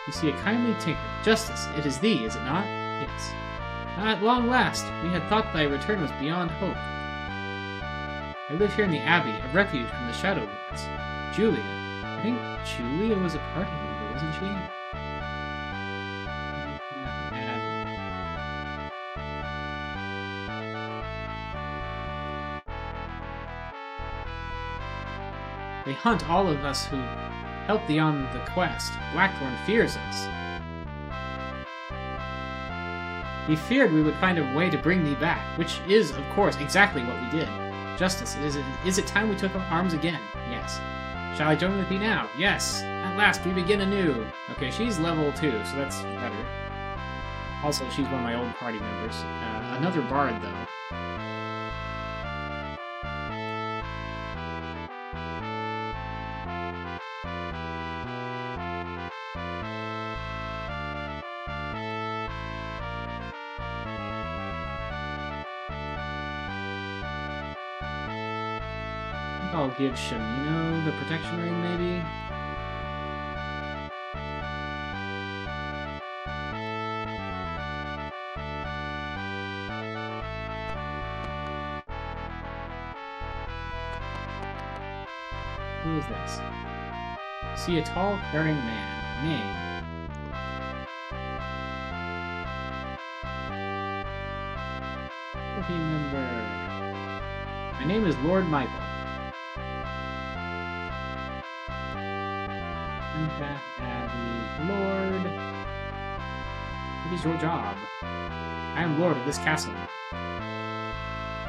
You see a kindly tinker. Justice, it is thee, is it not? Yes. At long last, we had thought thy return was beyond hope. I live here in the Abbey, a refuge from the Shadowlords. Julia. I think Julia was a party member, wasn't she? They hunt all of us who help thee on the quest. Blackthorn fears us. He feared we would find a way to bring thee back, which is, of course, exactly what we did. Justice, is it time we took up arms again? Yes. Shall I join with thee now? Yes. At last, we begin anew. Okay, she's level 2, so that's better. Also, she's one of my old party members. Another bard, though. I'll give Shamino the protection ring, maybe? Who is this? See a tall, caring man. Name. Remember. My name is Lord Michael. Empath Abbey. Lord. What is your job? I am Lord of this castle.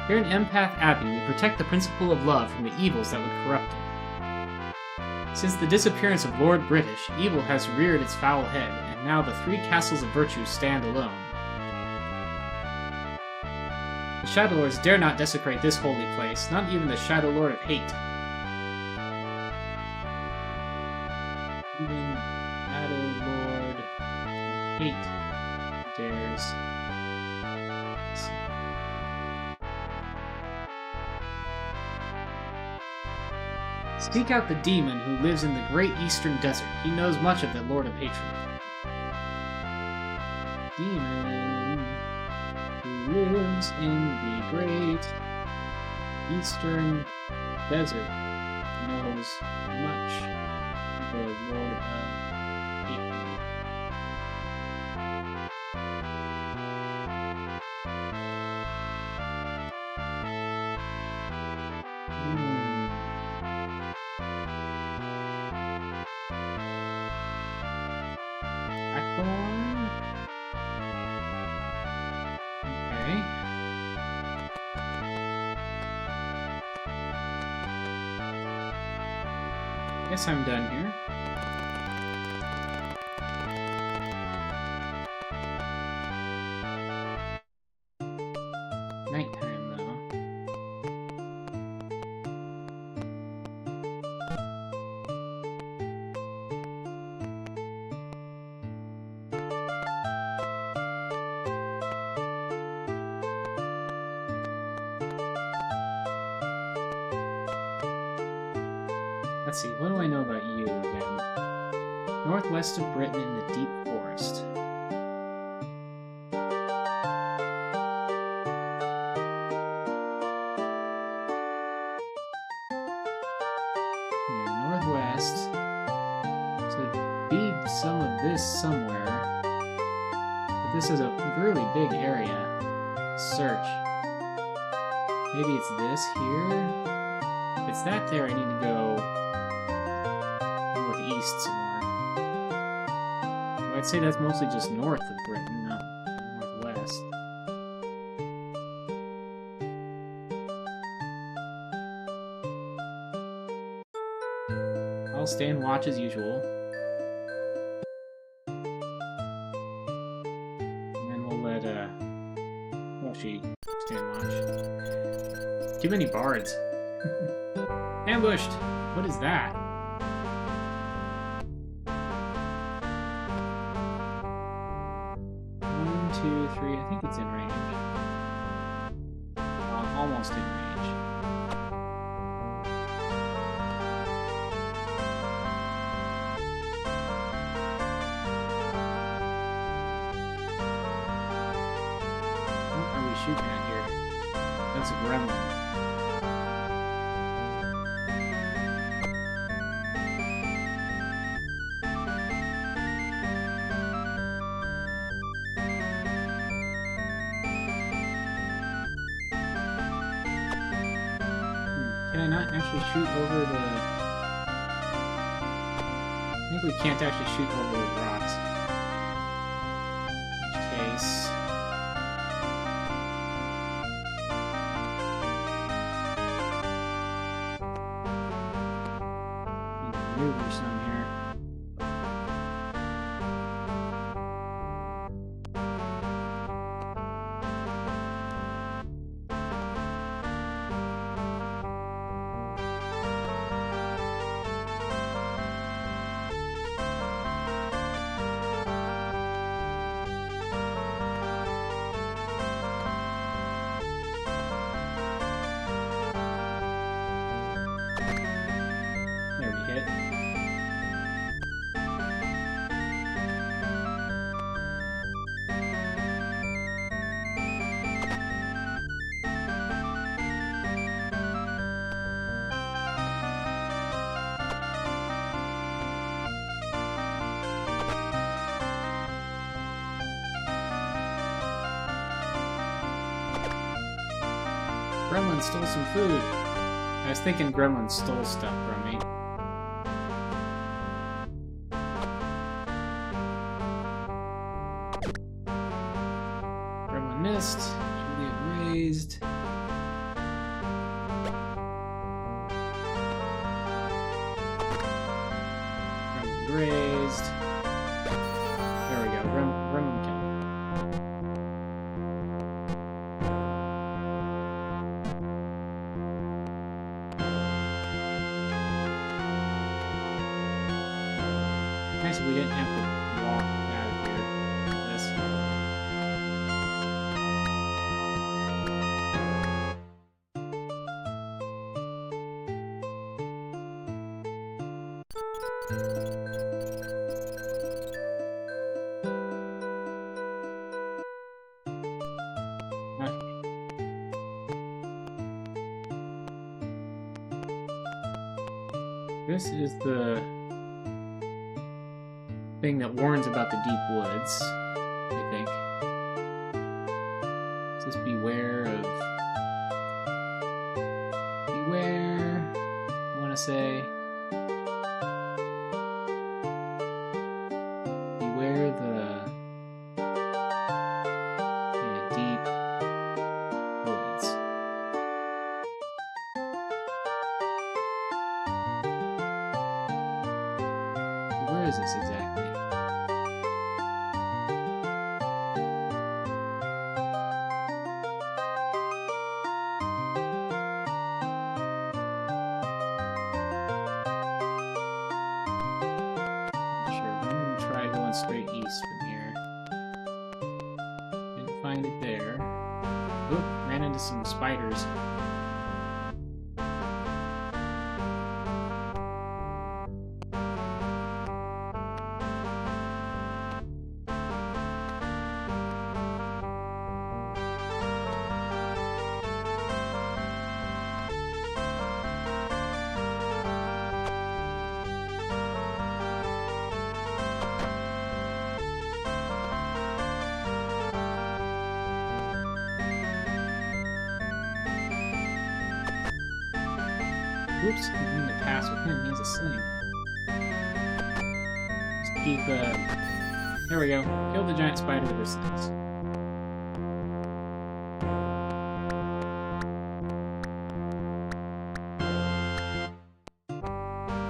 Here in Empath Abbey, we protect the principle of love from the evils that would corrupt it. Since the disappearance of Lord British, evil has reared its foul head, and now the three castles of virtue stand alone. The Shadowlords dare not desecrate this holy place, not even the Shadowlord of Hate. Even Shadowlord of Hate dares. Seek out the demon who lives in the great eastern desert. He knows much of the Lord of Hatred. Demon who lives in the great eastern desert knows much of the Lord of Hatred. Blackthorn? Okay. Guess I'm done here. Nighttime, though. Let's see, what do I know about you again? Northwest of Britain in the deep forest. Yeah, northwest. So be some of this somewhere. But this is a really big area. Search. Maybe it's this here? If it's that there, I need to go northeast somewhere. Well, I'd say that's mostly just north of Britain, not northwest. I'll stand watch as usual. And then we'll let, well, she stand watch. Too many bards. Ambushed! What is that? 1, 2, 3. I think it's in range. Almost in range. What are we shooting at here? That's a gremlin. Can I not actually shoot over the... I think we can't actually shoot over the rocks. In which case... need to maneuver some here. Gremlin stole some food. I was thinking Gremlin stole stuff from me. Gremlin missed. Julia grazed. Gremlin grazed. There we go. Gremlin killed. Nice if we didn't have to walk out of here. This. This is the thing that warns about the deep woods, I think. It says beware of... Beware... I want to say... Beware the... Yeah, deep woods. Where is this exactly? Straight east from here. Didn't find it there. Oop, ran into some spiders. Oops, I didn't mean to pass with him. He has a sling. Just keep, there we go. Kill the giant spider with her slings.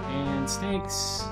And snakes.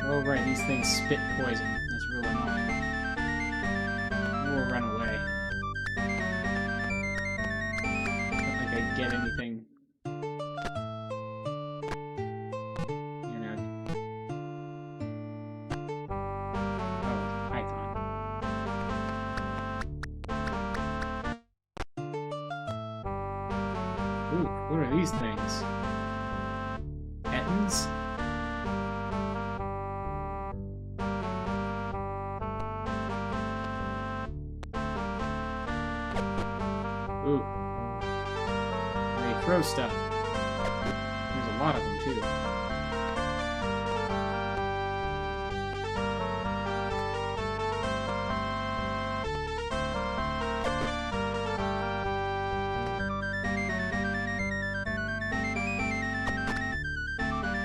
Oh right, these things spit poison. That's real annoying. We'll run away. Don't think I get anything. You know. Oh, python. Ooh, what are these things? Ettins? Ooh. They throw stuff. There's a lot of them, too.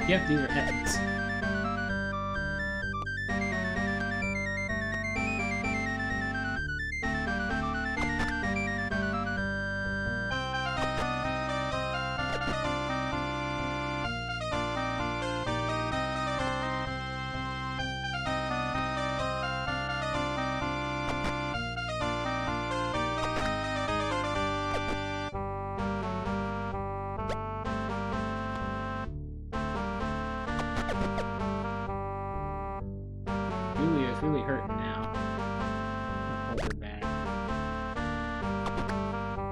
Yep, these are Ettins. Julia's really hurting now. I'll hold her back.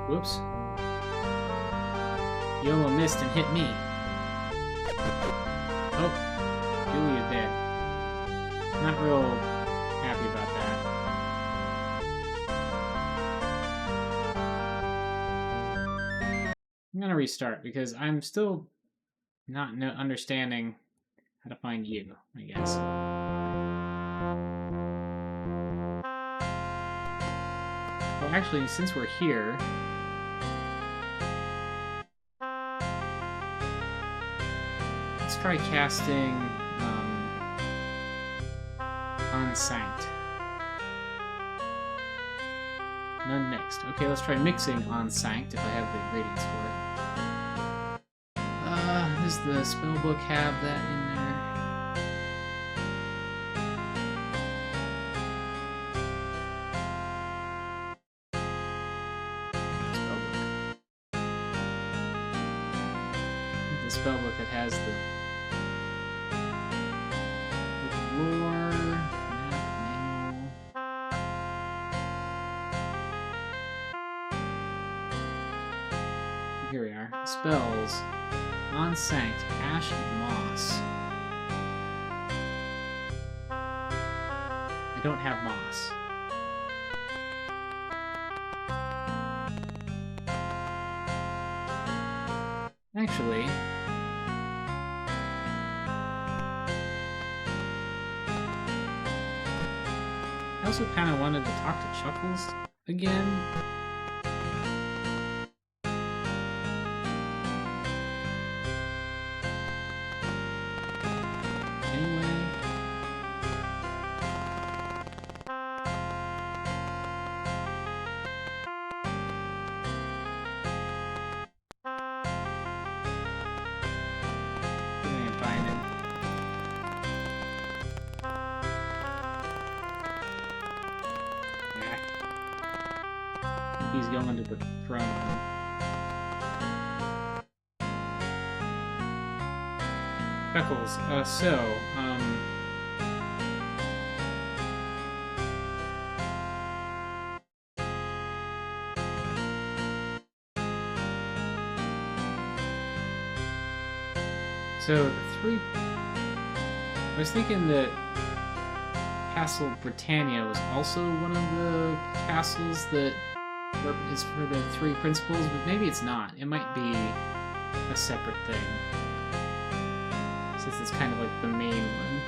Whoops. YOLO missed and hit me. Oh, Julia's dead. Not real happy about that. I'm gonna restart because I'm still not understanding how to find you, I guess. Well, actually, since we're here... let's try casting Unsanct. None mixed. Okay, let's try mixing Unsanct if I have the ingredients for it. Does the spellbook have that in there? Spellbook. The spellbook that has the lore, map, manual. Here we are. Spells. Unsanct, Ash and Moss. I don't have Moss. Actually... I also kind of wanted to talk to Chuckles again. Anyway. I can find him. He's going to the throne room. Chuckles, so the three... I was thinking that Castle Britannia was also one of the castles that is for the three principals, but maybe it's not. It might be a separate thing, since it's kind of like the main one.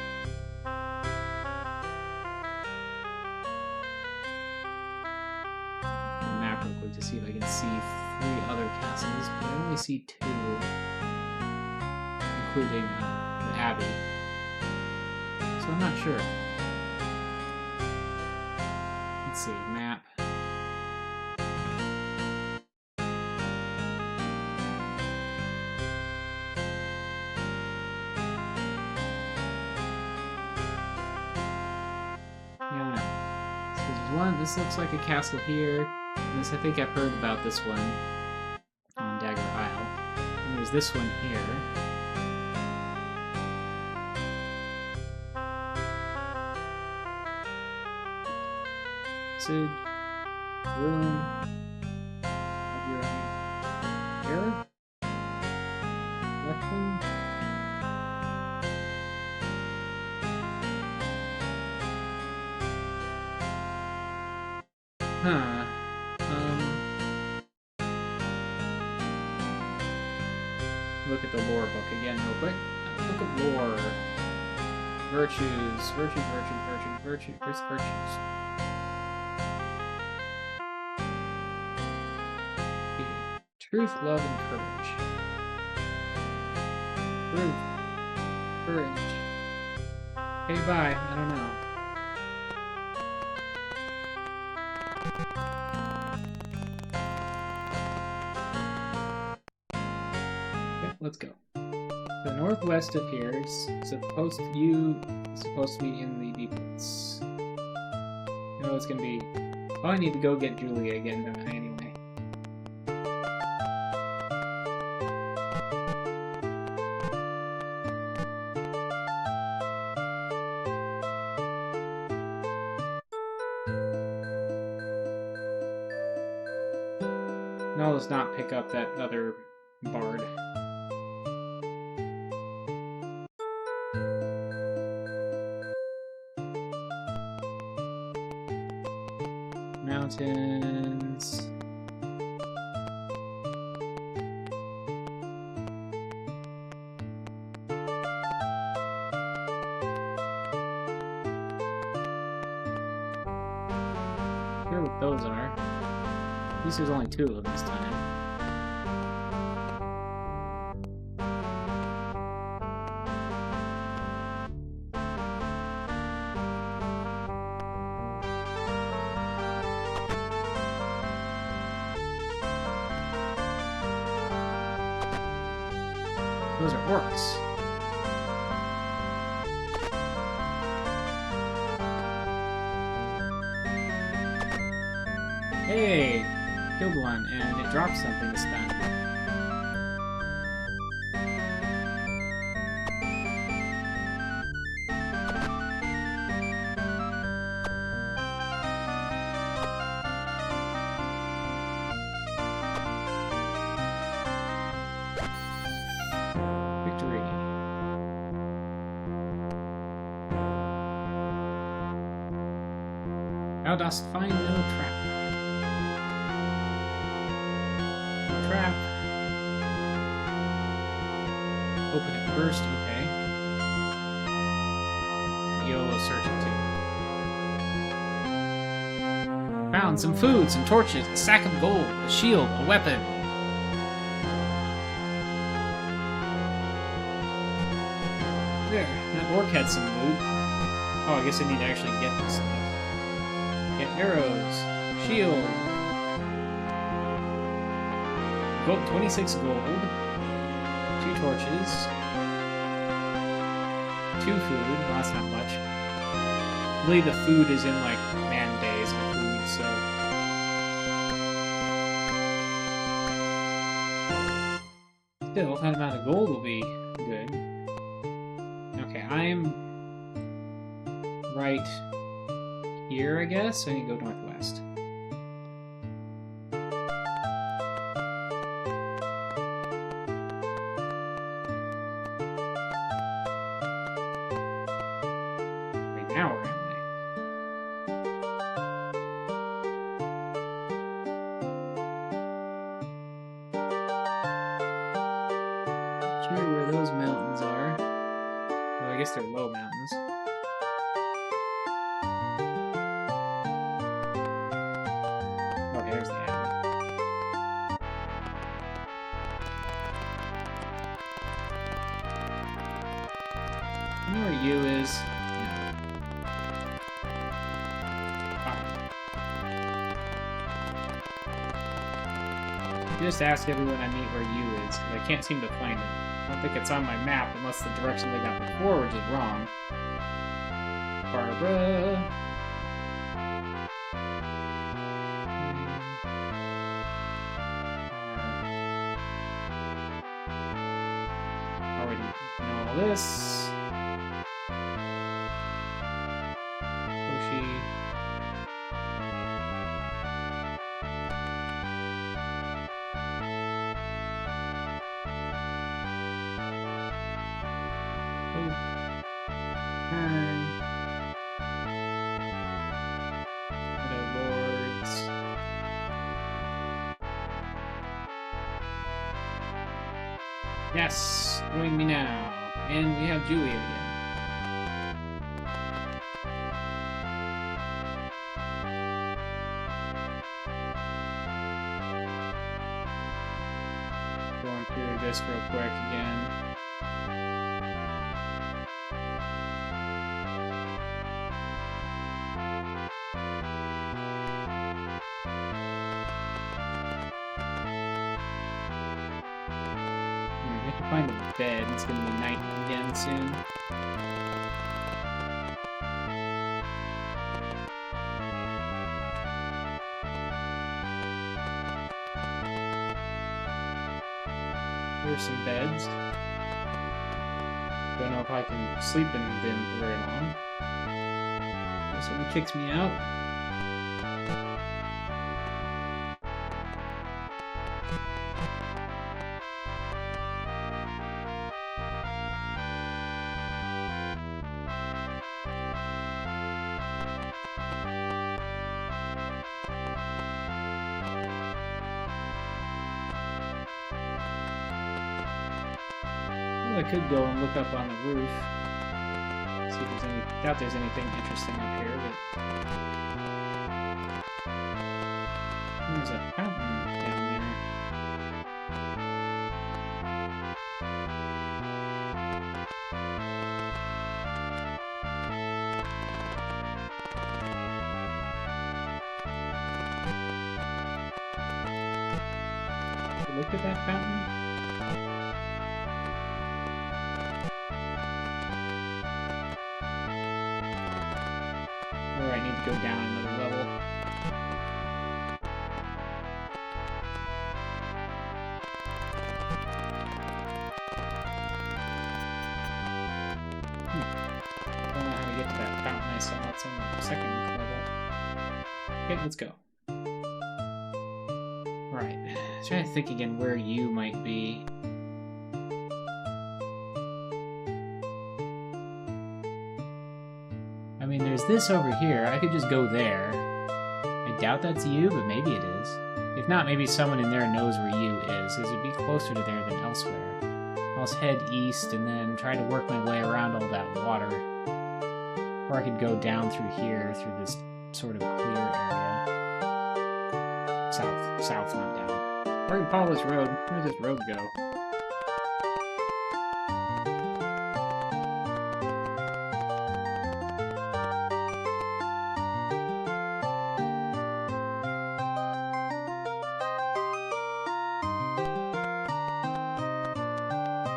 The map real quick to see if I can see 3 other castles, but I only see 2, including the Abbey. So I'm not sure. Let's see, map. This looks like a castle here. And this, I think I've heard about this one on Dagger Isle. And there's this one here. Sid, room of your own. Here? Weapon? Huh. Look at the lore book again real quick. Book of lore. Virtues. Where's virtues? Okay. Truth, love, and courage. Truth. Courage. Okay, bye. I don't know. Let's go. So northwest of here is supposed to be in the deepwoods. No, it's gonna be... Oh, I need to go get Julia again, don't I, anyway. No, let's not pick up that other bard. mountains. I wonder what those are. At least there's only 2 of them this time. Those are orcs. Hey! Killed one, and it dropped something this time. Victory. Thou dost find no trap. Trap. Open it first, okay. YOLO searching too. Found some food, some torches, a sack of gold, a shield, a weapon. There, that orc had some loot. Oh, I guess I need to actually get this stuff. Get arrows, shield. Gold, 26 gold, 2 torches, 2 food, well that's not much. I believe the food is in like man days of food, so. Still, that amount of gold will be good. Okay, I'm right here, I guess, so I need to go northwest. Now where am I? Not sure where those mountains are. Well, I guess they're low mountains. Okay, there's the abbey. I know where you is. Just ask everyone I meet where you is, because I can't seem to find it. I don't think it's on my map unless the direction they got before was just wrong. Barbara. Already know all this. Hoshi. Shadowlords. Yes, join me now. And we have Julia again. Going through this real quick again. Find a bed. It's gonna be night again soon. Here's some beds. Don't know if I can sleep in them for very long. Someone kicks me out. I could go and look up on the roof. See if there's any. Doubt there's anything interesting up here, but there's a fountain down there. Look at that fountain. Or I need to go down another level. Don't know how to get to that fountain I saw. It's on the second level. Okay, let's go. Right. Trying to think again where you might be. I mean, there's this over here. I could just go there. I doubt that's you, but maybe it is. If not, maybe someone in there knows where you is, because it'd be closer to there than elsewhere. I'll just head east and then try to work my way around all that water. Or I could go down through here, through this sort of clear area. South, not down. Where can follow this road? Where does this road go?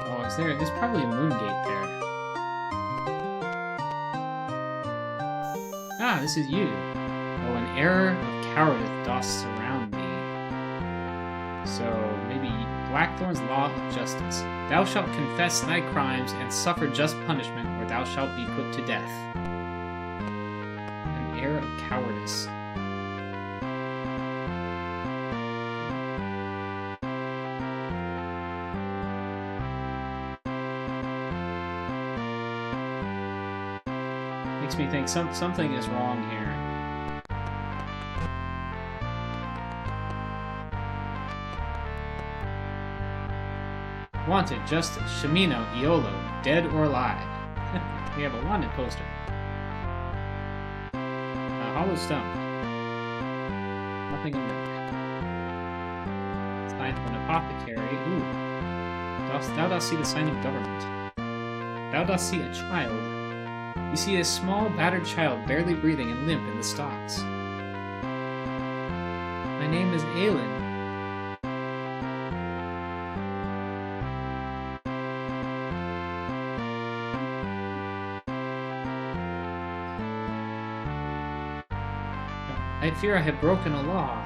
Oh, is there? There's probably a moon gate there. Ah, this is you. Oh, an error of cowardice doth surround me. So, maybe Blackthorn's law of justice. Thou shalt confess thy crimes and suffer just punishment, or thou shalt be put to death. An error of cowardice. Makes me think something is wrong here. Wanted, Justice, Shimino, Iolo, dead or alive. We have a wanted poster. Hollow stone. Nothing in there. Sign of an apothecary. Ooh. Thou dost see the sign of government. Thou dost see a child. You see a small, battered child barely breathing and limp in the stocks. My name is Aelin. I fear I have broken a law.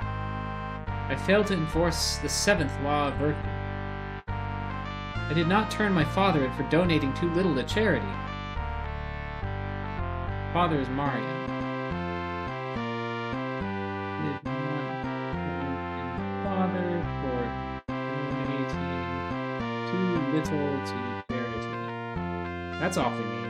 I failed to enforce the 7th law of virtue. I did not turn my father in for donating too little to charity. Father is Mario. Did not father for donating too little to charity. That's awfully mean.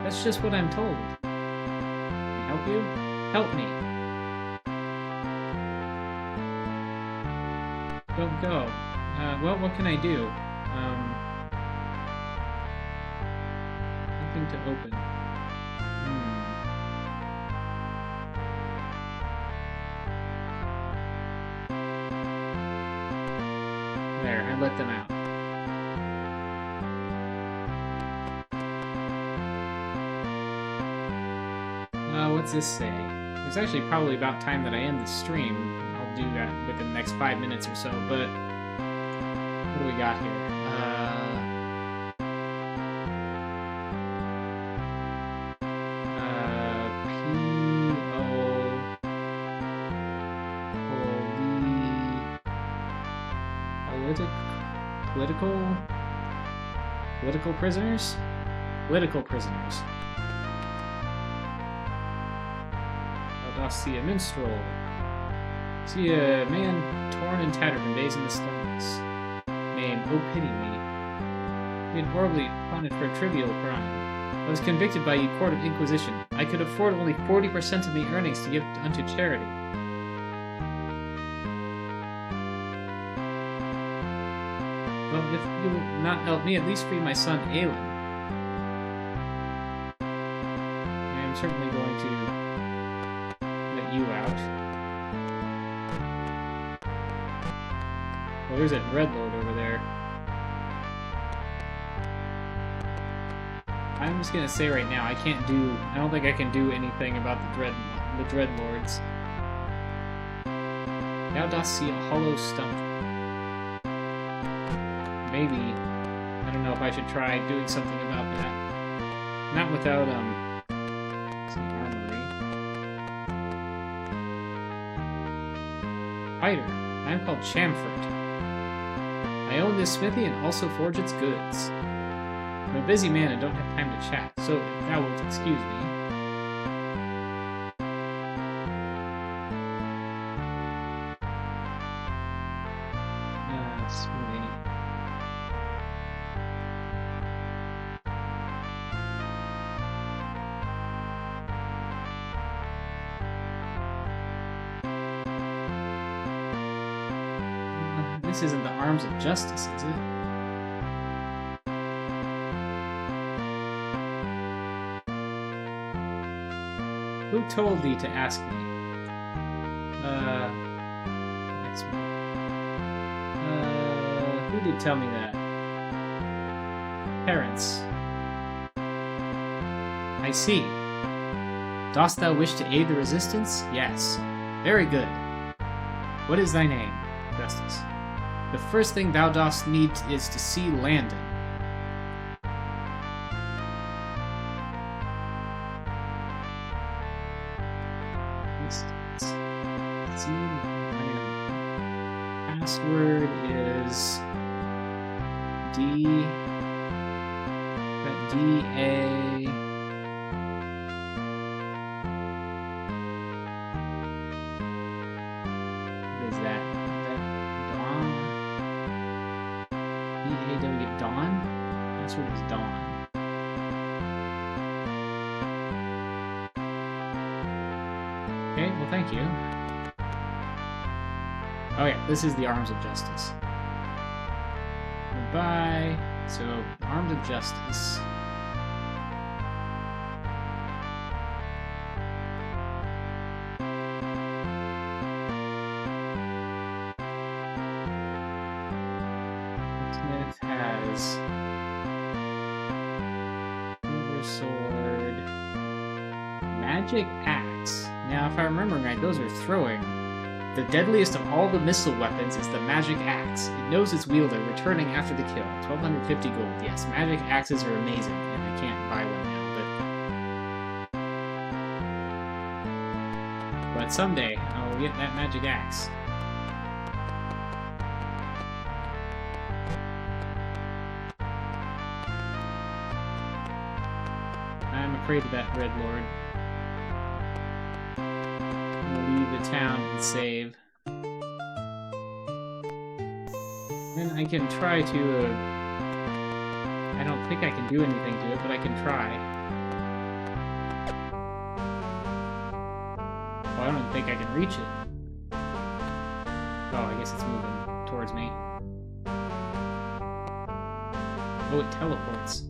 That's just what I'm told. Can I help you? Help me. Don't go. Well, what can I do? Nothing to open. There, I let them out. What's this say? It's actually probably about time that I end the stream. I'll do that within the next 5 minutes or so, but what do we got here? Political prisoners? Political prisoners. See a minstrel. See a man torn and tattered from days in the stones. Name, oh pity me. Been horribly punished for a trivial crime. I was convicted by ye court of inquisition. I could afford only 40% of the earnings to give unto charity. Well, if you will not help me, at least free my son, Aelin. I am certainly going to let you out. Well, there's that Dreadlord over there. I'm just gonna say right now, I don't think I can do anything about the Dreadlords. Thou dost see a hollow stump. Maybe, I don't know if I should try doing something about that. Not without, some armory. Fighter, I am called Chamfort. I own this smithy and also forge its goods. I'm a busy man and don't have time to chat, so if thou wilt excuse me. Smithy. This isn't the Arms of Justice, is it? Who told thee to ask me? Next one. Who did tell me that? Parents. I see. Dost thou wish to aid the resistance? Yes. Very good. What is thy name? Justice. The first thing thou dost need is to see Landon. Password is D-A. What is that? Is that Dawn? D-A-W, Dawn? Password is Dawn. Okay, well, thank you. Oh yeah, this is the Arms of Justice. Goodbye. So, Arms of Justice. Smith has Silver Sword, Magic Axe. Now, if I remember right, those are throwing. The deadliest of all the missile weapons is the Magic Axe. It knows its wielder, returning after the kill. 1250 gold. Yes, Magic Axes are amazing, and I can't buy one now, but someday I'll get that Magic Axe. I'm afraid of that Dreadlord. Leave the town and save. Then I can try to, I don't think I can do anything to it, but I can try. Oh, I don't even think I can reach it. Oh, I guess it's moving towards me. Oh, it teleports.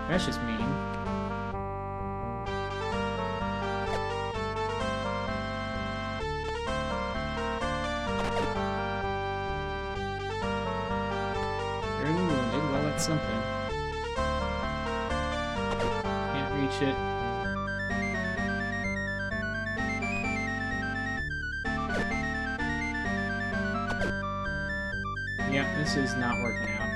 That's just mean. Something. Can't reach it. Yeah, this is not working out.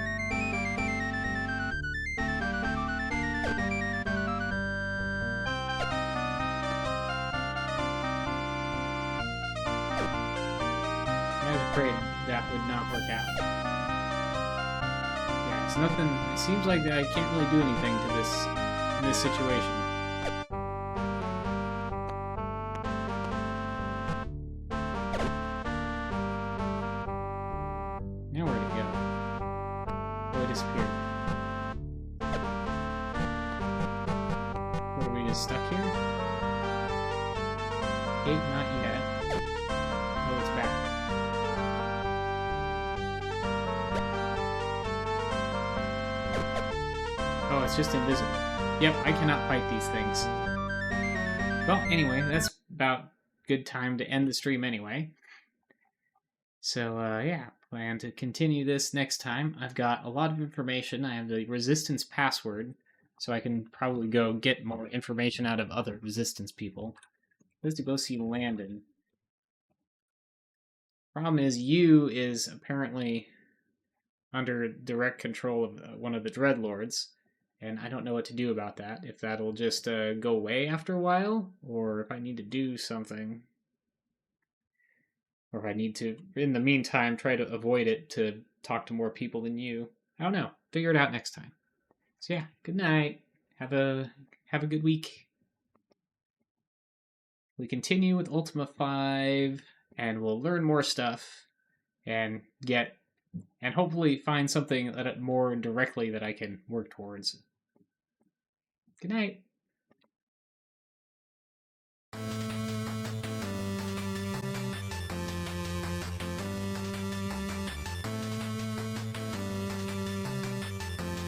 I was afraid that would not work out. It's nothing. It seems like I can't really do anything to this in this situation. Now where'd it go? Oh, it disappeared. Okay, not yet. Oh, it's back. Oh, it's just invisible. Yep, I cannot fight these things. Well, anyway, that's about good time to end the stream anyway. So, yeah, plan to continue this next time. I've got a lot of information. I have the resistance password, so I can probably go get more information out of other resistance people. Let's go see Landon. Problem is, you is apparently under direct control of one of the Dreadlords, and I don't know what to do about that. If that'll just go away after a while, or if I need to do something. Or if I need to, in the meantime, try to avoid it to talk to more people than you. I don't know. Figure it out next time. So yeah, good night. Have a good week. We continue with Ultima V, and we'll learn more stuff, and hopefully find something that more directly that I can work towards. Good night.